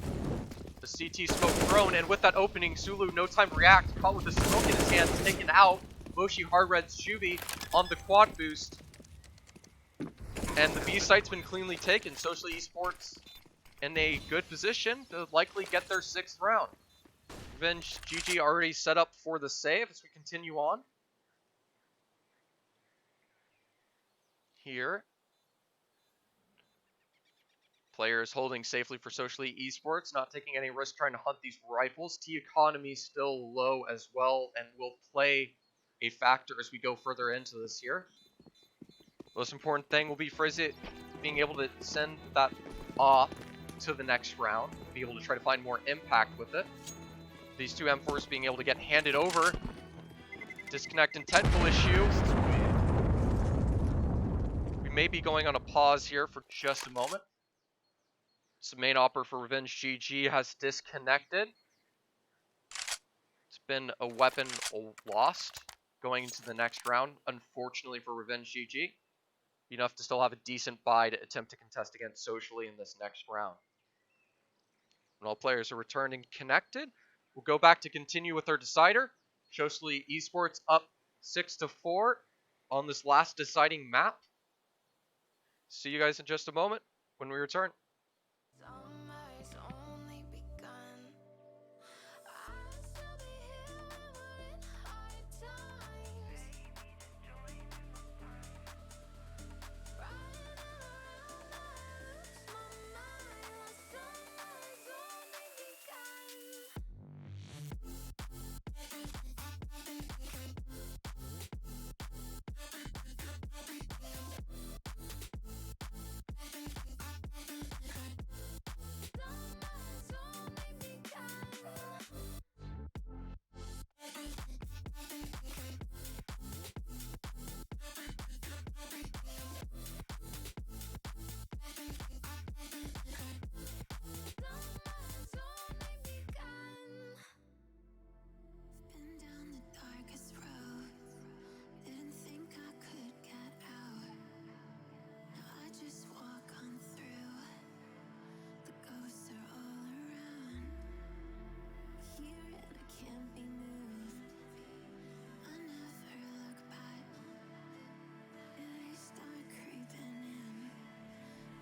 the CT smoke thrown. And with that opening, Zulu, no time to react. Caught with the smoke in his hands, taken out. Moshi hard reds Shubi on the quad boost. And the B site's been cleanly taken. Socially Esports in a good position to likely get their 6th round. RevengeGG already set up for the save as we continue on. Here. Players holding safely for Socially Esports, not taking any risk trying to hunt these rifles. T economy still low as well and will play a factor as we go further into this here. Most important thing will be Frizzy being able to send that off to the next round, be able to try to find more impact with it. These two M4s being able to get handed over. Disconnect and technical issue. We may be going on a pause here for just a moment. So main operator for RevengeGG has disconnected. It's been a weapon lost going into the next round, unfortunately for RevengeGG. Enough to still have a decent buy to attempt to contest against socially in this next round. When all players are returned and connected, we'll go back to continue with our decider. Socially Esports up 6-4 on this last deciding map. See you guys in just a moment when we return. Summer's only begun. I'll still be here when we're in hard times. Running around, I lose my mind. Summer's only begun. Summer's only begun. Summer's only begun. Been down the darkest roads. Didn't think I could get out. Now I just walk on through. The ghosts are all around. Here and I can't be moved. I never look back. They start creeping in,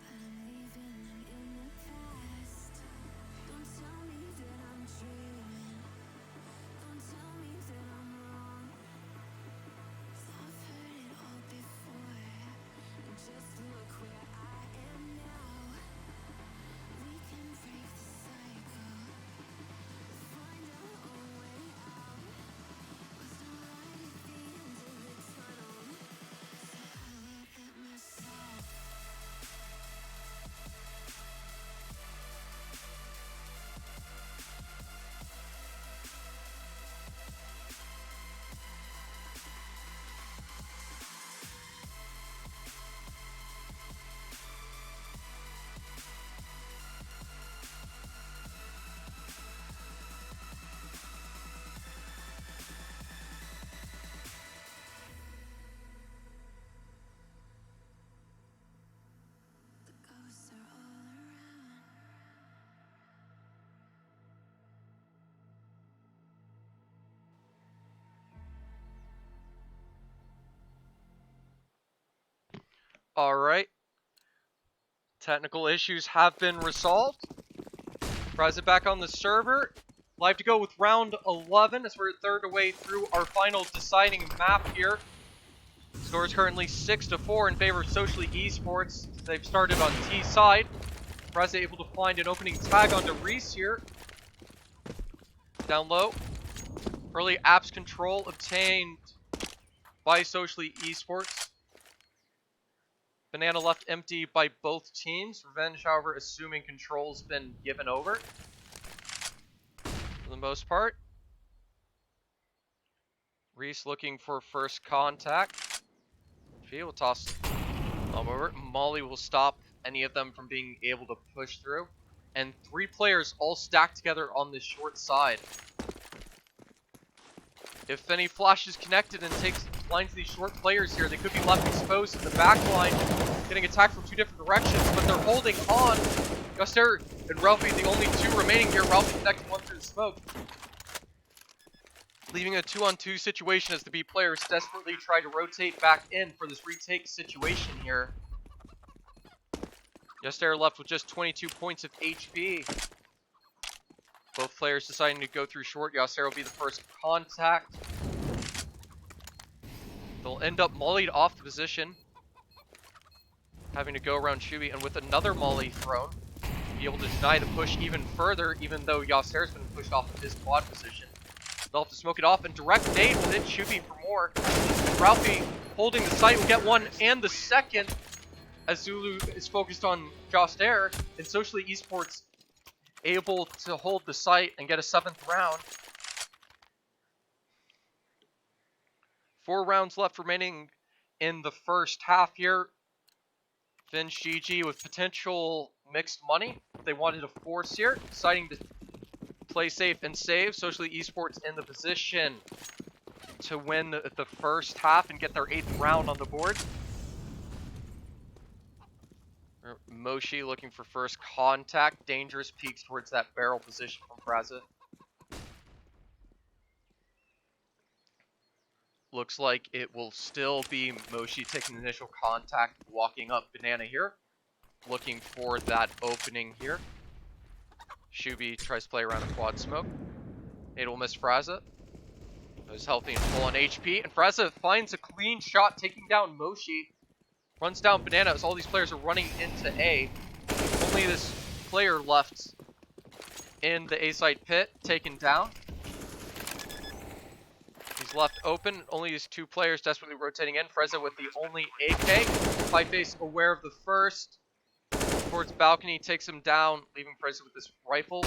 but I'm leaving them in the past. Don't tell me that I'm dreaming. Don't tell me that I'm wrong. 'Cause I've heard it all before. And just look where I am now. We can break the cycle. Find our own way out. Was no light at the end of the tunnel. So I look at myself. The ghosts are all around. Alright. Technical issues have been resolved. Present back on the server. Live to go with round 11 as we're a third away through our final deciding map here. Score is currently 6-4 in favor of Socially Esports. They've started on T side. Preza able to find an opening tag onto Reese here. Down low. Early apps control obtained by Socially Esports. Banana left empty by both teams. Revenge, however, assuming control's been given over for the most part. Reese looking for first contact. Fee will toss over. Molly will stop any of them from being able to push through. And 3 players all stacked together on this short side. If any flash is connected and takes lines to these short players here, they could be left exposed in the back line, getting attacked from 2 different directions, but they're holding on. Guster and Ralphie, the only 2 remaining here. Ralphie connected 1 through the smoke. Leaving a 2-on-2 situation as the B players desperately try to rotate back in for this retake situation here. Guster left with just 22 points of HP. Both players deciding to go through short. Yasser will be the first contact. They'll end up mollied off the position, having to go around Shubi, and with another molly thrown, be able to deny the push even further, even though Yasser's been pushed off of his quad position. They'll have to smoke it off, and direct nade will hit Shubi for more. Ralphie holding the site will get one and the second as Zulu is focused on Jost Air, and Socially Esports able to hold the site and get a 7th round. 4 rounds left remaining in the first half here. RevengeGG with potential mixed money. They wanted to force here, deciding to play safe and save. Socially Esports in the position to win the first half and get their 8th round on the board. Moshi looking for first contact. Dangerous peeks towards that barrel position from Fraza. Looks like it will still be Moshi taking initial contact, walking up Banana here. Looking for that opening here. Shubi tries to play around a quad smoke. It will miss Fraza. Is healthy and full on HP. And Fraza finds a clean shot, taking down Moshi. Runs down Banana as all these players are running into A. Only this player left in the A site pit, taken down. He's left open. Only these 2 players desperately rotating in. Freza with the only AK. Pieface aware of the first. Towards balcony, takes him down, leaving Freza with this rifle.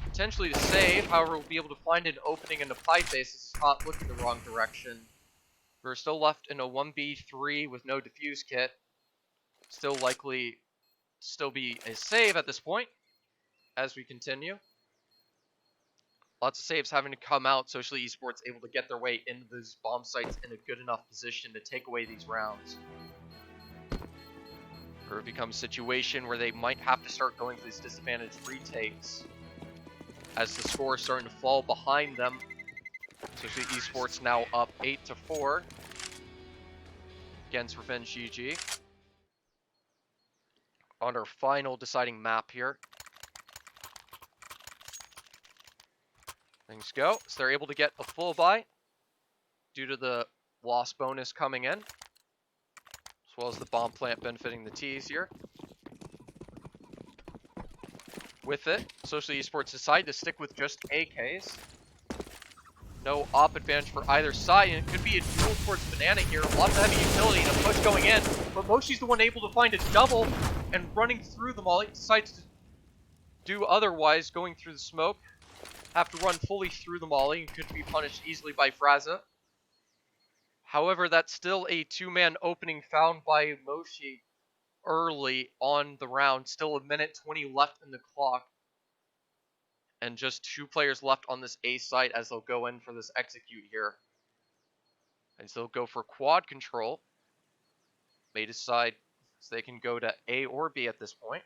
Potentially to save, however, we'll be able to find an opening into Pieface as he's caught looking the wrong direction. We're still left in a 1v3 with no defuse kit. Still likely still be a save at this point as we continue. Lots of saves having to come out. Socially Esports able to get their way into those bomb sites in a good enough position to take away these rounds. Or it becomes a situation where they might have to start going for these disadvantaged retakes as the score is starting to fall behind them. Socially Esports now up 8-4 against RevengeGG. On our final deciding map here. Things go. So they're able to get a full buy due to the loss bonus coming in, as well as the bomb plant benefiting the T's here. With it, Socially Esports decide to stick with just AKs. No op advantage for either side, and it could be a duel towards Banana here. Lots of heavy utility and a push going in, but Moshi's the one able to find a double and running through the molly. Decides to do otherwise, going through the smoke. Have to run fully through the molly and could be punished easily by Fraza. However, that's still a 2-man opening found by Moshi early on the round. Still a minute 20 left in the clock. And just 2 players left on this A site as they'll go in for this execute here. And so they'll go for quad control. May decide so they can go to A or B at this point.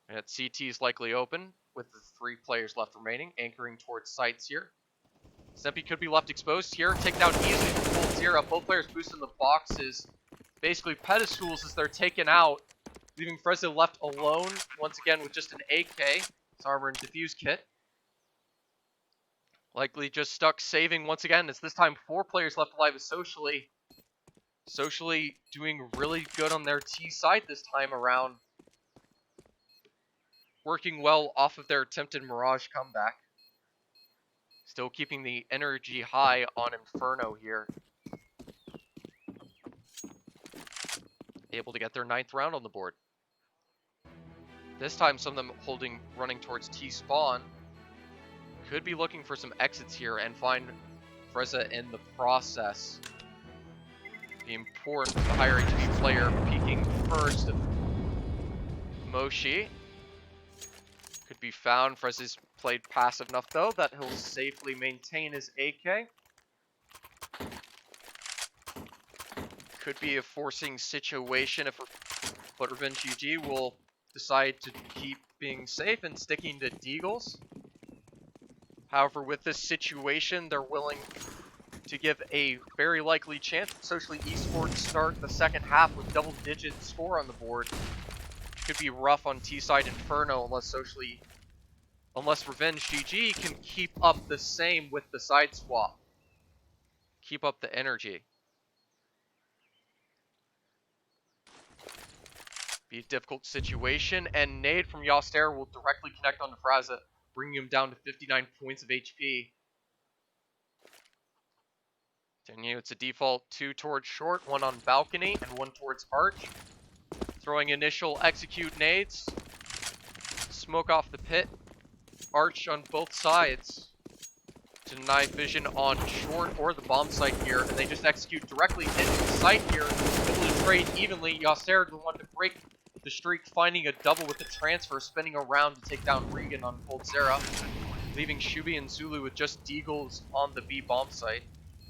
And CT is likely open with the 3 players left remaining, anchoring towards sites here. Sempi could be left exposed here. Take down easily from full Zero. Both players boosting the boxes. Basically pedestals as they're taken out, leaving Freza left alone once again with just an AK. His armor and defuse kit. Likely just stuck saving once again. It's this time 4 players left alive as Socially. Socially doing really good on their T side this time around. Working well off of their attempted Mirage comeback. Still keeping the energy high on Inferno here. Able to get their 9th round on the board. This time some of them running towards T-spawn. Could be looking for some exits here and find Freza in the process. The importance of the higher HP player peeking first. Moshi could be found. Freza's played passive enough though that he'll safely maintain his AK. Could be a forcing situation but RevengeGG will decide to keep being safe and sticking to Deagles. However, with this situation, they're willing to give a very likely chance that Socially Esports start the second half with double-digit score on the board. Could be rough on T-side Inferno unless RevengeGG can keep up the same with the side swap. Keep up the energy. Be a difficult situation, and nade from Yoster will directly connect onto Fraza, bringing him down to 59 points of HP. Continue. It's a default 2 towards short, 1 on balcony, and 1 towards arch. Throwing initial execute nades. Smoke off the pit. Arch on both sides. To deny vision on short or the bomb site here, and they just execute directly into the site here. Able to trade evenly. Yasser, the one to break the streak, finding a double with the transfer, spinning around to take down Regan on Coldzera, leaving Shubi and Zulu with just Deagles on the B bomb site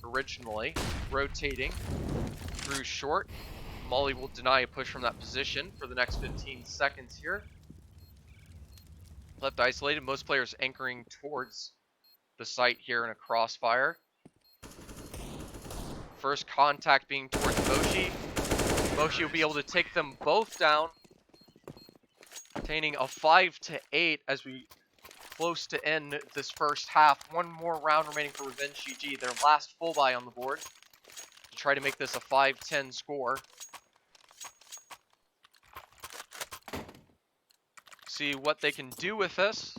originally. Rotating through short. Molly will deny a push from that position for the next 15 seconds here. Left isolated, most players anchoring towards the site here in a crossfire. First contact being towards Moshi. Moshi will be able to take them both down, obtaining a 5-8 as we close to end this first half. One more round remaining for RevengeGG, their last full buy on the board, to try to make this a 5-10 score. See what they can do with this.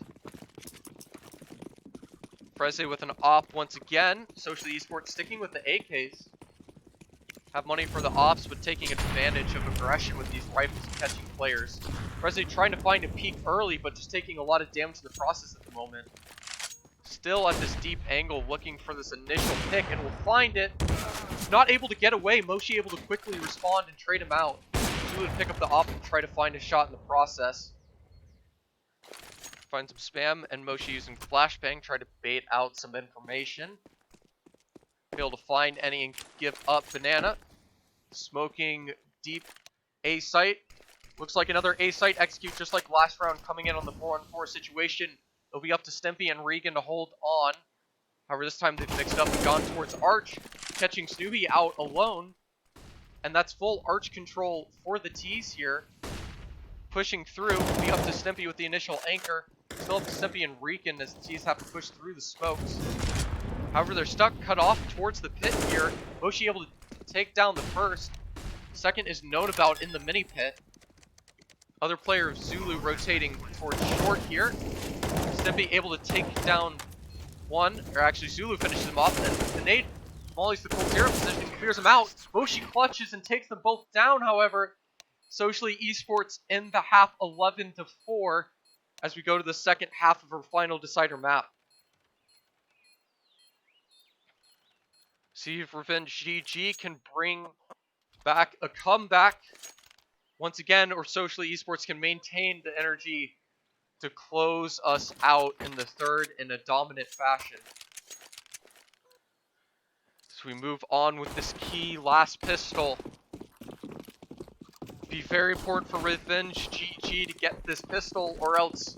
Freze with an op once again. Social Esports sticking with the AKs. Have money for the ops, but taking advantage of aggression with these rifles and catching players. Freze trying to find a peak early, but just taking a lot of damage in the process at the moment. Still at this deep angle, looking for this initial pick, and will find it. Not able to get away. Moshi able to quickly respond and trade him out. Zulu to pick up the op and try to find a shot in the process. Find some spam, and Moshi using flashbang, try to bait out some information. Fail to find any and give up banana. Smoking deep A site. Looks like another A site execute just like last round, coming in on the 4-on-4 situation. It'll be up to Stimpy and Regan to hold on. However, this time they've mixed up and gone towards Arch, catching Snoopy out alone. And that's full Arch control for the T's here. Pushing through, will be up to Stimpy with the initial anchor. Still up to Stimpy and Regan as the T's have to push through the smokes. However, they're stuck cut off towards the pit here. Moshi able to take down the first. Second is known about in the mini pit. Other player Zulu rotating towards short here. Stimpy able to take down one, or actually Zulu finishes him off, and the nade mollies the Coldzera position, clears him out. Moshi clutches and takes them both down, however. Socially Esports in the half 11-4 as we go to the second half of our final decider map. See if RevengeGG can bring back a comeback once again, or Socially Esports can maintain the energy to close us out in the third in a dominant fashion. So we move on with this key last pistol. Be very important for RevengeGG to get this pistol, or else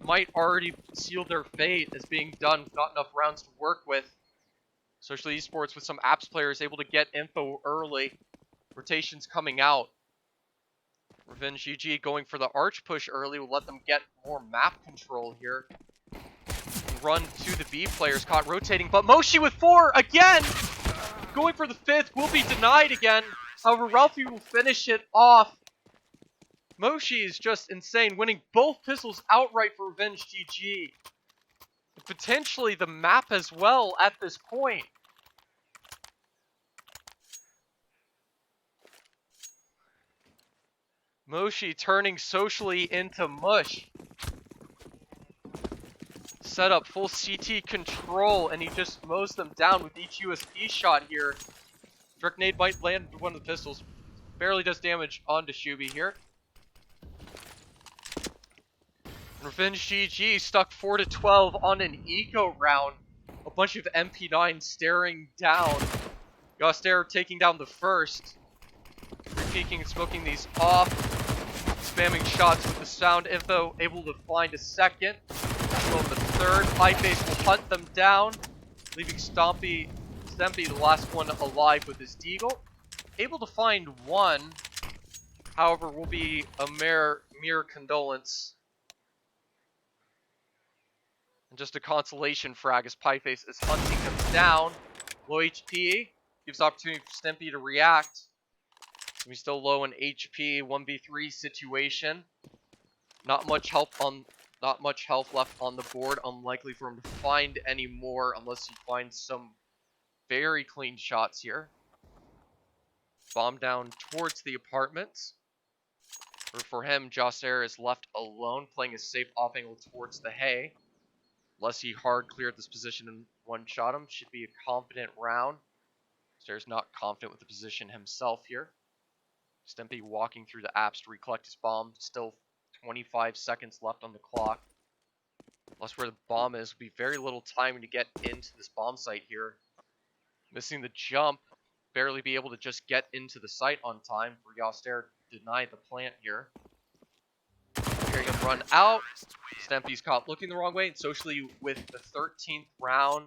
might already seal their fate as being done with not enough rounds to work with. Social Esports with some apps players able to get info early. Rotations coming out. RevengeGG going for the arch push early will let them get more map control here. Run to the B players, caught rotating, but Moshi with 4 again! Going for the 5th, will be denied again. However, Ralphie will finish it off. Moshi is just insane, winning both pistols outright for RevengeGG. Potentially the map as well at this point. Moshi turning Socially into mush. Set up full CT control, and he just mows them down with each USP shot here. Direct nade might land one of the pistols. Barely does damage onto Shubi here. RevengeGG stuck 4-12 on an eco round. A bunch of MP9 staring down. Yoster taking down the first. Peeking and smoking these off. Spamming shots with the sound info. Able to find a second. So the third. Pieface will hunt them down. Leaving Stempy the last one alive with his deagle. Able to find one. However, will be a mere condolence. And just a consolation frag as Pieface is hunting them down. Low HP. Gives opportunity for Stimpy to react. So he's still low in HP. 1v3 situation. Not much health left on the board. Unlikely for him to find any more unless he finds some very clean shots here. Bomb down towards the apartments. Or for him, Josser is left alone, playing a safe off angle towards the hay. Unless he hard cleared this position and one-shot him, should be a confident round. Josser's not confident with the position himself here. Stimpy walking through the apps to recollect his bomb. Still 25 seconds left on the clock. Plus where the bomb is, will be very little time to get into this bomb site here. Missing the jump, barely be able to just get into the site on time for Yoster to deny the plant here. Hearing him run out, Stimpy's caught looking the wrong way, and socially with the 13th round.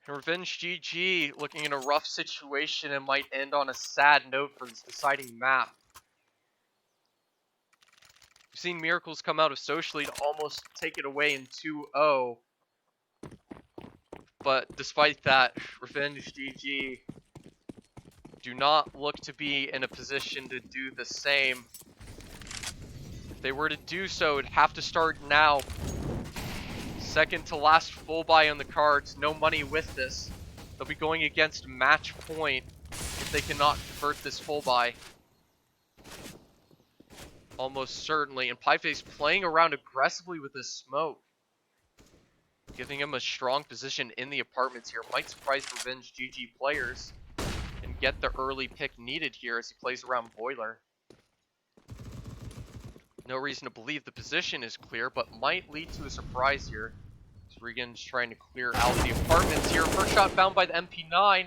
And RevengeGG looking in a rough situation and might end on a sad note for this deciding map. We've seen miracles come out of socially to almost take it away in 2-0. But despite that, RevengeGG do not look to be in a position to do the same. If they were to do so, it'd have to start now. Second to last full buy on the cards, no money with this. They'll be going against match point if they cannot convert this full buy. Almost certainly. And Pieface playing around aggressively with this smoke. Giving him a strong position in the apartments here. Might surprise RevengeGG players and get the early pick needed here as he plays around Boiler. No reason to believe the position is clear, but might lead to a surprise here. Regan's trying to clear out the apartments here. First shot found by the MP9.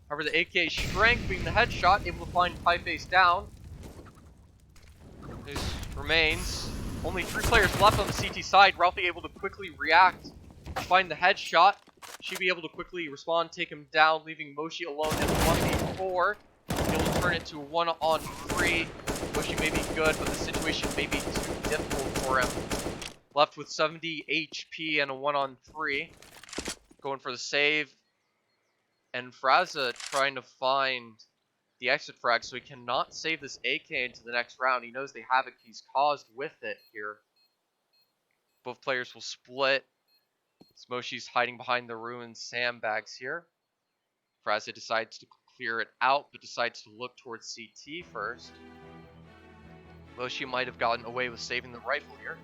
However, the AK strength being the headshot, able to find Pieface down. This remains. Only 3 players left on the CT side. Ralphie able to quickly react, find the headshot. Should be able to quickly respond, take him down, leaving Moshi alone in 1v4. Able to turn it to a 1-on-3. Moshi may be good, but the situation may be too difficult for him. Left with 70 HP and a 1-on-3. Going for the save. And Fraza trying to find the exit frag, so he cannot save this AK into the next round. He knows the havoc he's caused with it here. Both players will split. Smoshi's hiding behind the ruined sandbags here. Fraza decides to clear it out, but decides to look towards CT first. Moshi might have gotten away with saving the rifle here.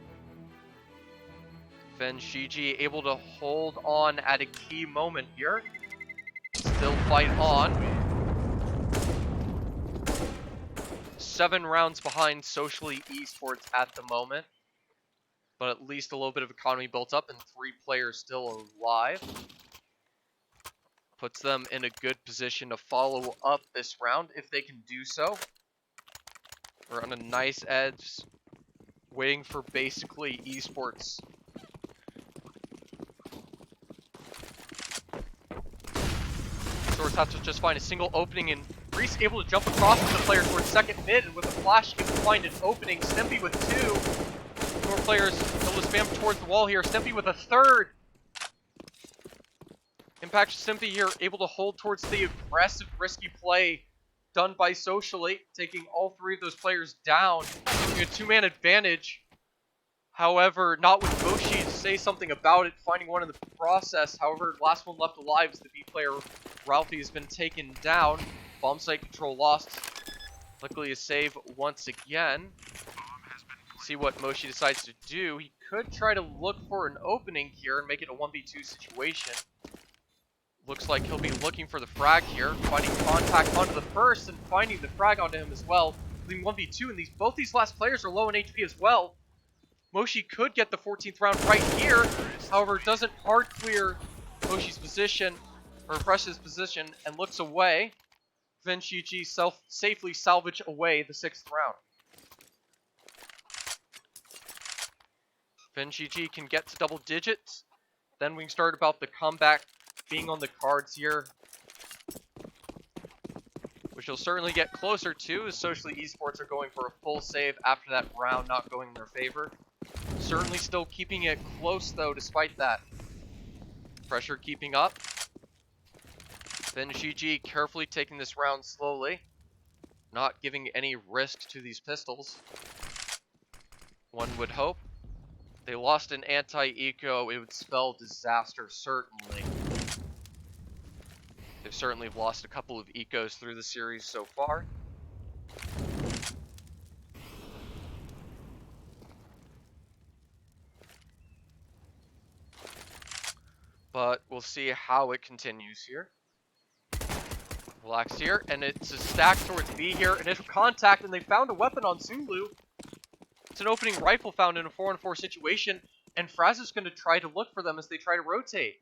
RevengeGG able to hold on at a key moment here. Still fight on. 7 rounds behind socially Esports at the moment. But at least a little bit of economy built up and 3 players still alive. Puts them in a good position to follow up this round if they can do so. We're on a nice edge. Waiting for basically Esports. Source has to just find a single opening, and Reese able to jump across with the player towards second mid, and with a flash able to find an opening. Stimpy with 2. More players able to spam towards the wall here. Stimpy with a 3rd. Impact Stimpy here able to hold towards the aggressive, risky play done by Socially, taking all 3 of those players down, giving a 2-man advantage. However, not with Moshi to say something about it, finding one in the process. However, last one left alive is the B player. Ralphie has been taken down. Bomb site control lost. Luckily a save once again. See what Moshi decides to do. He could try to look for an opening here and make it a 1v2 situation. Looks like he'll be looking for the frag here. Finding contact onto the first and finding the frag onto him as well. Leaving 1v2, and both these last players are low in HP as well. Moshi could get the 14th round right here. However, doesn't hard clear Moshi's position, or Fresh's position, and looks away. RevengeGG safely salvage away the 6th round. RevengeGG can get to double digits. Then we can start about the comeback being on the cards here, which will certainly get closer to, as Socially Esports are going for a full save after that round not going in their favor. Certainly still keeping it close though, despite that. Pressure keeping up. RevengeGG carefully taking this round slowly, not giving any risk to these pistols. One would hope. They lost an anti-eco, it would spell disaster, certainly. certainly have lost a couple of ecos through the series so far. But we'll see how it continues here. Relax here, and it's a stack towards B here. Initial contact, and they found a weapon on Zulu. It's an opening rifle found in a 4-on-4 situation, and Fraz is going to try to look for them as they try to rotate.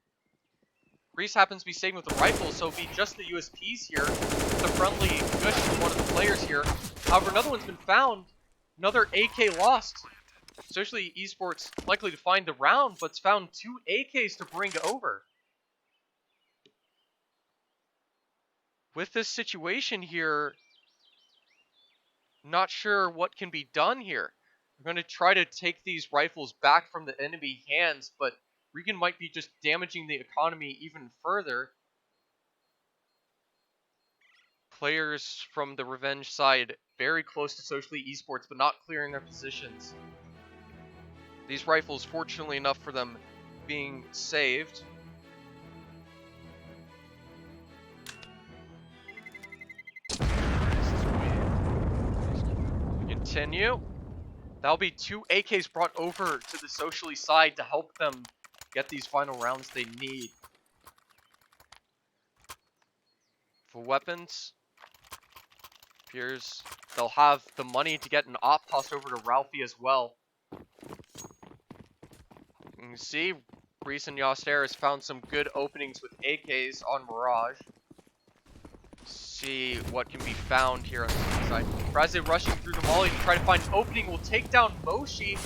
Reese happens to be staying with the rifle, so it'll be just the USPs here. It's a friendly gush from one of the players here. However, another one's been found. Another AK lost. Especially Esports likely to find the round, but's found 2 AKs to bring over. With this situation here, not sure what can be done here. We're going to try to take these rifles back from the enemy hands, but Regan might be just damaging the economy even further. Players from the Revenge side very close to Socially Esports, but not clearing their positions. These rifles, fortunately enough for them, being saved. Continue. That'll be 2 AKs brought over to the Socially side to help them get these final rounds they need. For weapons, appears they'll have the money to get an op tossed over to Ralphie as well. You can see Reese and Yoster has found some good openings with AKs on Mirage. See what can be found here on the C side. Razzie rushing through the molly to try to find an opening. Will take down Moshi,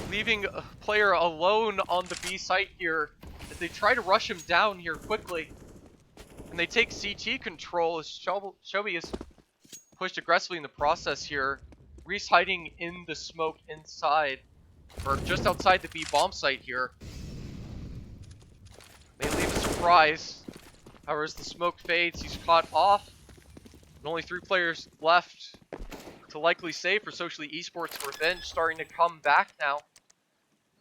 leaving a player alone on the B site here as they try to rush him down here quickly. And they take CT control as Shelby is pushed aggressively in the process here. Reese hiding in the smoke inside, or just outside the B bomb site here. They leave a surprise. However, as the smoke fades, he's caught off. And only 3 players left to likely save for Socially Esports. Revenge starting to come back now.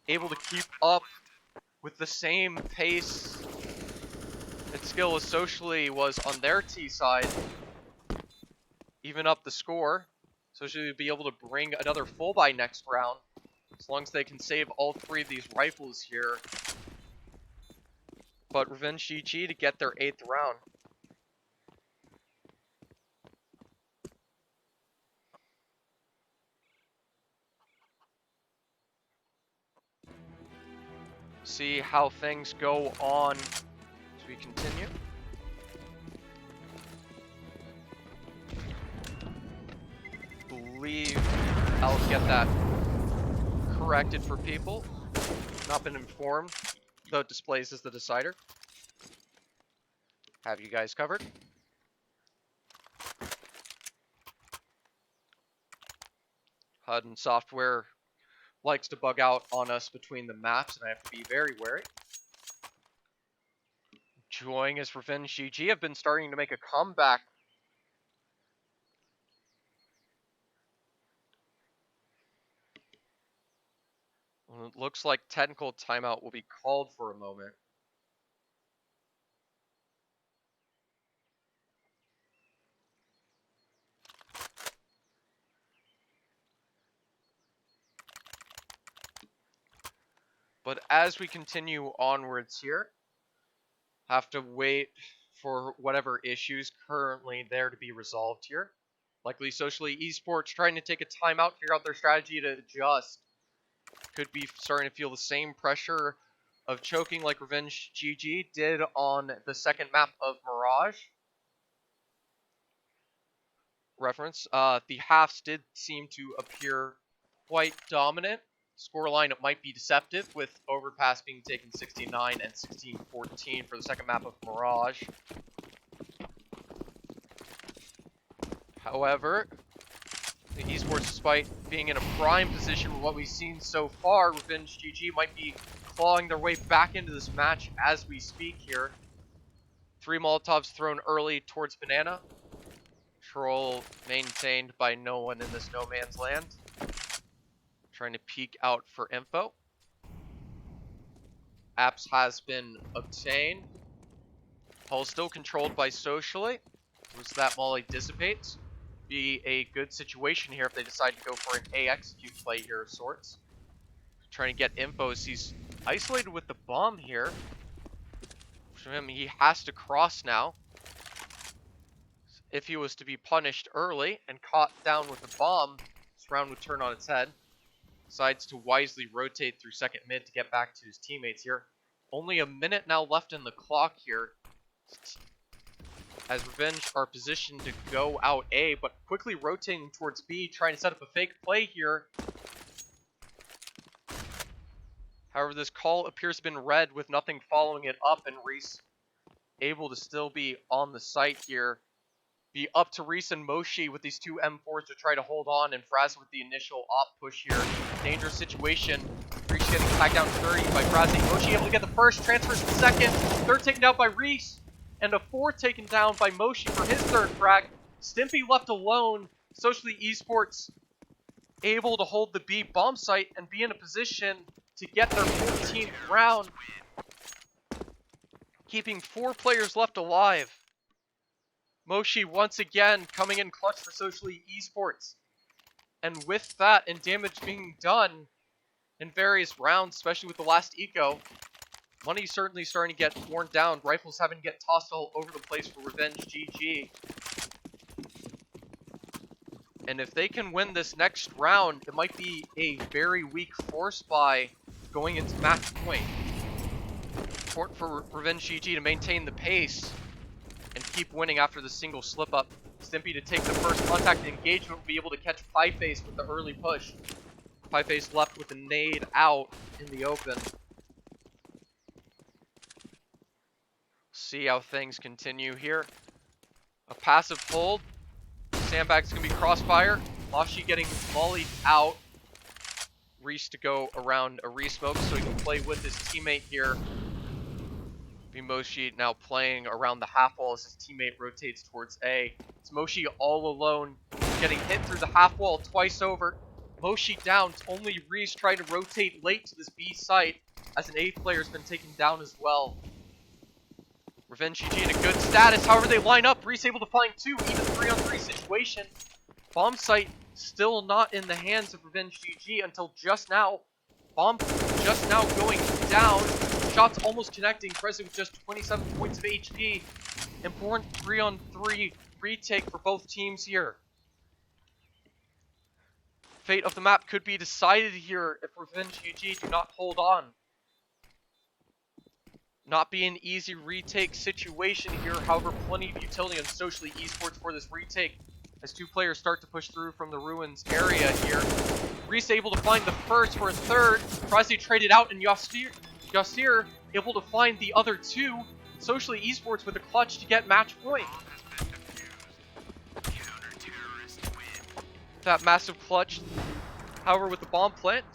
Able to keep up with the same pace and skill as Socially was on their T side. Even up the score. Socially will be able to bring another full buy next round. As long as they can save all 3 of these rifles here. But RevengeGG to get their 8th round. See how things go on as we continue. Believe I'll get that corrected for people. Not been informed, though it displays as the decider. Have you guys covered. HUD and software likes to bug out on us between the maps, and I have to be very wary. Joying as RevengeGG have been starting to make a comeback. Well, it looks like technical timeout will be called for a moment. But as we continue onwards here, have to wait for whatever issues currently there to be resolved here. Likely Socially Esports trying to take a timeout, figure out their strategy to adjust. Could be starting to feel the same pressure of choking like RevengeGG did on the second map of Mirage. Reference, the halves did seem to appear quite dominant. Scoreline, it might be deceptive, with Overpass being taken 16-9 and 16-14 for the second map of Mirage. However, the Esports, despite being in a prime position with what we've seen so far, RevengeGG might be clawing their way back into this match as we speak here. 3 Molotovs thrown early towards Banana. Control maintained by no one in this no man's land. Trying to peek out for info. Apps has been obtained. Hall still controlled by Socially. Once that molly dissipates, be a good situation here if they decide to go for an A execute play here of sorts. Trying to get info as he's isolated with the bomb here. For him, he has to cross now. If he was to be punished early and caught down with the bomb, this round would turn on its head. Decides to wisely rotate through second mid to get back to his teammates here. Only a minute now left in the clock here. As Revenge are positioned to go out A, but quickly rotating towards B, trying to set up a fake play here. However, this call appears to have been read with nothing following it up, and Reese able to still be on the site here. Be up to Reese and Moshi with these two M4s to try to hold on, and Fraz with the initial op push here. Dangerous situation. Reese getting tagged down 30 by Frazzy. Moshi able to get the first, transfers to second. Third taken down by Reese. And a fourth taken down by Moshi for his third frag. Stimpy left alone. Socially Esports able to hold the B bomb site and be in a position to get their 14th round. Keeping 4 players left alive. Moshi once again coming in clutch for Socially Esports. And with that and damage being done in various rounds, especially with the last eco, money's certainly starting to get worn down. Rifles having to get tossed all over the place for RevengeGG. And if they can win this next round, it might be a very weak force buy going into match point. Important for RevengeGG to maintain the pace and keep winning after the single slip up. Stimpy to take the first contact and engagement will be able to catch Pieface with the early push. Pieface left with a nade out in the open. See how things continue here. A passive hold. Sandbag's gonna be crossfire. Moshi getting mollied out. Reese to go around a resmoke so he can play with his teammate here. Moshi now playing around the half wall as his teammate rotates towards A. It's Moshi all alone, getting hit through the half wall twice over. Moshi down. It's only Reese trying to rotate late to this B site as an A player has been taken down as well. RevengeGG in a good status. However, they line up. Reese able to find 2, even 3-on-3 situation. Bomb site still not in the hands of RevengeGG until just now. Bomb just now going down. Shots almost connecting. Present with just 27 points of HP. Important 3-on-3 retake for both teams here. Fate of the map could be decided here if RevengeGG do not hold on. Not be an easy retake situation here. However, plenty of utility on Socially Esports for this retake as 2 players start to push through from the ruins area here. Reese able to find the first for a third. Frazzy traded out, and Yasir able to find the other 2. Socially Esports with a clutch to get match point. That massive clutch. However, with the bomb plant,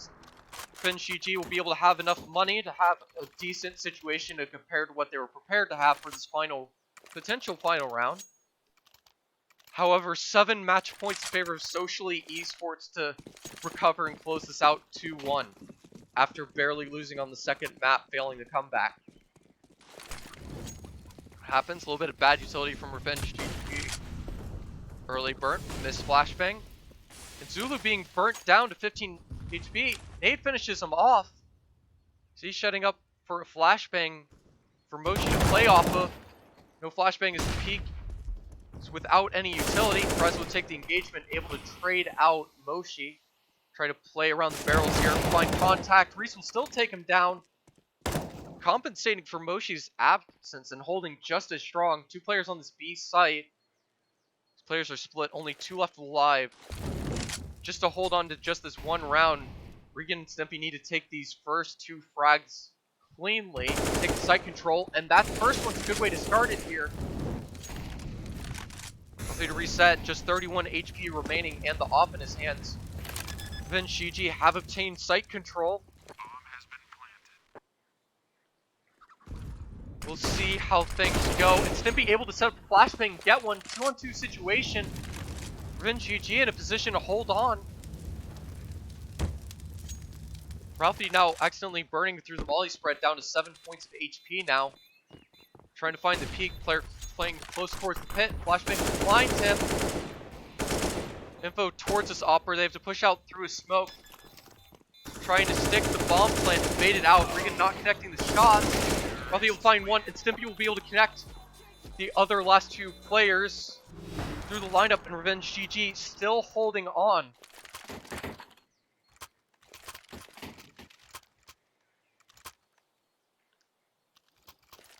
RevengeGG will be able to have enough money to have a decent situation compared to what they were prepared to have for this potential final round. However, 7 match points in favor of Socially Esports to recover and close this out 2-1 after barely losing on the second map, failing to come back. Happens, a little bit of bad utility from RevengeGG. Early burnt, missed flashbang. And Zulu being burnt down to 15 HP. Nade finishes him off. So he's shutting up for a flashbang for Moshi to play off of. No flashbang is the peak. So without any utility, Prez will take the engagement, able to trade out Moshi. Try to play around the barrels here, find contact. Reese will still take him down. Compensating for Moshi's absence and holding just as strong. 2 players on this B site. These players are split, only 2 left alive. Just to hold on to just this one round, Regan and Stimpy need to take these first 2 frags cleanly, take the site control, and that first one's a good way to start it here. Hopefully to reset, just 31 HP remaining and the off in his hands. RevengeGG have obtained site control. We'll see how things go. And Stimpy able to set up a flashbang, get one, 2-on-2 situation. RevengeGG in a position to hold on. Ralphie now accidentally burning through the volley spread down to 7 points of HP now. Trying to find the peak. Player playing close towards the pit. Flashbang blinds him. Info towards this opera. They have to push out through a smoke. Trying to stick the bomb plant to bait it out. Regan not connecting the shots. Ralphie will find one, and Stimpy will be able to connect the other last two players through the lineup, and RevengeGG still holding on.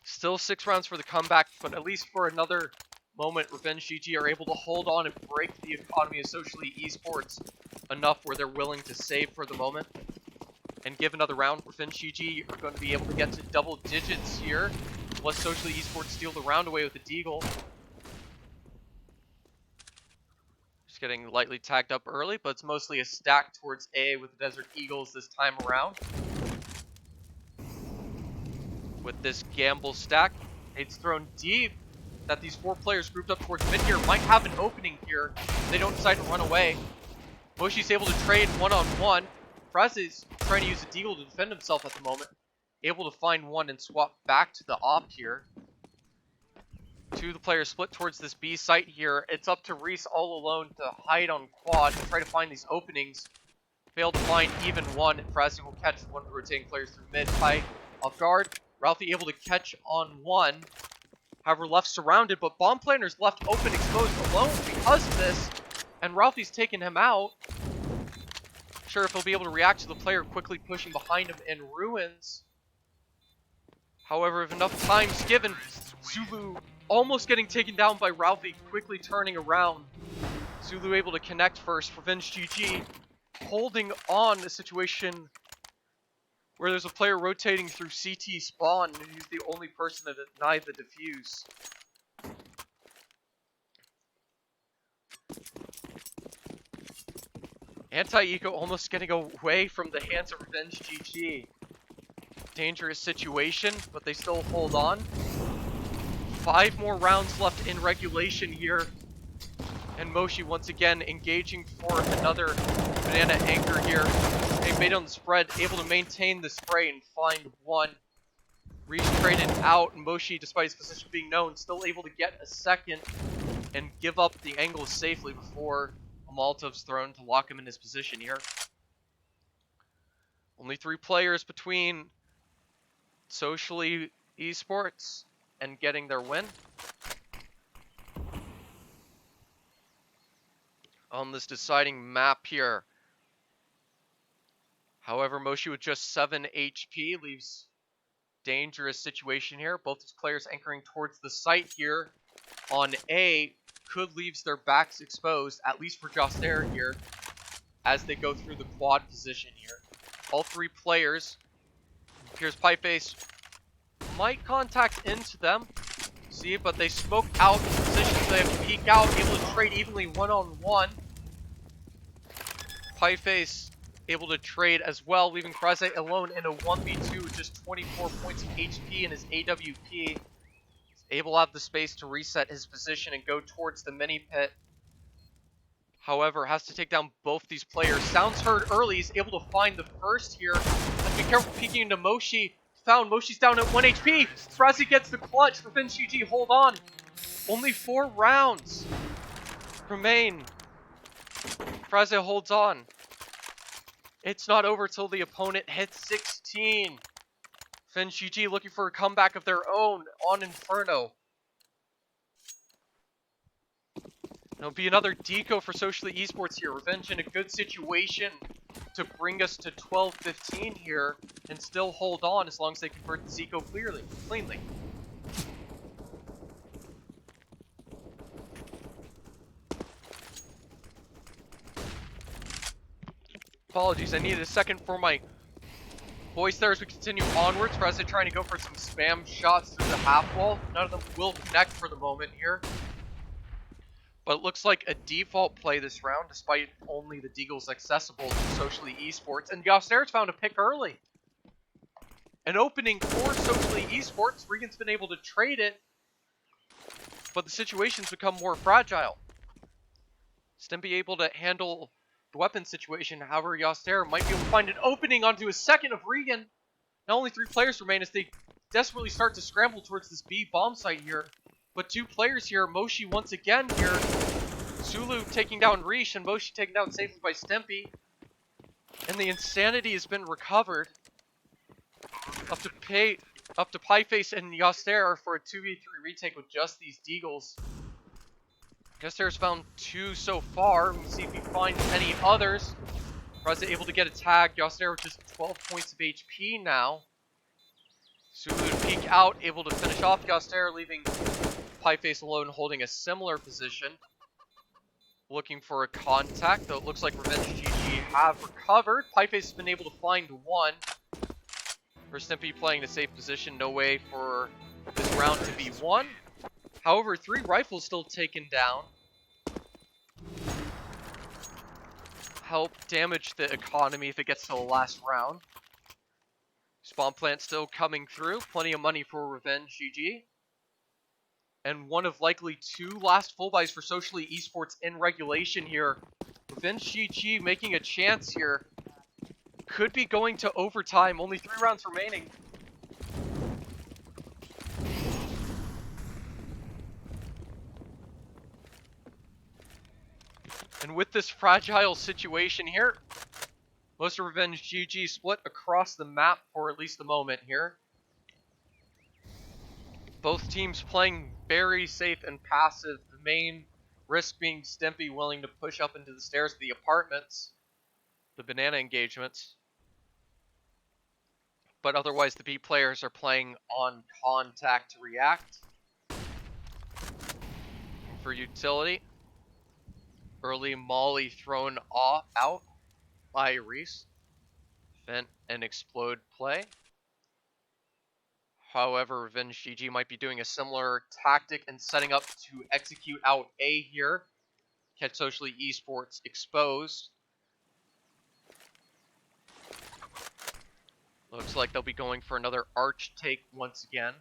Still 6 rounds for the comeback, but at least for another moment, RevengeGG are able to hold on and break the economy of Socially Esports enough where they're willing to save for the moment and give another round. RevengeGG are going to be able to get to double digits here. Let Socially Esports steal the round away with the Deagle. Just getting lightly tagged up early, but it's mostly a stack towards A with the Desert Eagles this time around. With this gamble stack, it's thrown deep that these 4 players grouped up towards mid here might have an opening here. They don't decide to run away. Moshi's able to trade one-on-one. Fraz is trying to use a Deagle to defend himself at the moment. Able to find one and swap back to the op here. 2 of the players split towards this B site here. It's up to Reese all alone to hide on quad and try to find these openings. Failed to find even one, and Fraz will catch one of the rotating players through mid. High off guard. Ralphie able to catch on one. However, left surrounded, but bomb planter's left open, exposed alone because of this. And Ralphie's taken him out. Sure if he'll be able to react to the player quickly pushing behind him in ruins. However, if enough time's given, Zulu almost getting taken down by Ralphie, quickly turning around. Zulu able to connect first. RevengeGG holding on a situation where there's a player rotating through CT spawn, and he's the only person to deny the defuse. Anti-Eco almost getting away from the hands of RevengeGG. Dangerous situation, but they still hold on. 5 more rounds left in regulation here. And Moshi once again engaging for another banana anchor here. They made on the spread, able to maintain the spray and find one. Reese traded out, and Moshi, despite his position being known, still able to get a second and give up the angle safely before a Molotov's thrown to lock him in his position here. Only 3 players between Socially Esports and getting their win. On this deciding map here. However, Moshi with just 7 HP leaves dangerous situation here. Both these players anchoring towards the site here on A could leave their backs exposed, at least for Joster here, as they go through the quad position here. All 3 players. Here's Pipeface. Might contact into them. See, but they smoke out in position, so they have to peek out, able to trade evenly one-on-one. Pipeface able to trade as well, leaving Fraze alone in a 1v2 with just 24 points of HP in his AWP. He's able to have the space to reset his position and go towards the mini pit. However, has to take down both these players. Sounds heard early. He's able to find the first here. Have to be careful peeking into Moshi. Found. Moshi's down at 1 HP. Fraze gets the clutch. RevengeGG hold on. Only 4 rounds remain. Fraze holds on. It's not over till the opponent hits 16. RevengeGG looking for a comeback of their own on Inferno. It'll be another deco for Socially Esports here. Revenge in a good situation to bring us to 12-15 here and still hold on as long as they convert the Zico cleanly. Apologies, I needed a second for my voice there as we continue onwards. President trying to go for some spam shots through the half wall. None of them will connect for the moment here. But it looks like a default play this round, despite only the Deagles accessible to Socially Esports. And Yoster's found a pick early. An opening for Socially Esports. Regan's been able to trade it, but the situation's become more fragile. Stimpy able to handle the weapon situation. However, Yoster might be able to find an opening onto a second of Regan. Now only 3 players remain as they desperately start to scramble towards this B bomb site here. But two players here, Moshi once again here. Sulu taking down Rish and Moshi taken down safely by Stempy. And the insanity has been recovered. Up to Pieface and Yaster for a 2v3 retake with just these deagles. Yaster's found 2 so far. We'll see if he finds any others. Reza able to get a tag. Yaster with just 12 points of HP now. Sulu to peek out, able to finish off Yaster, leaving Pieface alone holding a similar position. Looking for a contact, though it looks like RevengeGG have recovered. Pieface has been able to find one. For Stimpy playing the safe position, no way for this round to be won. However, 3 rifles still taken down. Help damage the economy if it gets to the last round. Spawn plant still coming through. Plenty of money for RevengeGG. And one of likely 2 last full buys for Socially Esports in regulation here. RevengeGG making a chance here. Could be going to overtime. Only 3 rounds remaining. And with this fragile situation here, most of RevengeGG split across the map for at least the moment here. Both teams playing very safe and passive. The main risk being Stimpy willing to push up into the stairs of the apartments. The banana engagements. But otherwise the B players are playing on contact to react. For utility. Early molly thrown out by Reese. Vent and explode play. However, RevengeGG might be doing a similar tactic and setting up to execute out A here. Catch Socially Esports exposed. Looks like they'll be going for another arch take once again.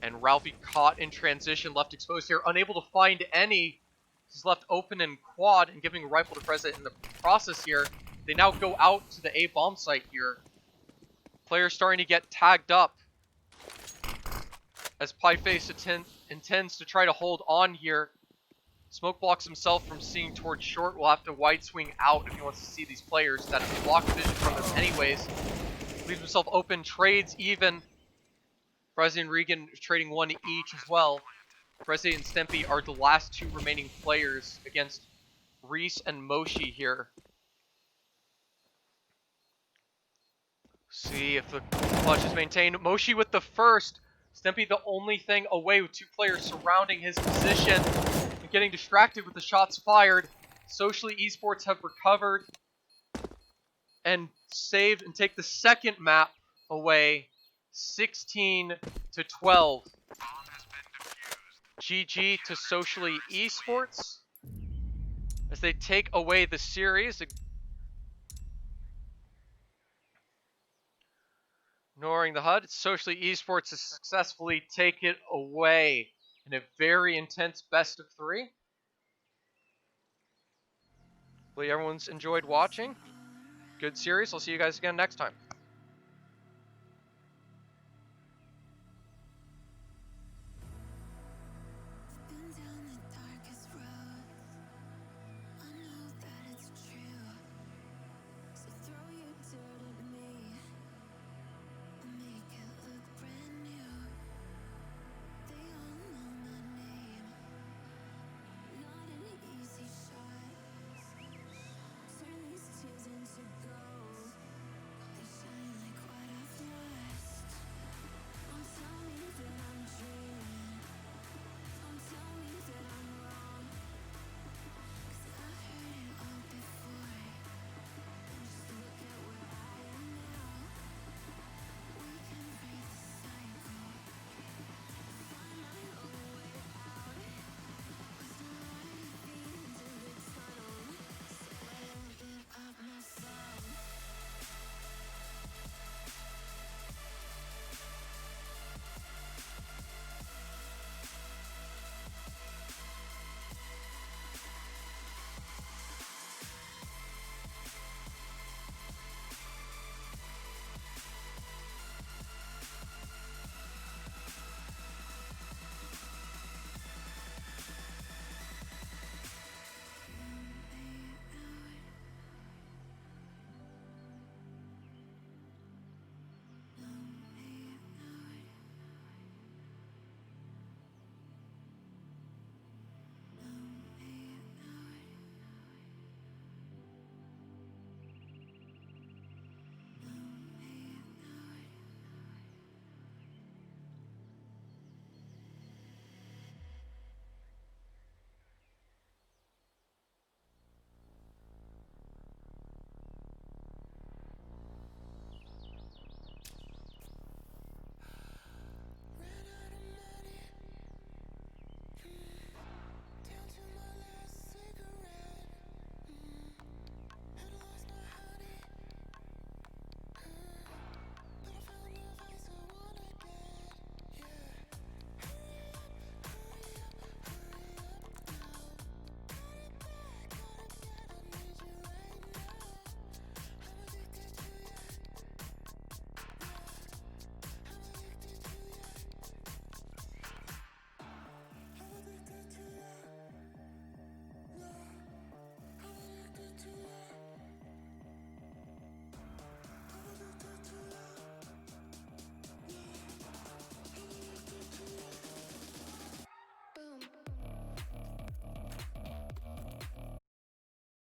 And Ralphie caught in transition, left exposed here, unable to find any. He's left open in quad and giving a rifle to Preza in the process here. They now go out to the A bomb site here. Players starting to get tagged up. As Pieface intends to try to hold on here. Smoke blocks himself from seeing towards short. Will have to wide swing out if he wants to see these players that have blocked vision from him anyways. Leaves himself open, trades even. Prezi and Regan trading 1 each as well. Prezi and Stempy are the last 2 remaining players against Reese and Moshi here. See if the clutch is maintained. Moshi with the first. Stempy the only thing away with 2 players surrounding his position. And getting distracted with the shots fired. Socially Esports have recovered. And saved and take the second map away. 16-12. GG to Socially Esports. As they take away the series. Ignoring the HUD, Socially Esports has successfully taken it away in a very intense best of 3. Hopefully everyone's enjoyed watching. Good series. I'll see you guys again next time.